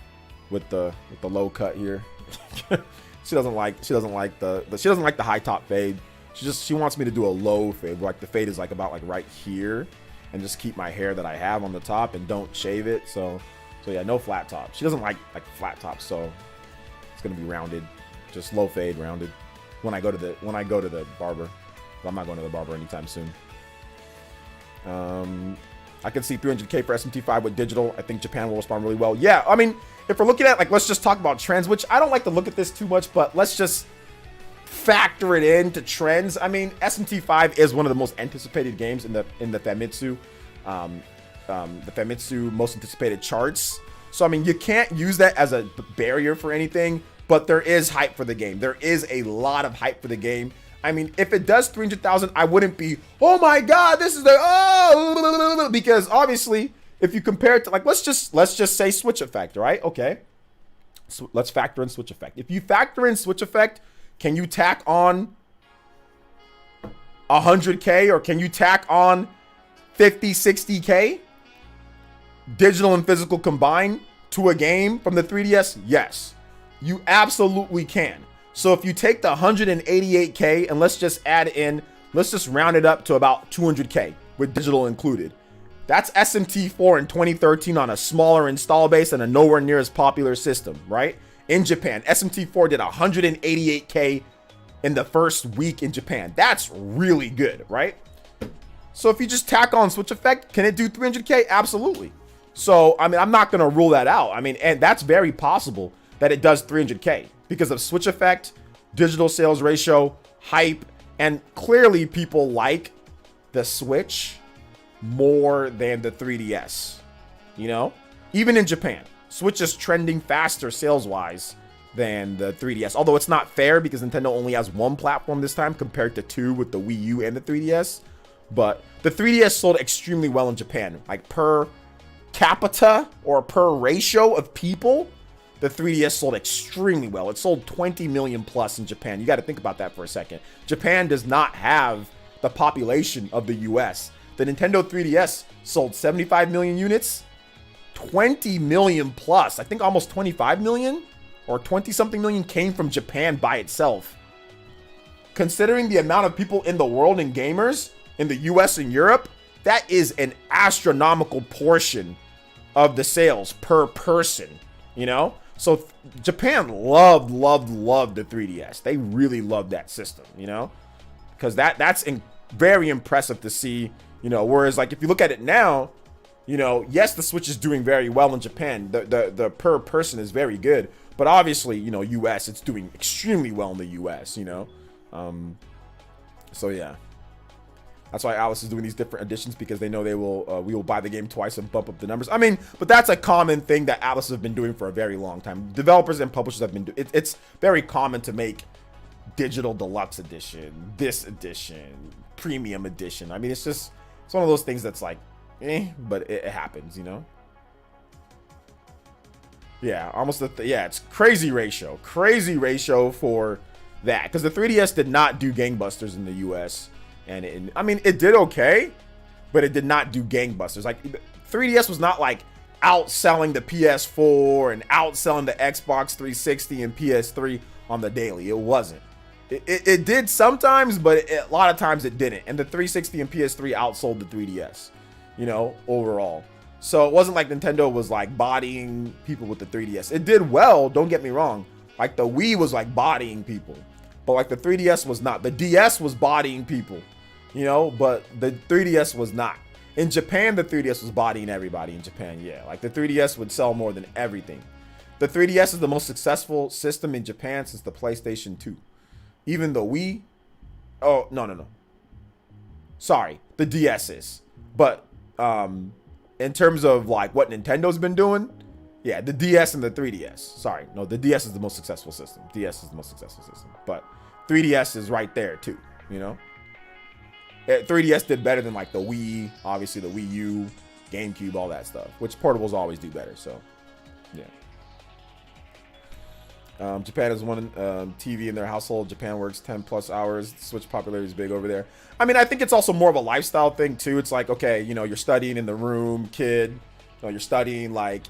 low cut here. She doesn't like the high top fade. She wants me to do a low fade, like the fade is like about like right here, and just keep my hair that I have on the top and don't shave it. So yeah, no flat top. She doesn't like flat tops, so it's gonna be rounded, just low fade, rounded. When I go to the barber, but I'm not going to the barber anytime soon. I can see 300K for SMT5 with digital. I think Japan will respond really well. Yeah, I mean, if we're looking at, like, let's just talk about trends, which I don't like to look at this too much, but let's just factor it into trends. I mean, SMT5 is one of the most anticipated games in the Famitsu, the Famitsu most anticipated charts. So, I mean, you can't use that as a barrier for anything, but there is hype for the game. There is a lot of hype for the game. I mean, if it does 300,000, I wouldn't be, oh my God, this is because obviously, if you compare it to, like, let's just say Switch Effect, right? Okay. So let's factor in Switch Effect. If you factor in Switch Effect, can you tack on 100K or can you tack on 50, 60K? Digital and physical combined to a game from the 3DS? Yes, you absolutely can. So if you take the 188K and let's just round it up to about 200K with digital included. That's SMT4 in 2013 on a smaller install base and a nowhere near as popular system, right? In Japan, SMT4 did 188K in the first week in Japan. That's really good, right? So if you just tack on Switch Effect, can it do 300K? Absolutely. So, I mean, I'm not going to rule that out. I mean, and that's very possible that it does 300K because of Switch Effect, digital sales ratio, hype, and clearly people like the Switch more than the 3DS, you know? Even in Japan, Switch is trending faster sales-wise than the 3DS, although it's not fair because Nintendo only has one platform this time compared to two with the Wii U and the 3DS, but the 3DS sold extremely well in Japan, like per capita or per ratio of people. The 3DS sold extremely well. It sold 20 million plus in Japan. You got to think about that for a second. Japan does not have the population of the US. The Nintendo 3DS sold 75 million units, 20 million plus. I think almost 25 million or 20 something million came from Japan by itself. Considering the amount of people in the world and gamers in the US and Europe, that is an astronomical portion of the sales per person, you know? So Japan loved the 3DS. They really loved that system, you know, because that's very impressive to see, you know, whereas like if you look at it now, you know, yes, the Switch is doing very well in Japan. The per person is very good, but obviously, you know, US, it's doing extremely well in the US, you know. So yeah. That's why Alice is doing these different editions, because they know we will buy the game twice and bump up the numbers. I mean, but that's a common thing that Alice has been doing for a very long time. Developers and publishers have been doing. It's very common to make digital deluxe edition, this edition, premium edition. I mean, it's one of those things that's like, but it happens, you know. Yeah, almost it's crazy ratio for that, because the 3DS did not do gangbusters in the US. And I mean, it did okay, but it did not do gangbusters. Like, 3DS was not like outselling the PS4 and outselling the Xbox 360 and PS3 on the daily. It wasn't. It did sometimes, but a lot of times it didn't. And the 360 and PS3 outsold the 3DS, you know, overall. So it wasn't like Nintendo was like bodying people with the 3DS. It did well, don't get me wrong. Like the Wii was like bodying people, but like the 3DS was not. The DS was bodying people, you know, but the 3DS was not. In Japan, the 3DS was bodying everybody in Japan, yeah. Like the 3DS would sell more than everything. The 3DS is the most successful system in Japan since the PlayStation 2. Even the Wii, oh, no. Sorry, the DS is. But in terms of like what Nintendo's been doing, yeah, the DS and the 3DS. Sorry, no, the DS is the most successful system. DS is the most successful system. But 3DS is right there too, you know? 3DS did better than like the Wii, obviously the Wii U, GameCube, all that stuff, which portables always do better, so yeah. Japan has one TV in their household. Japan works 10 plus hours. Switch popularity is big over there. I mean, I think it's also more of a lifestyle thing too. It's like, okay, you know, you're studying in the room, kid. You know, you're studying like,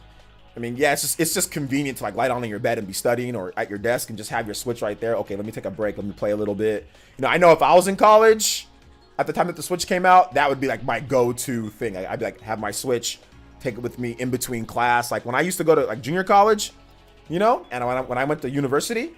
I mean, yeah, it's just convenient to like lie down in your bed and be studying, or at your desk and just have your Switch right there. Okay, let me take a break. Let me play a little bit. You know, I know if I was in college at the time that the Switch came out, that would be like my go-to thing. I'd be like, have my Switch, take it with me in between class. Like when I used to go to like junior college, you know, and when I went to university,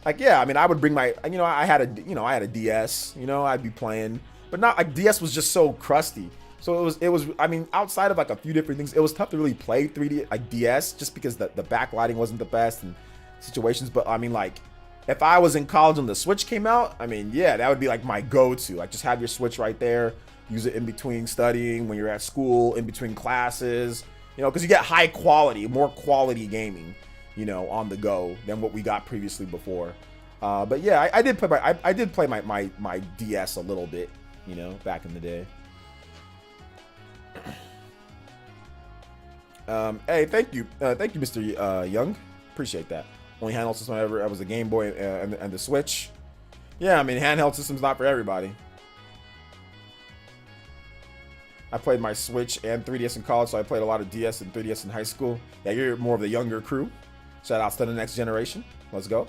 like, yeah, I mean, I would bring my, you know, I had a DS, you know, I'd be playing, but not like DS was just so crusty. So it was, I mean, outside of like a few different things, it was tough to really play 3D, like DS, just because the backlighting wasn't the best and situations. But I mean, like, if I was in college and the Switch came out, I mean, yeah, that would be like my go-to. Like, just have your Switch right there, use it in between studying, when you're at school, in between classes, you know, because you get high quality, more quality gaming, you know, on the go than what we got previously before. But yeah, I did play my DS a little bit, you know, back in the day. Hey, thank you, Mr. Young. Appreciate that. Only handheld system I ever was a Game Boy and the Switch. Yeah, I mean, handheld system's not for everybody. I played my Switch and 3DS in college, so I played a lot of DS and 3DS in high school. Yeah, you're more of the younger crew. Shout outs to the next generation. Let's go.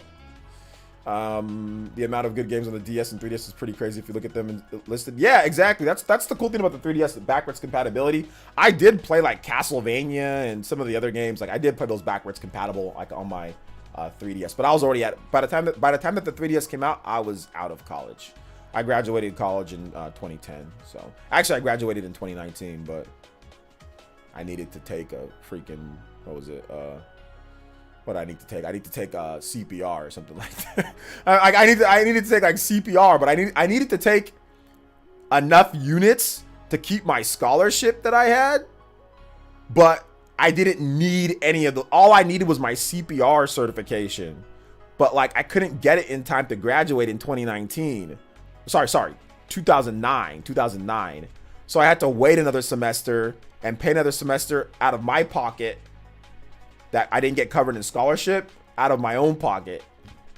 The amount of good games on the DS and 3DS is pretty crazy if you look at them listed. Yeah, exactly. That's the cool thing about the 3DS, the backwards compatibility. I did play like Castlevania and some of the other games. Like I did play those backwards compatible like on my 3DS, but I was already by the time that the 3DS came out, I was out of college. I graduated college in 2010. So actually, I graduated in 2019, but I needed to take a freaking what I need to take. I need to take CPR or something like that. I needed to take like CPR, but I needed to take enough units to keep my scholarship that I had, but I didn't need any of the. All I needed was my CPR certification, but like I couldn't get it in time to graduate in 2019. Sorry, 2009. So I had to wait another semester and pay another semester out of my pocket that I didn't get covered in scholarship out of my own pocket.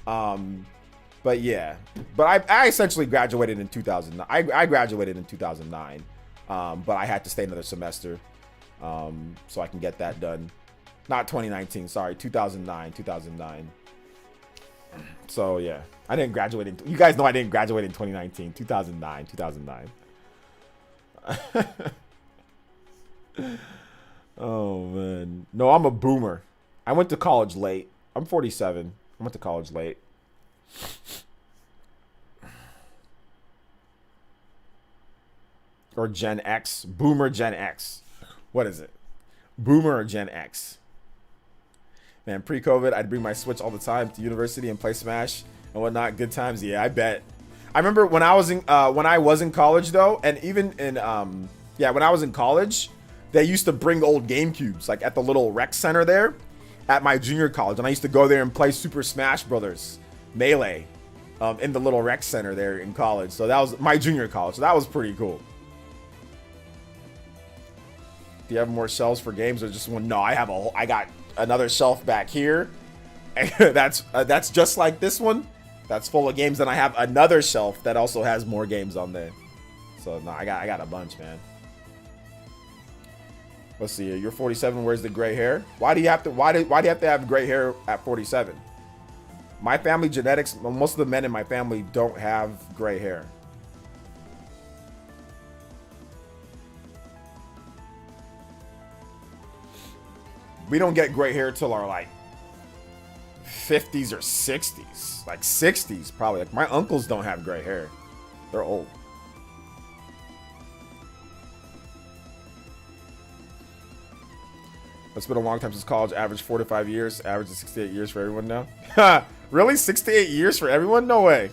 But yeah, but I essentially graduated in 2009. I graduated in 2009, but I had to stay another semester so I can get that done. Not 2019, sorry, 2009. So yeah, I didn't graduate in, you guys know I didn't graduate in 2019, 2009. Oh man, no, I'm a boomer. I went to college late. I'm 47. I went to college late. Or Gen X, boomer, Gen X. What is it? Boomer or Gen X? Man, pre-COVID, I'd bring my Switch all the time to university and play Smash and whatnot. Good times, yeah, I bet. I remember when I was in college though, and even in when I was in college, they used to bring old GameCubes like at the little rec center there at my junior college, and I used to go there and play Super Smash Brothers Melee in the little rec center there in college. So that was my junior college. So that was pretty cool. Do you have more shelves for games or just one? No, I got another shelf back here. that's just like this one. That's full of games. Then I have another shelf that also has more games on there. So no, I got a bunch, man. Let's see here. You're 47. Where's the gray hair? Why do you have to have gray hair at 47? My family genetics, most of the men in my family don't have gray hair. We don't get gray hair till our like 50s or 60s. Like 60s probably. Like my uncles don't have gray hair. They're old. It's been a long time since college. Average 4 to 5 years. Average is 68 years for everyone now. Really? 68 years for everyone? No way.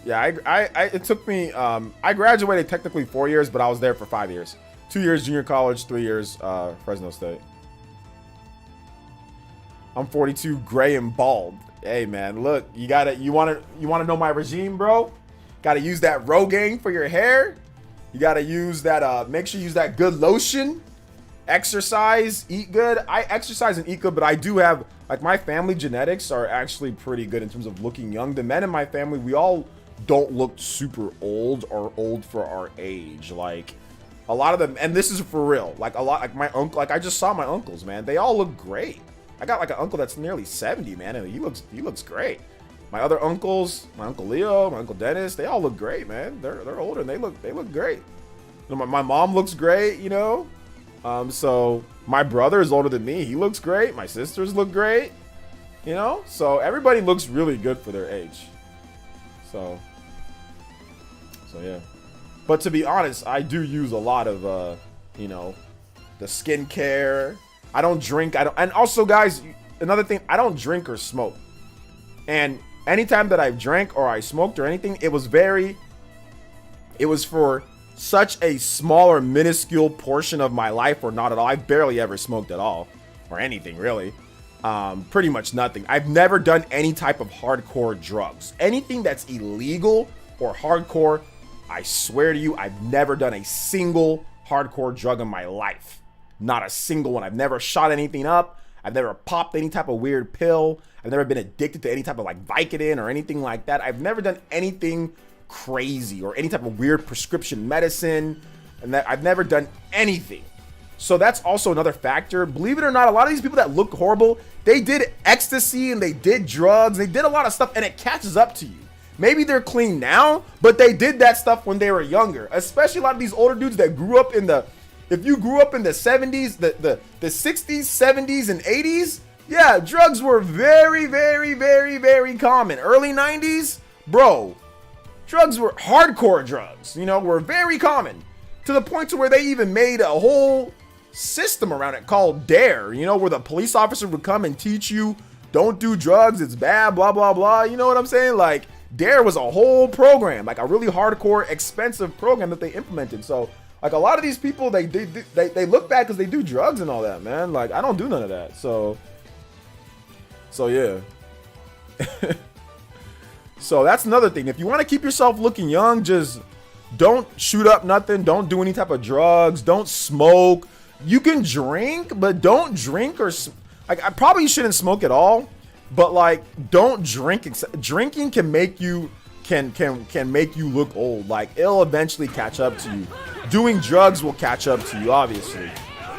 Yeah, it took me, I graduated technically 4 years, but I was there for 5 years. 2 years junior college, 3 years Fresno State. I'm 42, gray and bald. Hey man, look, you wanna know my regime, bro? Gotta use that Rogaine for your hair. You gotta use that, make sure you use that good lotion. Exercise, eat good. I exercise and eat good, but I do have, like, my family genetics are actually pretty good in terms of looking young. The men in my family, we all don't look super old or old for our age. Like, a lot of them, and this is for real, like like my uncle, like I just saw my uncles, man. They all look great. I got like an uncle that's nearly 70, man, and he looks great. My other uncles, my Uncle Leo, my Uncle Dennis, they all look great, man. They're older and they look great. You know, my mom looks great, you know. So my brother is older than me. He looks great. My sisters look great, you know. So everybody looks really good for their age. So yeah. But to be honest, I do use a lot of, you know, the skincare. I don't drink. And also, guys, another thing, I don't drink or smoke. And anytime that I've drank or I smoked or anything, it was for such a small or minuscule portion of my life or not at all. I barely ever smoked at all or anything really. Pretty much nothing. I've never done any type of hardcore drugs. Anything that's illegal or hardcore, I swear to you, I've never done a single hardcore drug in my life. Not a single one. I've never shot anything up. I've never popped any type of weird pill. I've never been addicted to any type of like Vicodin or anything like that. I've never done anything crazy or any type of weird prescription medicine. And that I've never done anything. So that's also another factor. Believe it or not, a lot of these people that look horrible, they did ecstasy and they did drugs. They did a lot of stuff and it catches up to you. Maybe they're clean now, but they did that stuff when they were younger. Especially a lot of these older dudes that grew up in the, if you grew up in the 70s, the 60s, 70s, and 80s, yeah, drugs were very, very, very, very common. Early 90s, bro, drugs were hardcore drugs, you know, were very common. To the point to where they even made a whole system around it called DARE, you know, where the police officer would come and teach you, don't do drugs, it's bad, blah, blah, blah. You know what I'm saying? Like, DARE was a whole program, like a really hardcore, expensive program that they implemented. So, like, a lot of these people, they look bad because they do drugs and all that, man. Like, I don't do none of that. So yeah. So that's another thing. If you want to keep yourself looking young, just don't shoot up nothing. Don't do any type of drugs. Don't smoke. You can drink, but don't drink or like, I probably shouldn't smoke at all. But like, don't drink. Drinking can make you can make you look old. Like, it'll eventually catch up to you. Doing drugs will catch up to you, obviously.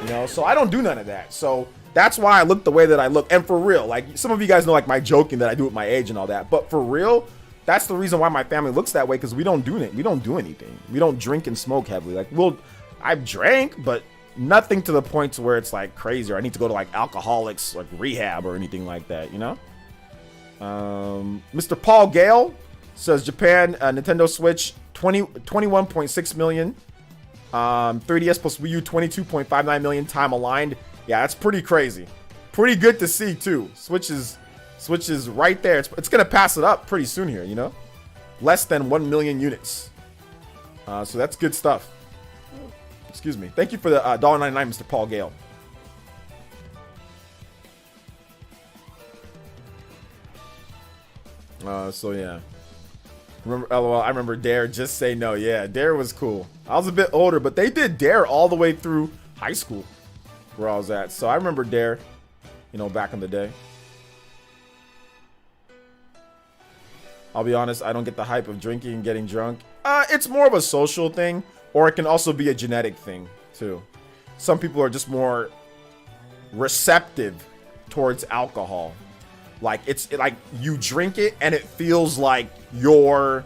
You know, so I don't do none of that. So that's why I look the way that I look. And for real, like, some of you guys know, like, my joking that I do at my age and all that. But for real, that's the reason why my family looks that way, because we don't do it. We don't do anything. We don't drink and smoke heavily. Like, I've drank, but nothing to the point to where it's like crazy or I need to go to like alcoholics like rehab or anything like that, you know. Mr. Paul Gale says Japan Nintendo Switch 21.6 million, 3DS plus Wii U 22.59 million time aligned. Yeah, that's pretty crazy. Pretty good to see too. Switch is right there. It's gonna pass it up pretty soon here, you know. Less than 1 million units. So that's good stuff. Excuse me. Thank you for the $1.99, Mr. Paul Gale. So yeah. Remember, LOL, I remember Dare, Just Say No. Yeah, Dare was cool. I was a bit older, but they did Dare all the way through high school where I was at. So I remember Dare, you know, back in the day. I'll be honest, I don't get the hype of drinking and getting drunk. It's more of a social thing, or it can also be a genetic thing too. Some people are just more receptive towards alcohol. Like like you drink it and it feels like you're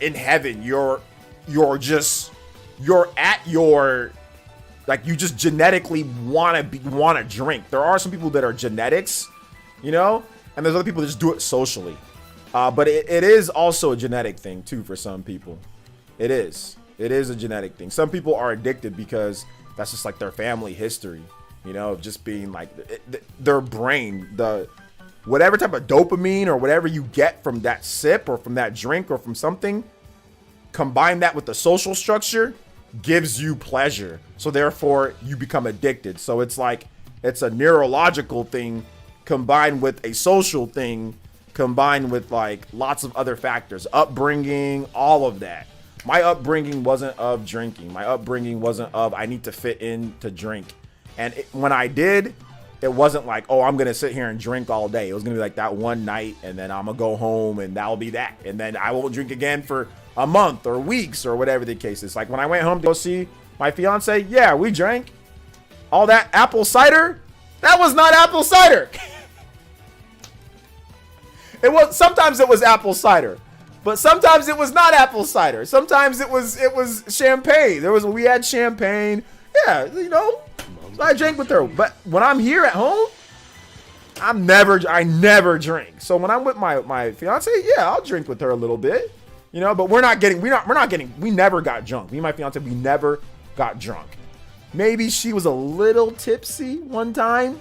in heaven. You're at your, like, you just genetically want to drink. There are some people that are genetics, you know, and there's other people that just do it socially. But it is also a genetic thing too for some people. It is a genetic thing. Some people are addicted because that's just like their family history, you know, of just being like their brain, whatever type of dopamine or whatever you get from that sip or from that drink or from something, combine that with the social structure, gives you pleasure. So therefore you become addicted. So it's like, it's a neurological thing combined with a social thing, combined with like lots of other factors, upbringing, all of that. My upbringing wasn't of drinking. My upbringing wasn't of, I need to fit in to drink. And when I did, it wasn't like, oh, I'm going to sit here and drink all day. It was going to be like that one night, and then I'm going to go home and that'll be that. And then I won't drink again for a month or weeks or whatever the case is. Like when I went home to go see my fiance, yeah, we drank. All that apple cider, that was not apple cider. Sometimes it was apple cider, but sometimes it was not apple cider. Sometimes it was champagne. We had champagne. Yeah, you know, I drank with her. But when I'm here at home, I never drink. So when I'm with my fiance, yeah, I'll drink with her a little bit, you know, but we never got drunk. Me and my fiance, we never got drunk. Maybe she was a little tipsy one time.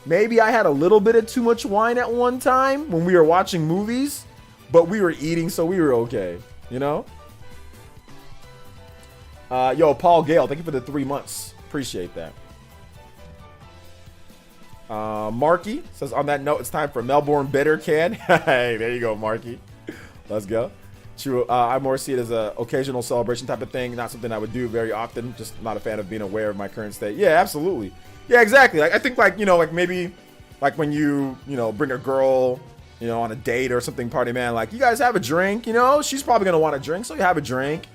Maybe I had a little bit of too much wine at one time when we were watching movies, but we were eating, so we were okay, you know? Yo, Paul Gale, thank you for the 3 months. Appreciate that. Marky says, on that note, it's time for Melbourne Bitter Can. Hey, there you go, Marky. Let's go. True. I more see it as a occasional celebration type of thing, not something I would do very often. Just not a fan of being aware of my current state. Yeah, absolutely. Yeah, exactly. Like I think, like, you know, like maybe like when you know, bring a girl, you know, on a date or something, party, man, like you guys have a drink, you know, she's probably gonna want a drink, so you have a drink.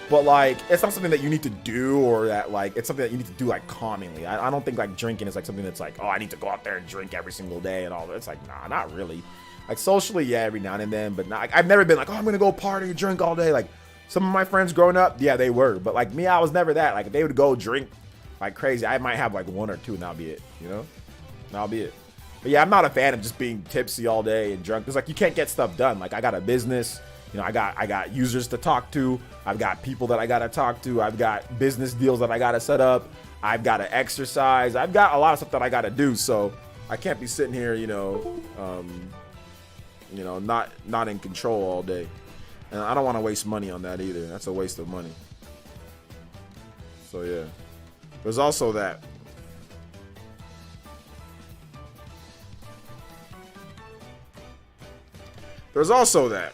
But like, it's not something that you need to do, or that like, it's something that you need to do like calmingly. I don't think like drinking is like something that's like, oh, I need to go out there and drink every single day and all that. It's like, nah, not really. Like socially, yeah, every now and then, but not, I've never been like, oh, I'm gonna go party and drink all day. Like some of my friends growing up, yeah, they were, but like me, I was never that. Like if they would go drink like crazy, I might have like one or two and that'll be it, you know? That'll be it. But yeah, I'm not a fan of just being tipsy all day and drunk. Cause like you can't get stuff done. Like I got a business, you know, I got users to talk to. I've got people that I gotta talk to. I've got business deals that I gotta set up. I've gotta exercise. I've got a lot of stuff that I gotta do. So I can't be sitting here, you know, not in control all day. And I don't want to waste money on that either. That's a waste of money. So yeah. There's also that. There's also that.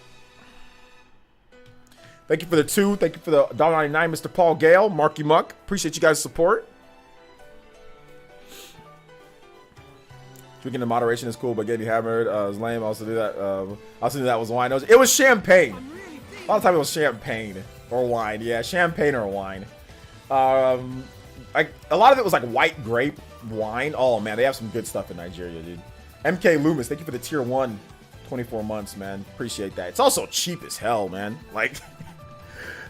Thank you for the 2. Thank you for the $1.99, Mr. Paul Gale, Marky Muck. Appreciate you guys' support. Drinking in moderation is cool, but getting hammered is lame. I also do that. I also knew that was wine. It was champagne. A lot of time it was champagne or wine. Yeah, champagne or wine. Like a lot of it was like white grape wine. Oh man, they have some good stuff in Nigeria, dude. MK Loomis, thank you for the tier 1, 24 months, man. Appreciate that. It's also cheap as hell, man. Like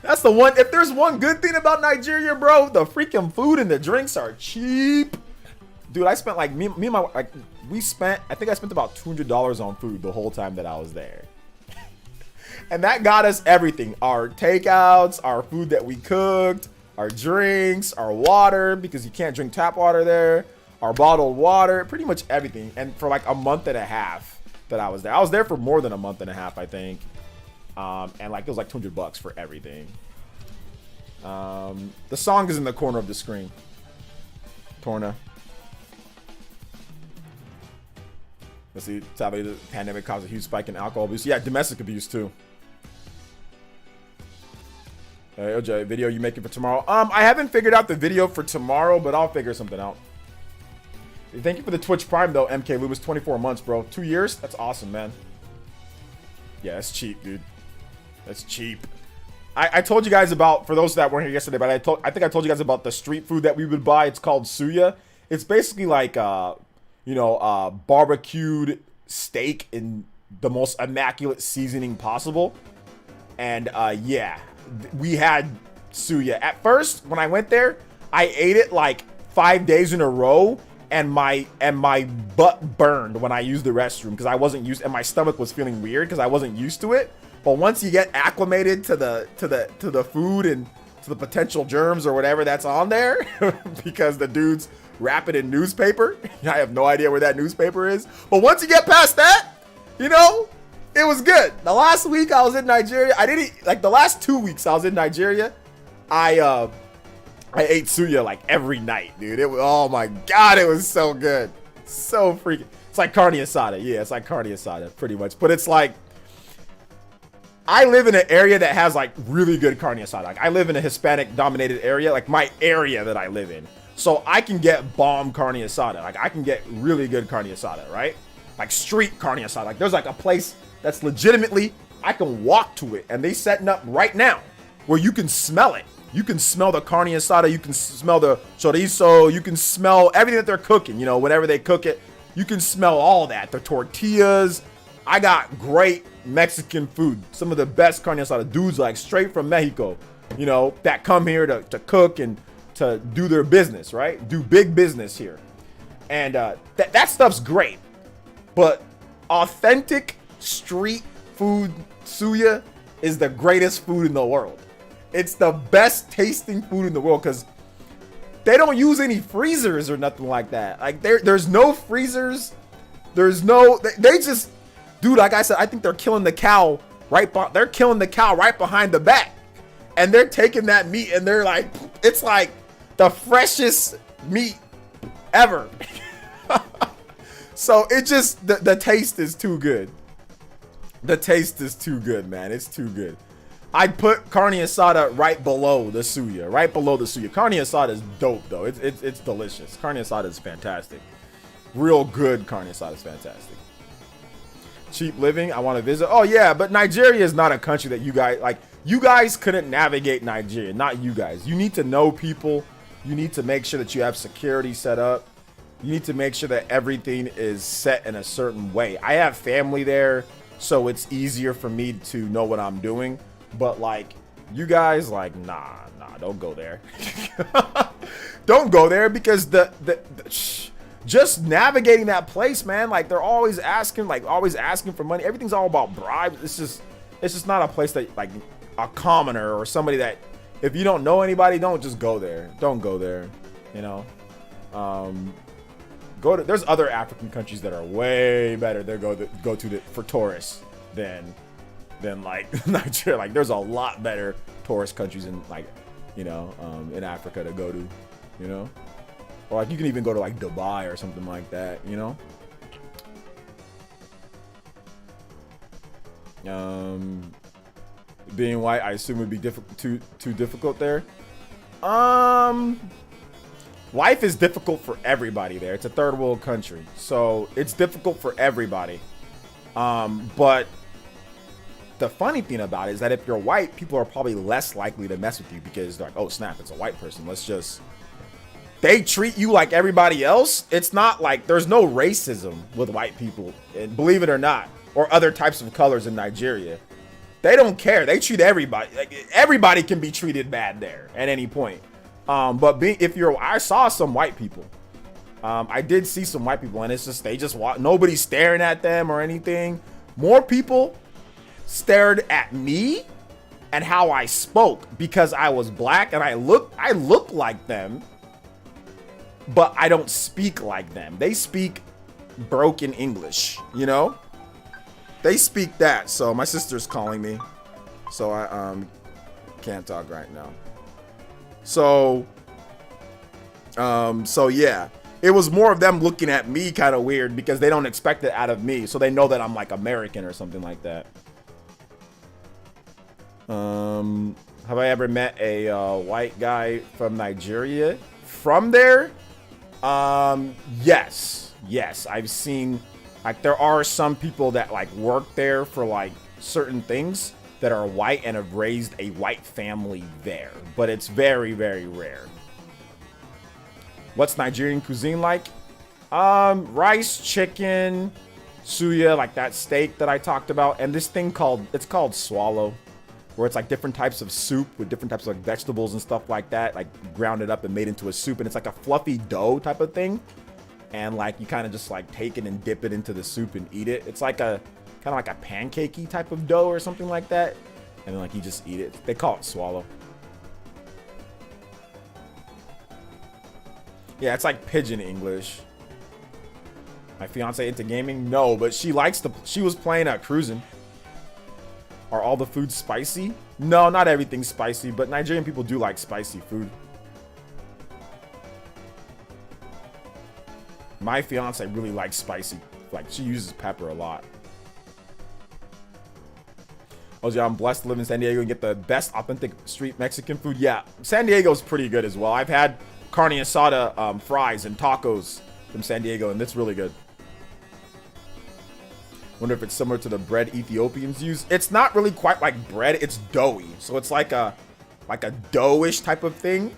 that's the one. If there's one good thing about Nigeria, bro, the freaking food and the drinks are cheap. Dude, I spent like me and my like I think I spent about $200 on food the whole time that I was there. And that got us everything. Our takeouts, our food that we cooked, our drinks, our water, because you can't drink tap water there, our bottled water, pretty much everything. And for like a month and a half that I was there. I was there for more than a month and a half, I think. And like it was like $200 for everything. The song is in the corner of the screen. Torna. Let's see, sadly the pandemic caused a huge spike in alcohol abuse. Yeah, domestic abuse too. Hey, OJ, video you making for tomorrow? I haven't figured out the video for tomorrow, but I'll figure something out. Thank you for the Twitch Prime, though, MK Lewis. 24 months, bro. 2 years? That's awesome, man. Yeah, that's cheap, dude. That's cheap. I told you guys about, for those that weren't here yesterday, but I think I told you guys about the street food that we would buy. It's called suya. It's basically like barbecued steak in the most immaculate seasoning possible. And yeah, we had suya. At first, when I went there, I ate it like 5 days in a row, and my butt burned when I used the restroom because I wasn't used, and my stomach was feeling weird because I wasn't used to it. But once you get acclimated to the food and to the potential germs or whatever that's on there, because the dudes wrap it in newspaper. I have no idea where that newspaper is. But once you get past that, you know, it was good. The last week I was in Nigeria, I didn't eat, like the last 2 weeks I was in Nigeria, I ate suya like every night, dude. It was, oh my God, it was so good. So freaking, it's like carne asada. Yeah, it's like carne asada pretty much. But it's like, I live in an area that has like really good carne asada. Like I live in a Hispanic dominated area, like my area that I live in. So I can get bomb carne asada. Like I can get really good carne asada, right? Like street carne asada. Like there's like a place that's legitimately, I can walk to it and they setting up right now where you can smell it. You can smell the carne asada. You can smell the chorizo. You can smell everything that they're cooking. You know, whenever they cook it, you can smell all that. The tortillas. I got great Mexican food. Some of the best carne asada dudes, like straight from Mexico, you know, that come here to cook and to do their business, right? Do big business here. And that stuff's great. But authentic street food suya is the greatest food in the world. It's the best tasting food in the world because they don't use any freezers or nothing like that. Like there's no freezers. There's no, they just, dude, like I said, I think they're killing the cow they're killing the cow right behind the back. And they're taking that meat and they're like, it's like the freshest meat ever. So it just, the taste is too good. The taste is too good, man. It's too good. I'd put carne asada right below the suya. Right below the suya. Carne asada is dope, though. It's delicious. Carne asada is fantastic. Real good carne asada is fantastic. Cheap living. I want to visit. Oh, yeah, but Nigeria is not a country that you guys, like, you guys couldn't navigate Nigeria. Not you guys. You need to know people. You need to make sure that you have security set up. You need to make sure that everything is set in a certain way. I have family there, so it's easier for me to know what I'm doing. But like, you guys, like, nah, don't go there. Don't go there because just navigating that place, man. Like they're always asking for money. Everything's all about bribes. It's just not a place that like a commoner or somebody that if you don't know anybody, don't just go there. Don't go there. You know, there's other African countries that are way better. They go to for tourists than like Nigeria. Like there's a lot better tourist countries in like, you know, in Africa to go to, you know, or like you can even go to like Dubai or something like that, you know. Being white, I assume would be too difficult there. Life is difficult for everybody there. It's a third world country, so it's difficult for everybody. But the funny thing about it is that if you're white, people are probably less likely to mess with you because they're like, oh snap, it's a white person. They treat you like everybody else. It's not like there's no racism with white people, and believe it or not, or other types of colors in Nigeria. They don't care. They treat everybody, like everybody can be treated bad there at any point. I saw some white people. I did see some white people, and it's just they just walk. Nobody's staring at them or anything. More people stared at me and how I spoke because I was black and I look like them, but I don't speak like them. They speak broken English, you know? They speak that. So my sister's calling me, so I can't talk right now. So yeah, it was more of them looking at me kind of weird because they don't expect it out of me, so they know that I'm like American or something like that. Have I ever met a white guy from Nigeria from there? Yes, I've seen, like, there are some people that like work there for like certain things that are white and have raised a white family there, but it's very, very rare. What's Nigerian cuisine like? Rice, chicken, suya, like that steak that I talked about, and this thing it's called swallow, where it's like different types of soup with different types of like vegetables and stuff like that, like grounded up and made into a soup, and it's like a fluffy dough type of thing, and like you kind of just like take it and dip it into the soup and eat it. It's like a kind of like a pancakey type of dough or something like that, and then like you just eat it. They call it swallow. Yeah, it's like pigeon English. My fiance into gaming? No, but she was playing cruising. Are all the food spicy? No, not everything's spicy, but Nigerian people do like spicy food. My fiance really likes spicy. Like, she uses pepper a lot. Oh yeah, I'm blessed to live in San Diego and get the best authentic street Mexican food. Yeah, San Diego's pretty good as well. I've had carne asada fries and tacos from San Diego, and it's really good. Wonder if it's similar to the bread Ethiopians use. It's not really quite like bread. It's doughy, so it's like a dough-ish type of thing,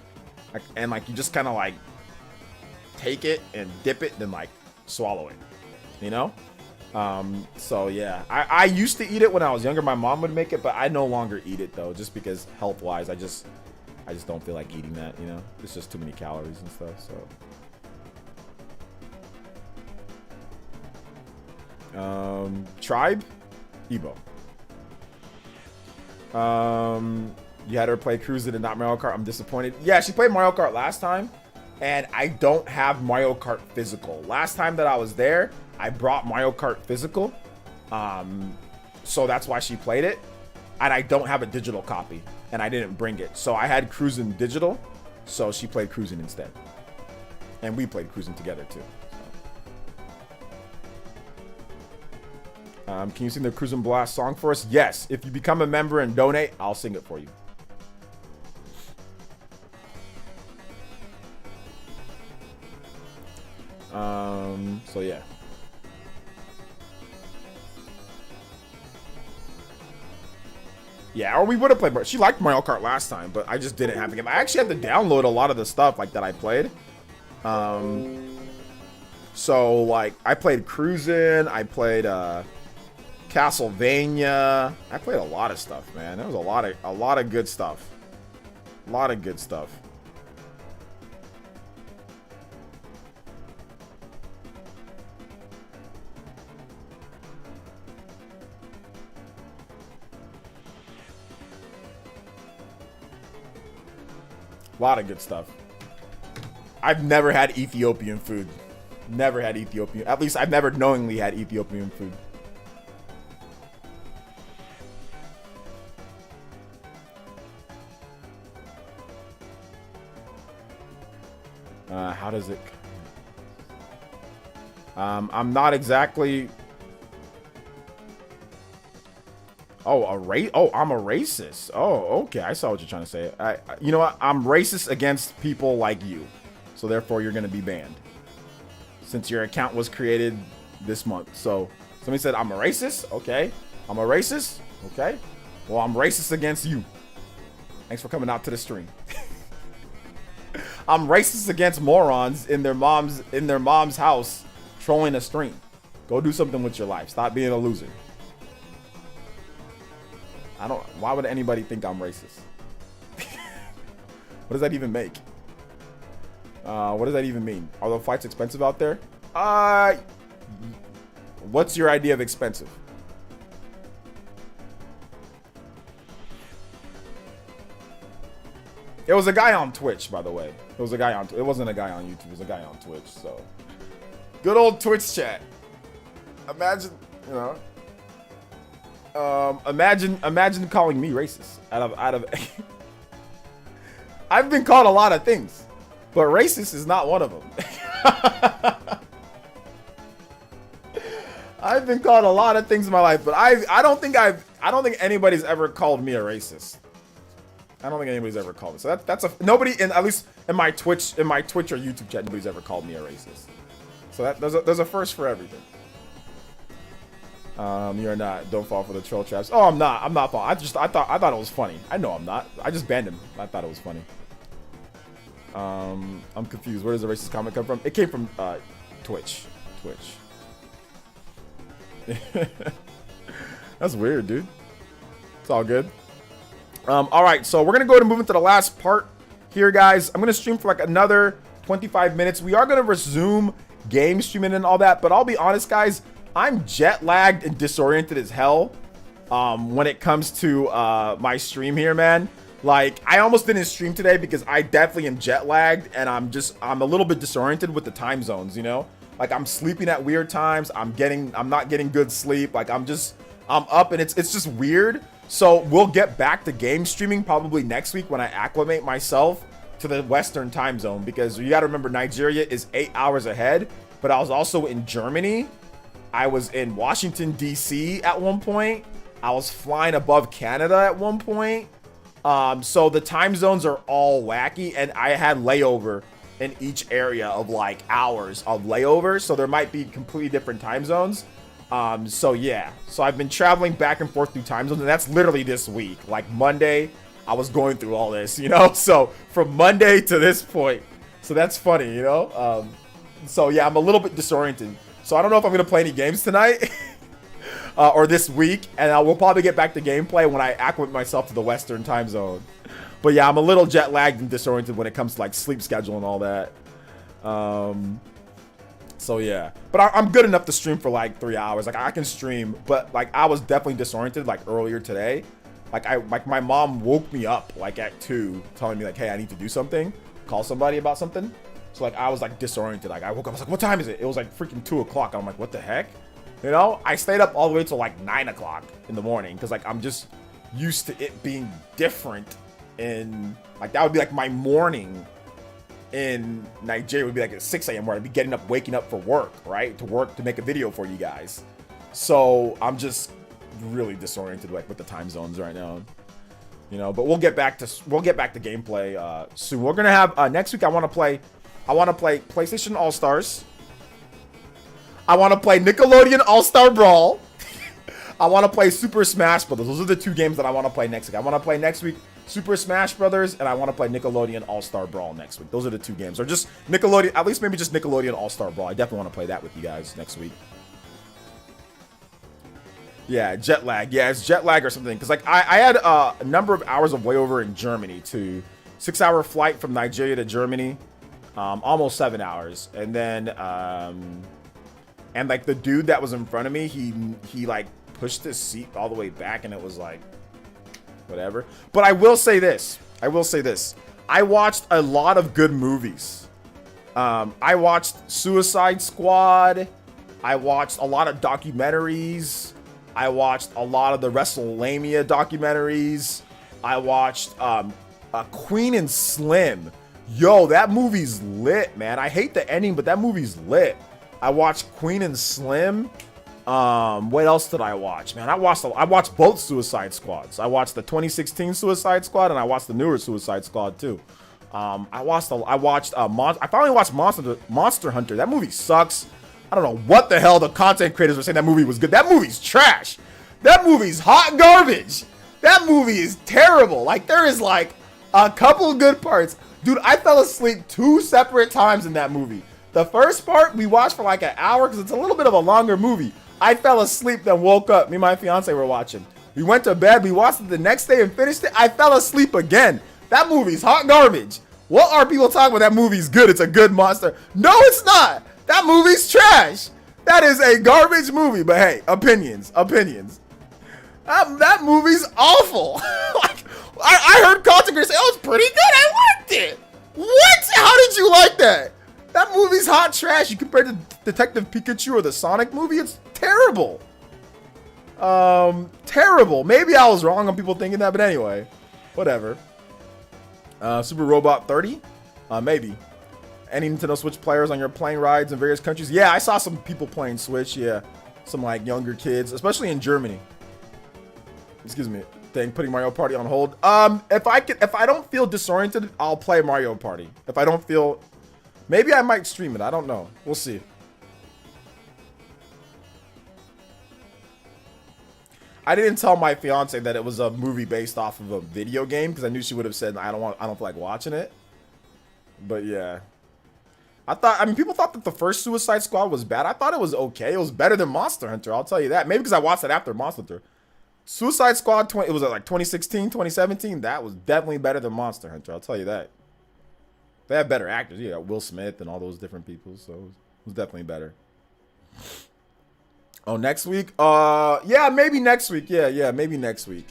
and like you just kind of like take it and dip it, and then like swallow it. You know? So yeah, I used to eat it when I was younger. My mom would make it, but I no longer eat it though, just because health-wise, I just don't feel like eating that. You know, it's just too many calories and stuff. So. Tribe, Ebo. You had her play Cruising and not Mario Kart. I'm disappointed. Yeah, she played Mario Kart last time, and I don't have Mario Kart physical. Last time that I was there, I brought Mario Kart physical, so that's why she played it, and I don't have a digital copy, and I didn't bring it, so I had Cruising digital, so she played Cruising instead, and we played Cruising together too. Can you sing the Cruising Blast song for us? Yes. If you become a member and donate, I'll sing it for you. So yeah. Yeah, or we would have played. She liked Mario Kart last time, but I just didn't have the game. I actually had to download a lot of the stuff like that I played. So like I played Cruising, I played Castlevania. I played a lot of stuff, man. There was a lot of good stuff. A lot of good stuff. A lot of good stuff. I've never had Ethiopian food. Never had Ethiopian. At least I've never knowingly had Ethiopian food. How does it? I'm not exactly. Oh, I'm a racist. Oh, okay. I saw what you're trying to say. You know what? I'm racist against people like you, so therefore you're gonna be banned. Since your account was created this month, so somebody said I'm a racist. Okay, I'm a racist. Okay, well I'm racist against you. Thanks for coming out to the stream. I'm racist against morons in their mom's house trolling a stream. Go do something with your life. Stop being a loser. Why would anybody think I'm racist? What does that even make? What does that even mean? Are the flights expensive out there? What's your idea of expensive? It was a guy on Twitch, by the way. It wasn't a guy on YouTube. It was a guy on Twitch. So, good old Twitch chat. Imagine, you know. Imagine calling me racist. Out of. I've been called a lot of things, but racist is not one of them. I've been called a lot of things in my life, but I don't think anybody's ever called me a racist. I don't think anybody's ever called me. So that's nobody at least in my Twitch or YouTube chat, nobody's ever called me a racist. So there's a first for everything. You're not. Don't fall for the troll traps. Oh, I'm not. I'm not falling. I thought it was funny. I know I'm not. I just banned him. I thought it was funny. I'm confused. Where does the racist comment come from? It came from Twitch. That's weird, dude. It's all good. All right, so we're gonna go ahead and move into the last part here, guys. I'm gonna stream for like another 25 minutes. We are gonna resume game streaming and all that, but I'll be honest, guys, I'm jet lagged and disoriented as hell when it comes to my stream here, man. Like, I almost didn't stream today because I definitely am jet lagged, and I'm a little bit disoriented with the time zones, you know? Like, I'm sleeping at weird times. I'm not getting good sleep. Like, I'm up, and it's just weird. So we'll get back to game streaming probably next week when I acclimate myself to the Western time zone, because you got to remember Nigeria is 8 hours ahead, but I was also in Germany. I was in Washington, D.C. at one point. I was flying above Canada at one point. So the time zones are all wacky, and I had layover in each area of like hours of layover. So there might be completely different time zones. So yeah, so I've been traveling back and forth through time zones, and that's literally this week. Like Monday, I was going through all this, you know, so from Monday to this point. So that's funny, you know? So yeah, I'm a little bit disoriented. So I don't know if I'm going to play any games tonight or this week, and I will probably get back to gameplay when I acclimate myself to the Western time zone. But yeah, I'm a little jet lagged and disoriented when it comes to like sleep schedule and all that. So yeah, but I'm good enough to stream for like 3 hours. Like I can stream, but like I was definitely disoriented like earlier today. Like my mom woke me up like at 2, telling me like, hey, I need to do something, call somebody about something. So like I was like disoriented. Like I woke up, I was like, what time is it? It was like freaking 2 o'clock. I'm like, what the heck? You know, I stayed up all the way till like 9 o'clock in the morning because like I'm just used to it being different. In like that would be like my morning in Nigeria would be like at 6 a.m. where I'd be waking up for work, right? To make a video for you guys. So I'm just really disoriented like with the time zones right now, you know. But we'll get back to gameplay soon. We're gonna have next week. I want to play PlayStation All Stars. I want to play Nickelodeon All Star Brawl. I want to play Super Smash Brothers. Those are the 2 games that I want to play next week. I want to play next week Super Smash Brothers, and I want to play Nickelodeon All-Star Brawl next week. Those are the 2 games. Or just Nickelodeon, at least maybe just Nickelodeon All-Star Brawl. I definitely want to play that with you guys next week. Yeah, jet lag. Yeah, it's jet lag or something. Because like I had a number of hours of layover in Germany too. 6-hour flight from Nigeria to Germany. Almost 7 hours. And then, and like the dude that was in front of me, he like pushed his seat all the way back, and it was like, whatever. But I will say this. I watched a lot of good movies. I watched Suicide Squad. I watched a lot of documentaries. I watched a lot of the WrestleMania documentaries. I watched Queen and Slim. Yo, that movie's lit, man. I hate the ending, but that movie's lit. I watched Queen and Slim. What else did I watch, man? I watched both Suicide Squads. I watched the 2016 Suicide Squad, and I watched the newer Suicide Squad too. I finally watched Monster Hunter. That movie sucks. I don't know what the hell the content creators were saying that movie was good. That movie's trash. That movie's hot garbage. That movie is terrible. Like there is like a couple of good parts. Dude, I fell asleep 2 separate times in that movie. The first part we watched for like an hour because it's a little bit of a longer movie. I fell asleep, then woke up. Me and my fiance were watching. We went to bed. We watched it the next day and finished it. I fell asleep again. That movie's hot garbage. What are people talking about? That movie's good. It's a good monster. No, it's not. That movie's trash. That is a garbage movie. But hey, opinions. That movie's awful. Like, I heard content creators say, oh, it's pretty good. I liked it. What? How did you like that? That movie's hot trash. You compare it to Detective Pikachu or the Sonic movie, it's terrible. Terrible. Maybe I was wrong on people thinking that, but anyway, whatever. Super Robot 30? Maybe. Any Nintendo Switch players on your plane rides in various countries? Yeah, I saw some people playing Switch, yeah. Some like younger kids, especially in Germany. Excuse me. Putting Mario Party on hold. If I don't feel disoriented, I'll play Mario Party. If I don't feel, maybe I might stream it. I don't know. We'll see. I didn't tell my fiance that it was a movie based off of a video game because I knew she would have said I don't feel like watching it. But yeah. I mean, people thought that the first Suicide Squad was bad. I thought it was okay. It was better than Monster Hunter, I'll tell you that. Maybe because I watched it after Monster Hunter. Suicide Squad, it was like 2016, 2017. That was definitely better than Monster Hunter, I'll tell you that. They have better actors. You got Will Smith and all those different people, so it was definitely better. Oh, next week? Yeah, maybe next week. Yeah, maybe next week.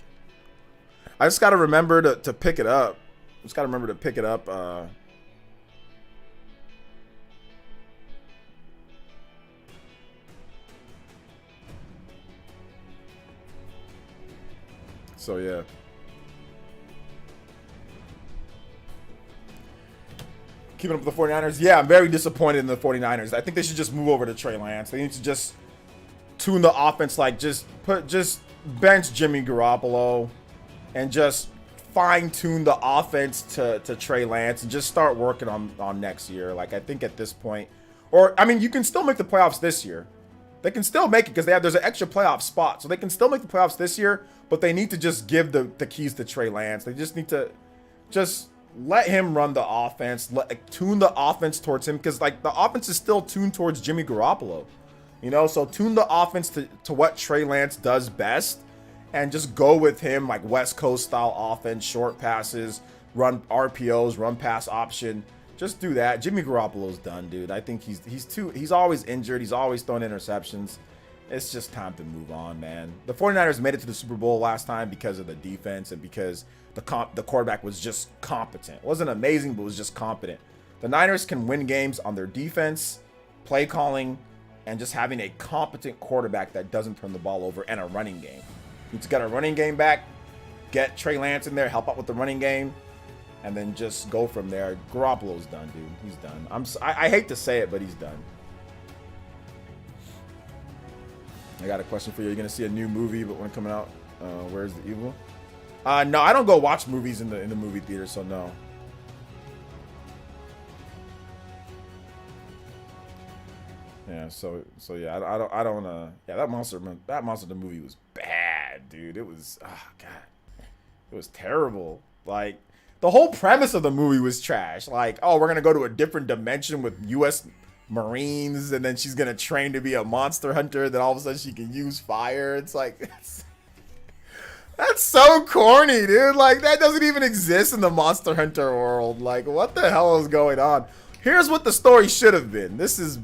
I just got to remember to pick it up. So yeah. Keeping up with the 49ers. Yeah, I'm very disappointed in the 49ers. I think they should just move over to Trey Lance. They need to just tune the offense, like just bench Jimmy Garoppolo and just fine-tune the offense to Trey Lance and just start working on next year. Like, I think at this point, or I mean, you can still make the playoffs this year. They can still make it because there's an extra playoff spot. So they can still make the playoffs this year, but they need to just give the keys to Trey Lance. They just need to just let him run the offense, tune the offense towards him, because like the offense is still tuned towards Jimmy Garoppolo, you know. So tune the offense to what Trey Lance does best, and just go with him, like West Coast style offense, short passes, run RPOs, run pass option. Just do that. Jimmy Garoppolo's done, dude. I think he's always injured. He's always throwing interceptions. It's just time to move on, man. The 49ers made it to the Super Bowl last time because of the defense and because the quarterback was just competent. It wasn't amazing, but was just competent. The Niners can win games on their defense, play calling, and just having a competent quarterback that doesn't turn the ball over, and a running game. You just got a running game back, get Trey Lance in there, help out with the running game, and then just go from there. Garoppolo's done, dude. He's done. I hate to say it, but he's done. I got a question for you. You're gonna see a new movie, but when coming out, Where's the Evil? No, I don't go watch movies in the movie theater, so no. Yeah, so yeah, I don't yeah, that monster the movie was bad, dude. It was, oh god, it was terrible. Like, the whole premise of the movie was trash. Like, oh, we're gonna go to a different dimension with U.S. Marines, and then she's gonna train to be a monster hunter. Then all of a sudden she can use fire. It's like, that's so corny, dude. Like, that doesn't even exist in the Monster Hunter world. Like, what the hell is going on? Here's what the story should have been. This is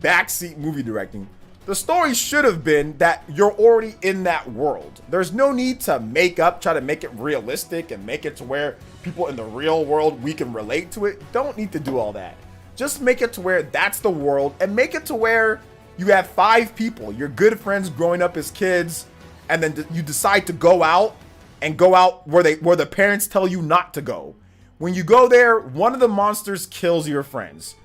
backseat movie directing. The story should have been that you're already in that world. There's no need to try to make it realistic and make it to where people in the real world, we can relate to it. Don't need to do all that. Just make it to where that's the world, and make it to where you have 5 people, your good friends growing up as kids, and then you decide to go out where the parents tell you not to go. When you go there, one of the monsters kills your friends.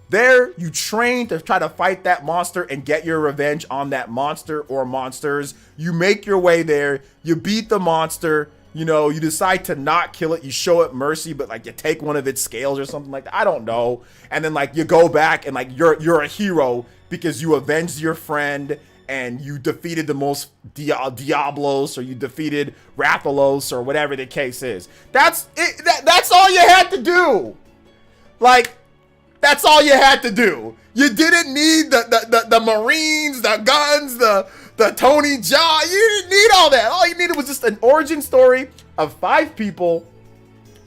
There, you train to try to fight that monster and get your revenge on that monster or monsters. You make your way there, you beat the monster, you know, you decide to not kill it, you show it mercy, but like you take one of its scales or something like that. I don't know. And then like you go back and like you're a hero because you avenged your friend and you defeated the most Diablos, or you defeated Rathalos, or whatever the case is. That's it. That's all you had to do. Like, that's all you had to do. You didn't need the Marines, the guns, the Tony Jaa. You didn't need all that. All you needed was just an origin story of 5 people.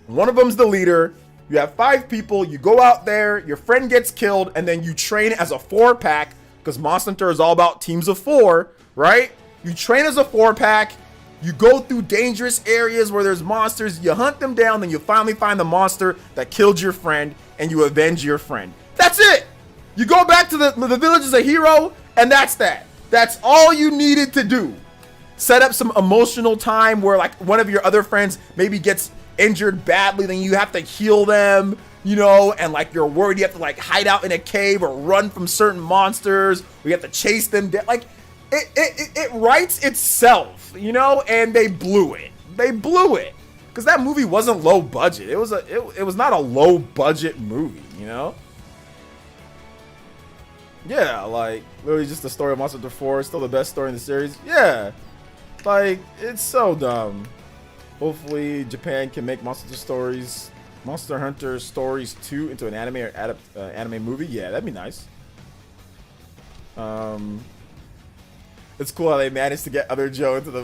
One of them's the leader. You have 5 people. You go out there. Your friend gets killed, and then you train as a 4-pack, because Monster Hunter is all about teams of 4, right? You train as a 4-pack. You go through dangerous areas where there's monsters. You hunt them down, then you finally find the monster that killed your friend, and you avenge your friend. That's it. You go back to the village as a hero, and that's that. That's all you needed to do. Set up some emotional time where like one of your other friends maybe gets injured badly, then you have to heal them, you know, and like you're worried you have to like hide out in a cave or run from certain monsters, or you have to chase them down. Like, it writes itself, you know, and they blew it. They blew it. Because that movie wasn't low budget. It was not a low budget movie, you know? Yeah, like, literally just the story of Monster Hunter 4 is still the best story in the series. Yeah. Like, it's so dumb. Hopefully Japan can make Monster Hunter stories Monster Hunter Stories 2 into an anime or anime movie? Yeah, that'd be nice. It's cool how they managed to get Other Joe into the...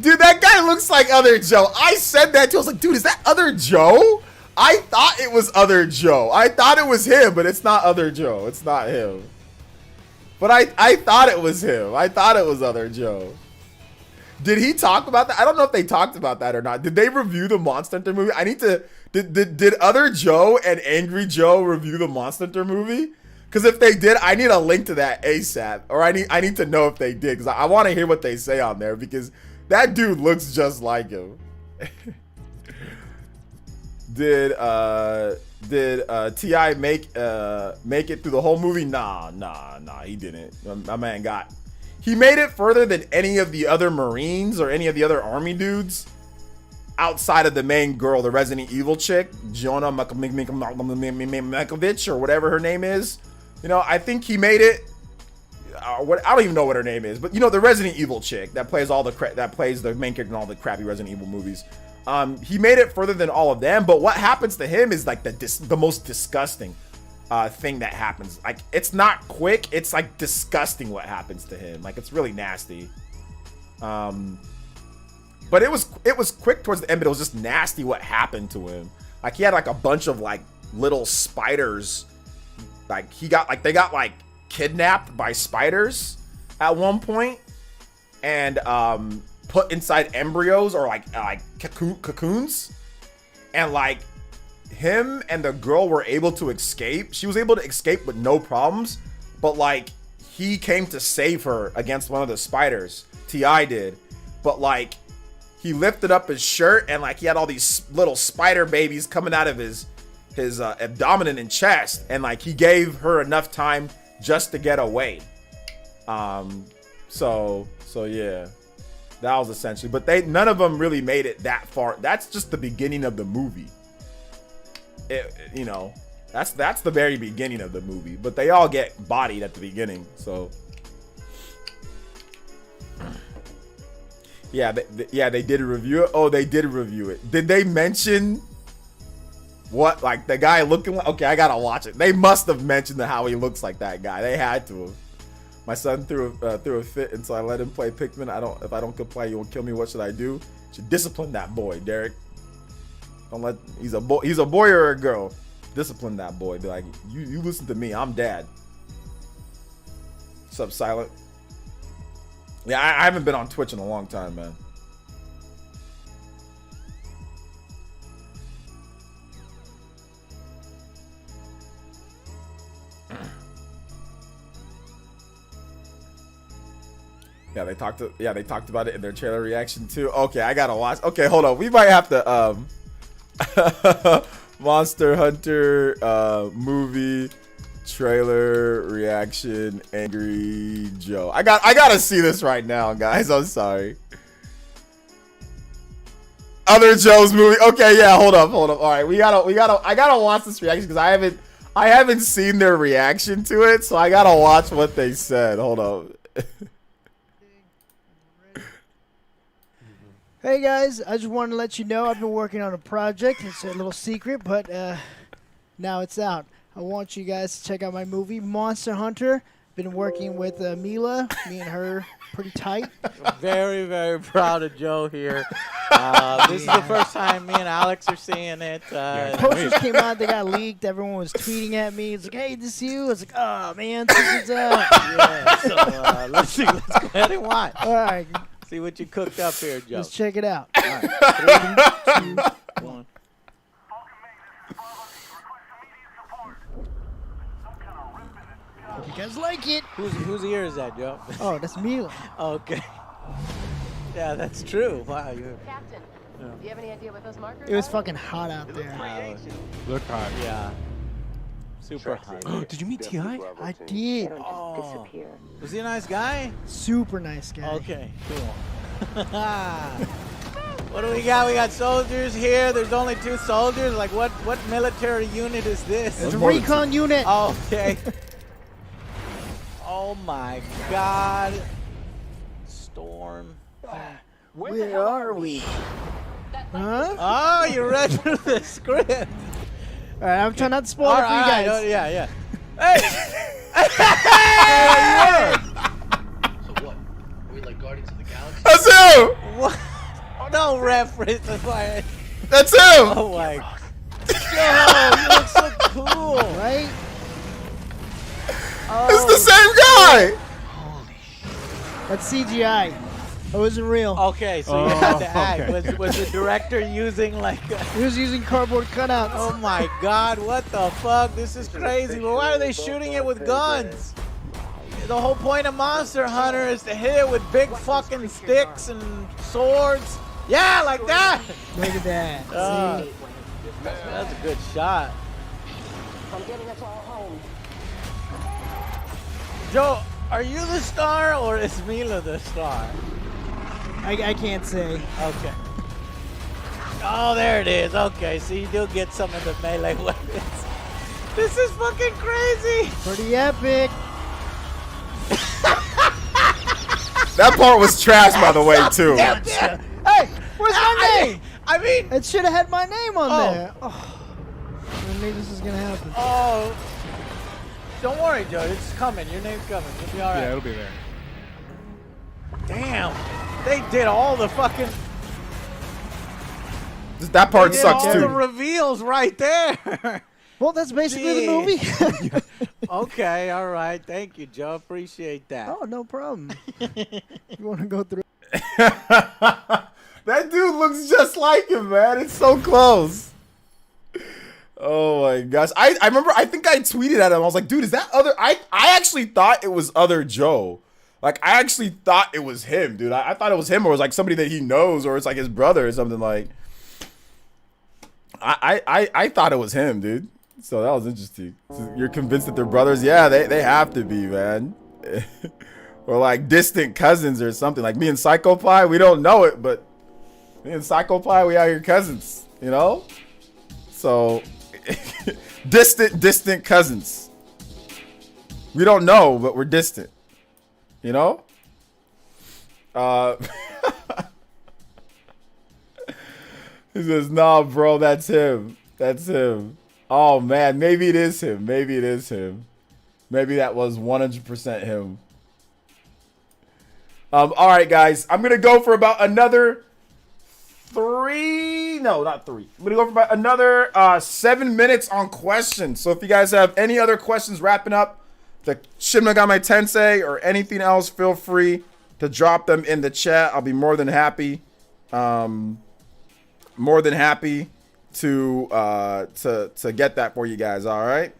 Dude, that guy looks like Other Joe. I said that too. I was like, dude, is that Other Joe? I thought it was Other Joe. I thought it was him, but it's not Other Joe. It's not him. But I thought it was him. I thought it was Other Joe. Did he talk about that? I don't know if they talked about that or not. Did they review the Monster Hunter movie? I need to... Did Other Joe and Angry Joe review the Monster Hunter movie? Because if they did, I need a link to that ASAP. Or I need to know if they did. Because I want to hear what they say on there. Because that dude looks just like him. Did T.I. make it through the whole movie? Nah, he didn't. My man got... He made it further than any of the other Marines or any of the other Army dudes outside of the main girl, the Resident Evil chick, Jonah Malkovich or whatever her name is. You know, I think he made it. I don't even know what her name is, but you know, the Resident Evil chick that plays the main character in all the crappy Resident Evil movies. He made it further than all of them, but what happens to him is like the most disgusting thing that happens. Like, it's not quick, it's like disgusting what happens to him. Like, it's really nasty. But it was quick towards the end, but it was just nasty what happened to him. Like, he had like a bunch of like little spiders. Like, they got like kidnapped by spiders at one point and put inside embryos or like cocoons. And like, him and the girl were able to escape. She was able to escape with no problems, but like, he came to save her against one of the spiders. T.I. did. But like, he lifted up his shirt and like, he had all these little spider babies coming out of his abdomen and chest, and like, he gave her enough time just to get away. So yeah, that was essentially, but none of them really made it that far. That's just the beginning of the movie. You know, that's the very beginning of the movie, but they all get bodied at the beginning. So yeah, they did review it. Oh, they did review it. Did they mention what, like, the guy looking like? Okay, I gotta watch it. They must have mentioned how he looks like that guy. They had to have. My son threw a fit, and so I let him play Pikmin. If I don't comply, you won't kill me. What should I do? You should discipline that boy, Derek. Don't let, he's a boy or a girl. Discipline that boy. Be like, you listen to me. I'm dad. What's up, Silent? Yeah, I haven't been on Twitch in a long time, man. Yeah, they talked about it in their trailer reaction too. Okay, I gotta watch. Okay, hold on. We might have to Monster Hunter movie trailer reaction, Angry Joe. I gotta see this right now, guys. I'm sorry. Other Joe's movie. Okay, yeah, hold up. All right, I gotta watch this reaction because I haven't seen their reaction to it, so I gotta watch what they said. Hold up. Hey guys, I just wanted to let you know I've been working on a project. It's a little secret, but now it's out. I want you guys to check out my movie, Monster Hunter. Been working with Mila. Me and her, pretty tight. Very, very proud of Joe here. This is the first time me and Alex are seeing it. Posters came out, they got leaked. Everyone was tweeting at me. It's like, hey, this you? I was like, oh man, this is Yeah, so let's go ahead and watch. All right. See what you cooked up here, Joe. Let's check it out. All right. 3, 2, 1. Hope you guys like it. Whose ear is that, Joe? Oh, that's Mila. Okay. Yeah, that's true. Wow, you're... Captain, do you have any idea what those markers It was are? fucking hot out there. Look hot. Yeah. Super hot. Did you meet T.I.? I did. Oh. Was he a nice guy? Super nice guy. Okay, cool. What do we got? We got soldiers here. There's only 2 soldiers. Like, what military unit is this? It's a recon unit. Oh, okay. Oh my God. Storm. Where are we? Huh? Oh, you read through the script. All right, I'm trying not to spoil it for you Alright, guys. yeah. Hey! So what? Are we like Guardians of the Galaxy? That's him. What? No reference to my. That's him. Oh my. Yo, you look so cool. Right? It's the same guy. That's CGI. It wasn't real. Okay, so you had to act. Was the director using like? He was using cardboard cutouts. Oh my God! What the fuck? This is crazy. But why are they shooting it with guns? The whole point of Monster Hunter is to hit it with big fucking sticks and swords. Yeah, like that. Look at that. See? That's a good shot. I'm getting us all home. Joe, are you the star or is Mila the star? I can't say. Okay. Oh, there it is. Okay, so you do get some of the melee weapons. This is fucking crazy. Pretty epic. That part was trash, by the way, too. Yeah. Hey, where's my name? I mean, It should have had my name on Oh. there. Oh. I knew this was gonna happen. oh, don't worry, Joe. It's coming. Your name's coming. You'll be all right. Yeah, it'll be there. Damn, they did all the fucking. That part They did sucks all the too. reveals right there. Well, that's basically the movie. Okay, all right. Thank you, Joe. Appreciate that. Oh, no problem. You want to go through? That dude looks just like him, man. It's so close. Oh my gosh. I remember, I think I tweeted at him. I was like, dude, is that other? I actually thought it was other Joe. Like, I actually thought it was him, dude. I thought it was him, or it was like somebody that he knows, or it's like his brother or something. Like, I thought it was him, dude. So that was interesting. So you're convinced that they're brothers? Yeah, they have to be, man. Or like distant cousins or something. Like me and Psychopie, we don't know it, but me and Psychopie, we out here cousins, you know? So distant cousins. We don't know, but we're distant. You know? He says, nah, bro, that's him. That's him. Oh, man, maybe it is him. Maybe it is him. Maybe that was 100% him. All right, guys. I'm going to go for about another 3. No, not 3. I'm going to go for about another 7 minutes on questions. So if you guys have any other questions wrapping up the Shin Megami Tensei or anything else, feel free to drop them in the chat. I'll be more than happy. More than happy to get that for you guys. All right.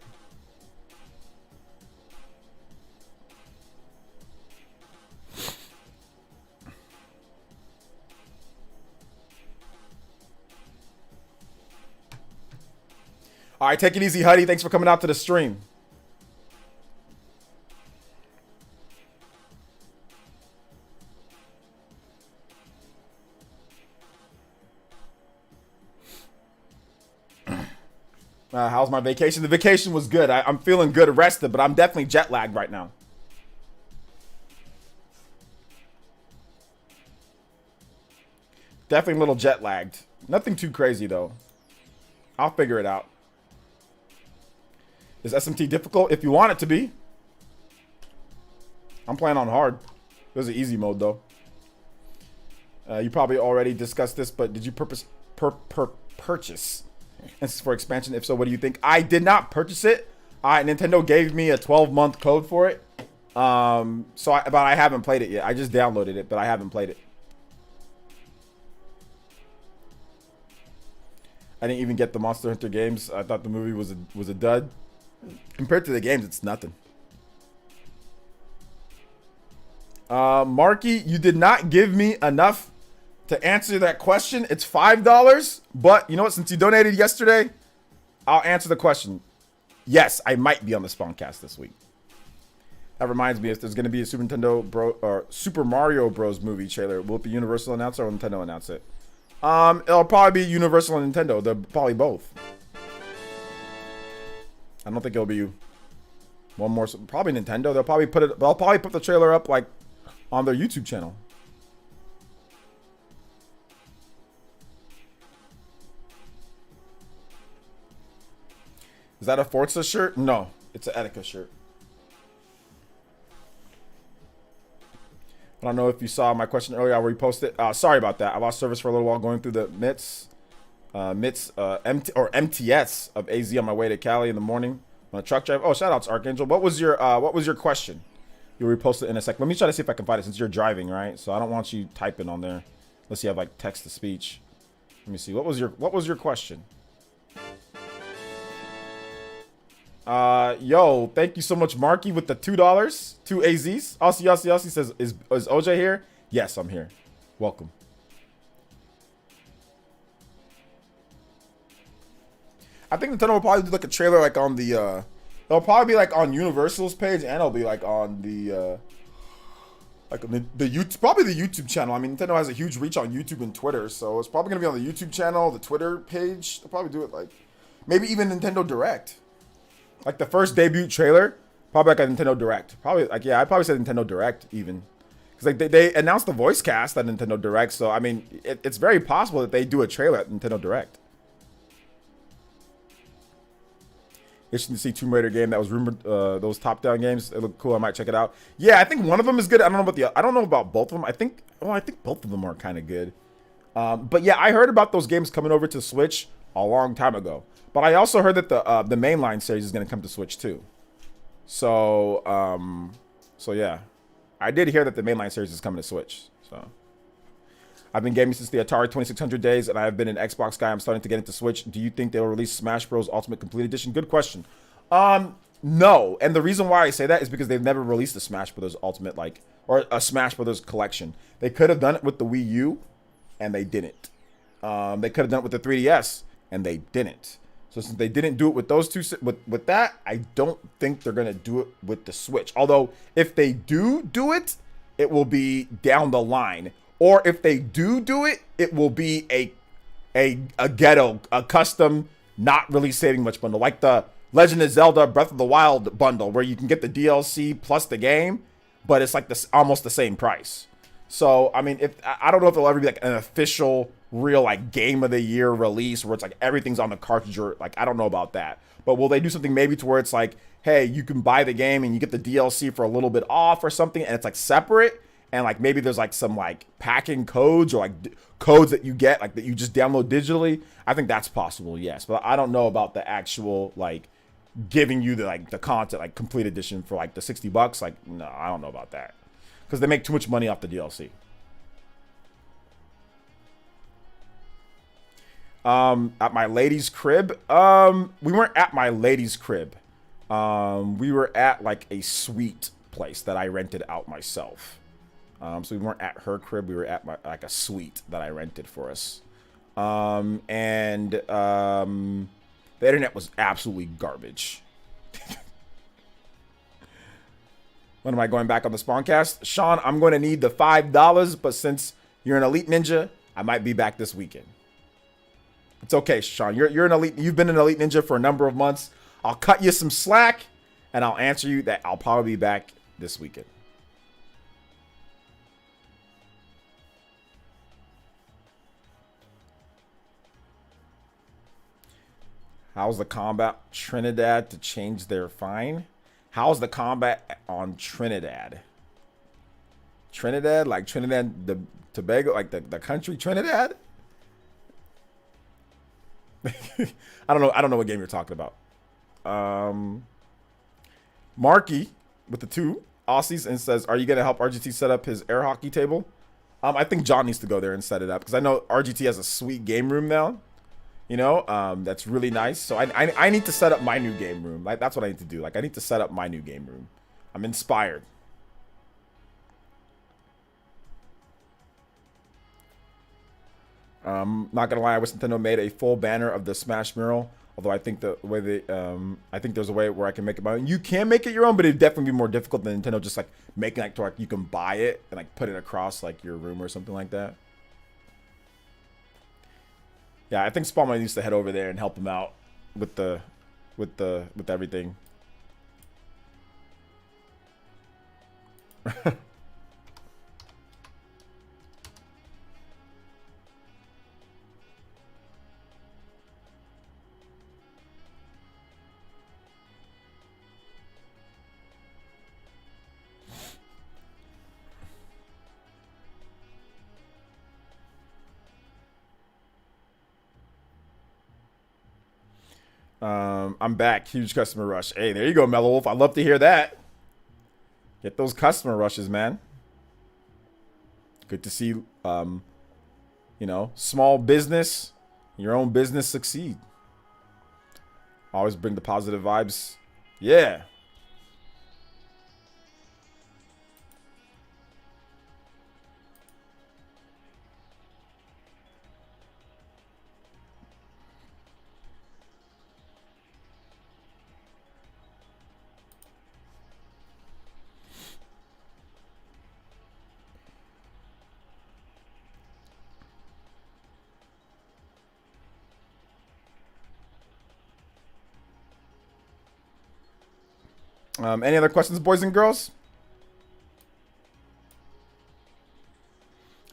All right, take it easy, Huddy. Thanks for coming out to the stream. How's my vacation? The vacation was good. I'm feeling good, rested, but I'm definitely jet lagged right now. Definitely a little jet lagged. Nothing too crazy, though. I'll figure it out. Is SMT difficult? If you want it to be. I'm playing on hard. There's an easy mode, though. You probably already discussed this, but did you purchase? This is for expansion. If so, what do you think? I did not purchase it. Nintendo gave me a 12-month code for it. But I haven't played it yet. I just downloaded it, but I haven't played it. I didn't even get the Monster Hunter games. I thought the movie was a dud. Compared to the games, it's nothing. Marky, you did not give me enough to answer that question. It's $5, but you know what? Since you donated yesterday, I'll answer the question. Yes, I might be on the Spawncast this week. That reminds me, if there's going to be a Super Mario Bros. Movie trailer, will it be Universal announce it or Nintendo announce it? It'll probably be Universal and Nintendo. They're probably both. I don't think it'll be one more. Probably Nintendo. They'll probably put the trailer up like on their YouTube channel. Is that a Forza shirt? No, it's an Etika shirt. I don't know if you saw my question earlier. I'll repost it. Sorry about that. I lost service for a little while going through the MTS of AZ on my way to Cali in the morning on a truck drive. Oh, shout out to Archangel. What was your question? You'll repost it in a sec. Let me try to see if I can find it since you're driving, right? So I don't want you typing on there unless you have like text to speech. Let me see. What was your question? Yo, thank you so much, Marky, with the $2, 2 AZs. Aussie says, is OJ here? Yes, I'm here. Welcome. I think Nintendo will probably do like a trailer like on the it'll probably be like on Universal's page, and it'll be like on the like the YouTube, probably the YouTube channel. I mean, Nintendo has a huge reach on YouTube and Twitter, so it's probably gonna be on the YouTube channel, the Twitter page. They'll probably do it like maybe even Nintendo Direct. Like the first debut trailer, probably like a Nintendo Direct. Probably like, yeah, I'd probably say Nintendo Direct even. Because like they announced the voice cast at Nintendo Direct, so I mean, it's very possible that they do a trailer at Nintendo Direct. Interesting to see Tomb Raider game that was rumored, those top-down games. It looked cool. I might check it out. Yeah, I think one of them is good. I don't know about both of them. I think both of them are kind of good. But yeah, I heard about those games coming over to Switch a long time ago. But I also heard that the mainline series is going to come to Switch too. So yeah, I did hear that the mainline series is coming to Switch. So I've been gaming since the Atari 2600 days, and I've been an Xbox guy. I'm starting to get into Switch. Do you think they'll release Smash Bros. Ultimate Complete Edition? Good question. No, and the reason why I say that is because they've never released a Smash Bros. Ultimate or a Smash Bros. Collection. They could have done it with the Wii U, and they didn't. They could have done it with the 3DS, and they didn't. So since they didn't do it with those two, with that, I don't think they're gonna do it with the Switch. Although if they do it, it will be down the line. Or if they do it, it will be a ghetto, a custom, not really saving much bundle, like the Legend of Zelda Breath of the Wild bundle, where you can get the DLC plus the game, but it's like this almost the same price. So I mean, I don't know if it'll ever be like an official, real like game of the year release where it's like everything's on the cartridge, or like I don't know about that. But will they do something maybe to where it's like, hey, you can buy the game and you get the DLC for a little bit off or something, and it's like separate? And like maybe there's like some like packing codes or like codes that you get like that you just download digitally. I think that's possible, yes. But I don't know about the actual like giving you the content like complete edition for like the $60. Like no, I don't know about that because they make too much money off the DLC. At my lady's crib. We weren't at my lady's crib. We were at like a suite place that I rented out myself. So we weren't at her crib. We were at like a suite that I rented for us. And the internet was absolutely garbage. When am I going back on the Spawncast? Sean, I'm going to need the $5, but since you're an elite ninja, I might be back this weekend. It's okay, Sean. You're an elite. You've been an elite ninja for a number of months. I'll cut you some slack, and I'll answer you that I'll probably be back this weekend. How's the combat Trinidad to change their fine? How's the combat on Trinidad? Trinidad, like Trinidad, the Tobago, like the country Trinidad? I don't know what game you're talking about. Marky with the 2 Aussies and says, "Are you gonna help RGT set up his air hockey table?" I think John needs to go there and set it up because I know RGT has a sweet game room now. You know, that's really nice. So I need to set up my new game room. Like that's what I need to do. Like I need to set up my new game room. I'm inspired. Not gonna lie, I wish Nintendo made a full banner of the Smash mural. Although I think the way they, I think there's a way where I can make it my own. You can make it your own, but it'd definitely be more difficult than Nintendo just like making like to like you can buy it and like put it across like your room or something like that. Yeah, I think Spawnman needs to head over there and help him out with everything. I'm back. Huge customer rush. Hey, there you go, Mellow Wolf. I'd love to hear that. Get those customer rushes, man. Good to see, you know, small business, your own business succeed. Always bring the positive vibes. Yeah. Any other questions, boys and girls?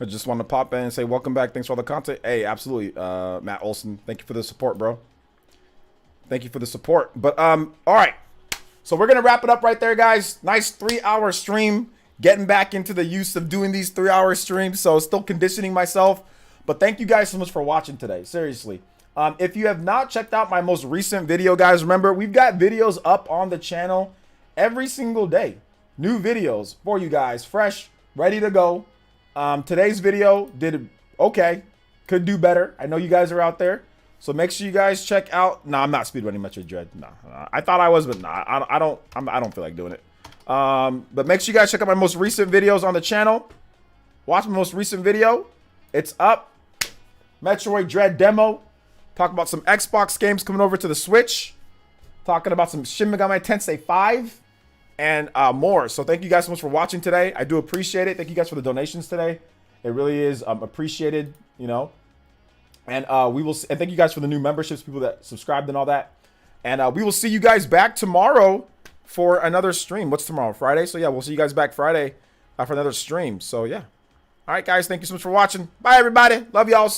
I just want to pop in and say welcome back. Thanks for all the content. Hey, absolutely, Matt Olson. Thank you for the support, bro. Thank you for the support. But all right. So we're gonna wrap it up right there, guys. Nice 3-hour stream. Getting back into the use of doing these 3-hour streams. So still conditioning myself. But thank you guys so much for watching today. Seriously. If you have not checked out my most recent video, guys, remember we've got videos up on the channel every single day. New videos for you guys, fresh, ready to go. Today's video did okay, could do better. I know you guys are out there, so make sure you guys check out. No, I'm not speedrunning Metroid Dread. No, I thought I was, but no, I don't feel like doing it. But make sure you guys check out my most recent videos on the channel. Watch my most recent video. It's up. Metroid Dread demo. Talk about some Xbox games coming over to the Switch. Talking about some Shin Megami Tensei 5. And more. So thank you guys so much for watching today. I do appreciate it. Thank you guys for the donations today. It really is appreciated, you know. And and thank you guys for the new memberships, people that subscribed and all that. And we will see you guys back tomorrow for another stream. What's tomorrow? Friday? So yeah, we'll see you guys back Friday for another stream. So yeah. All right, guys. Thank you so much for watching. Bye, everybody. Love y'all.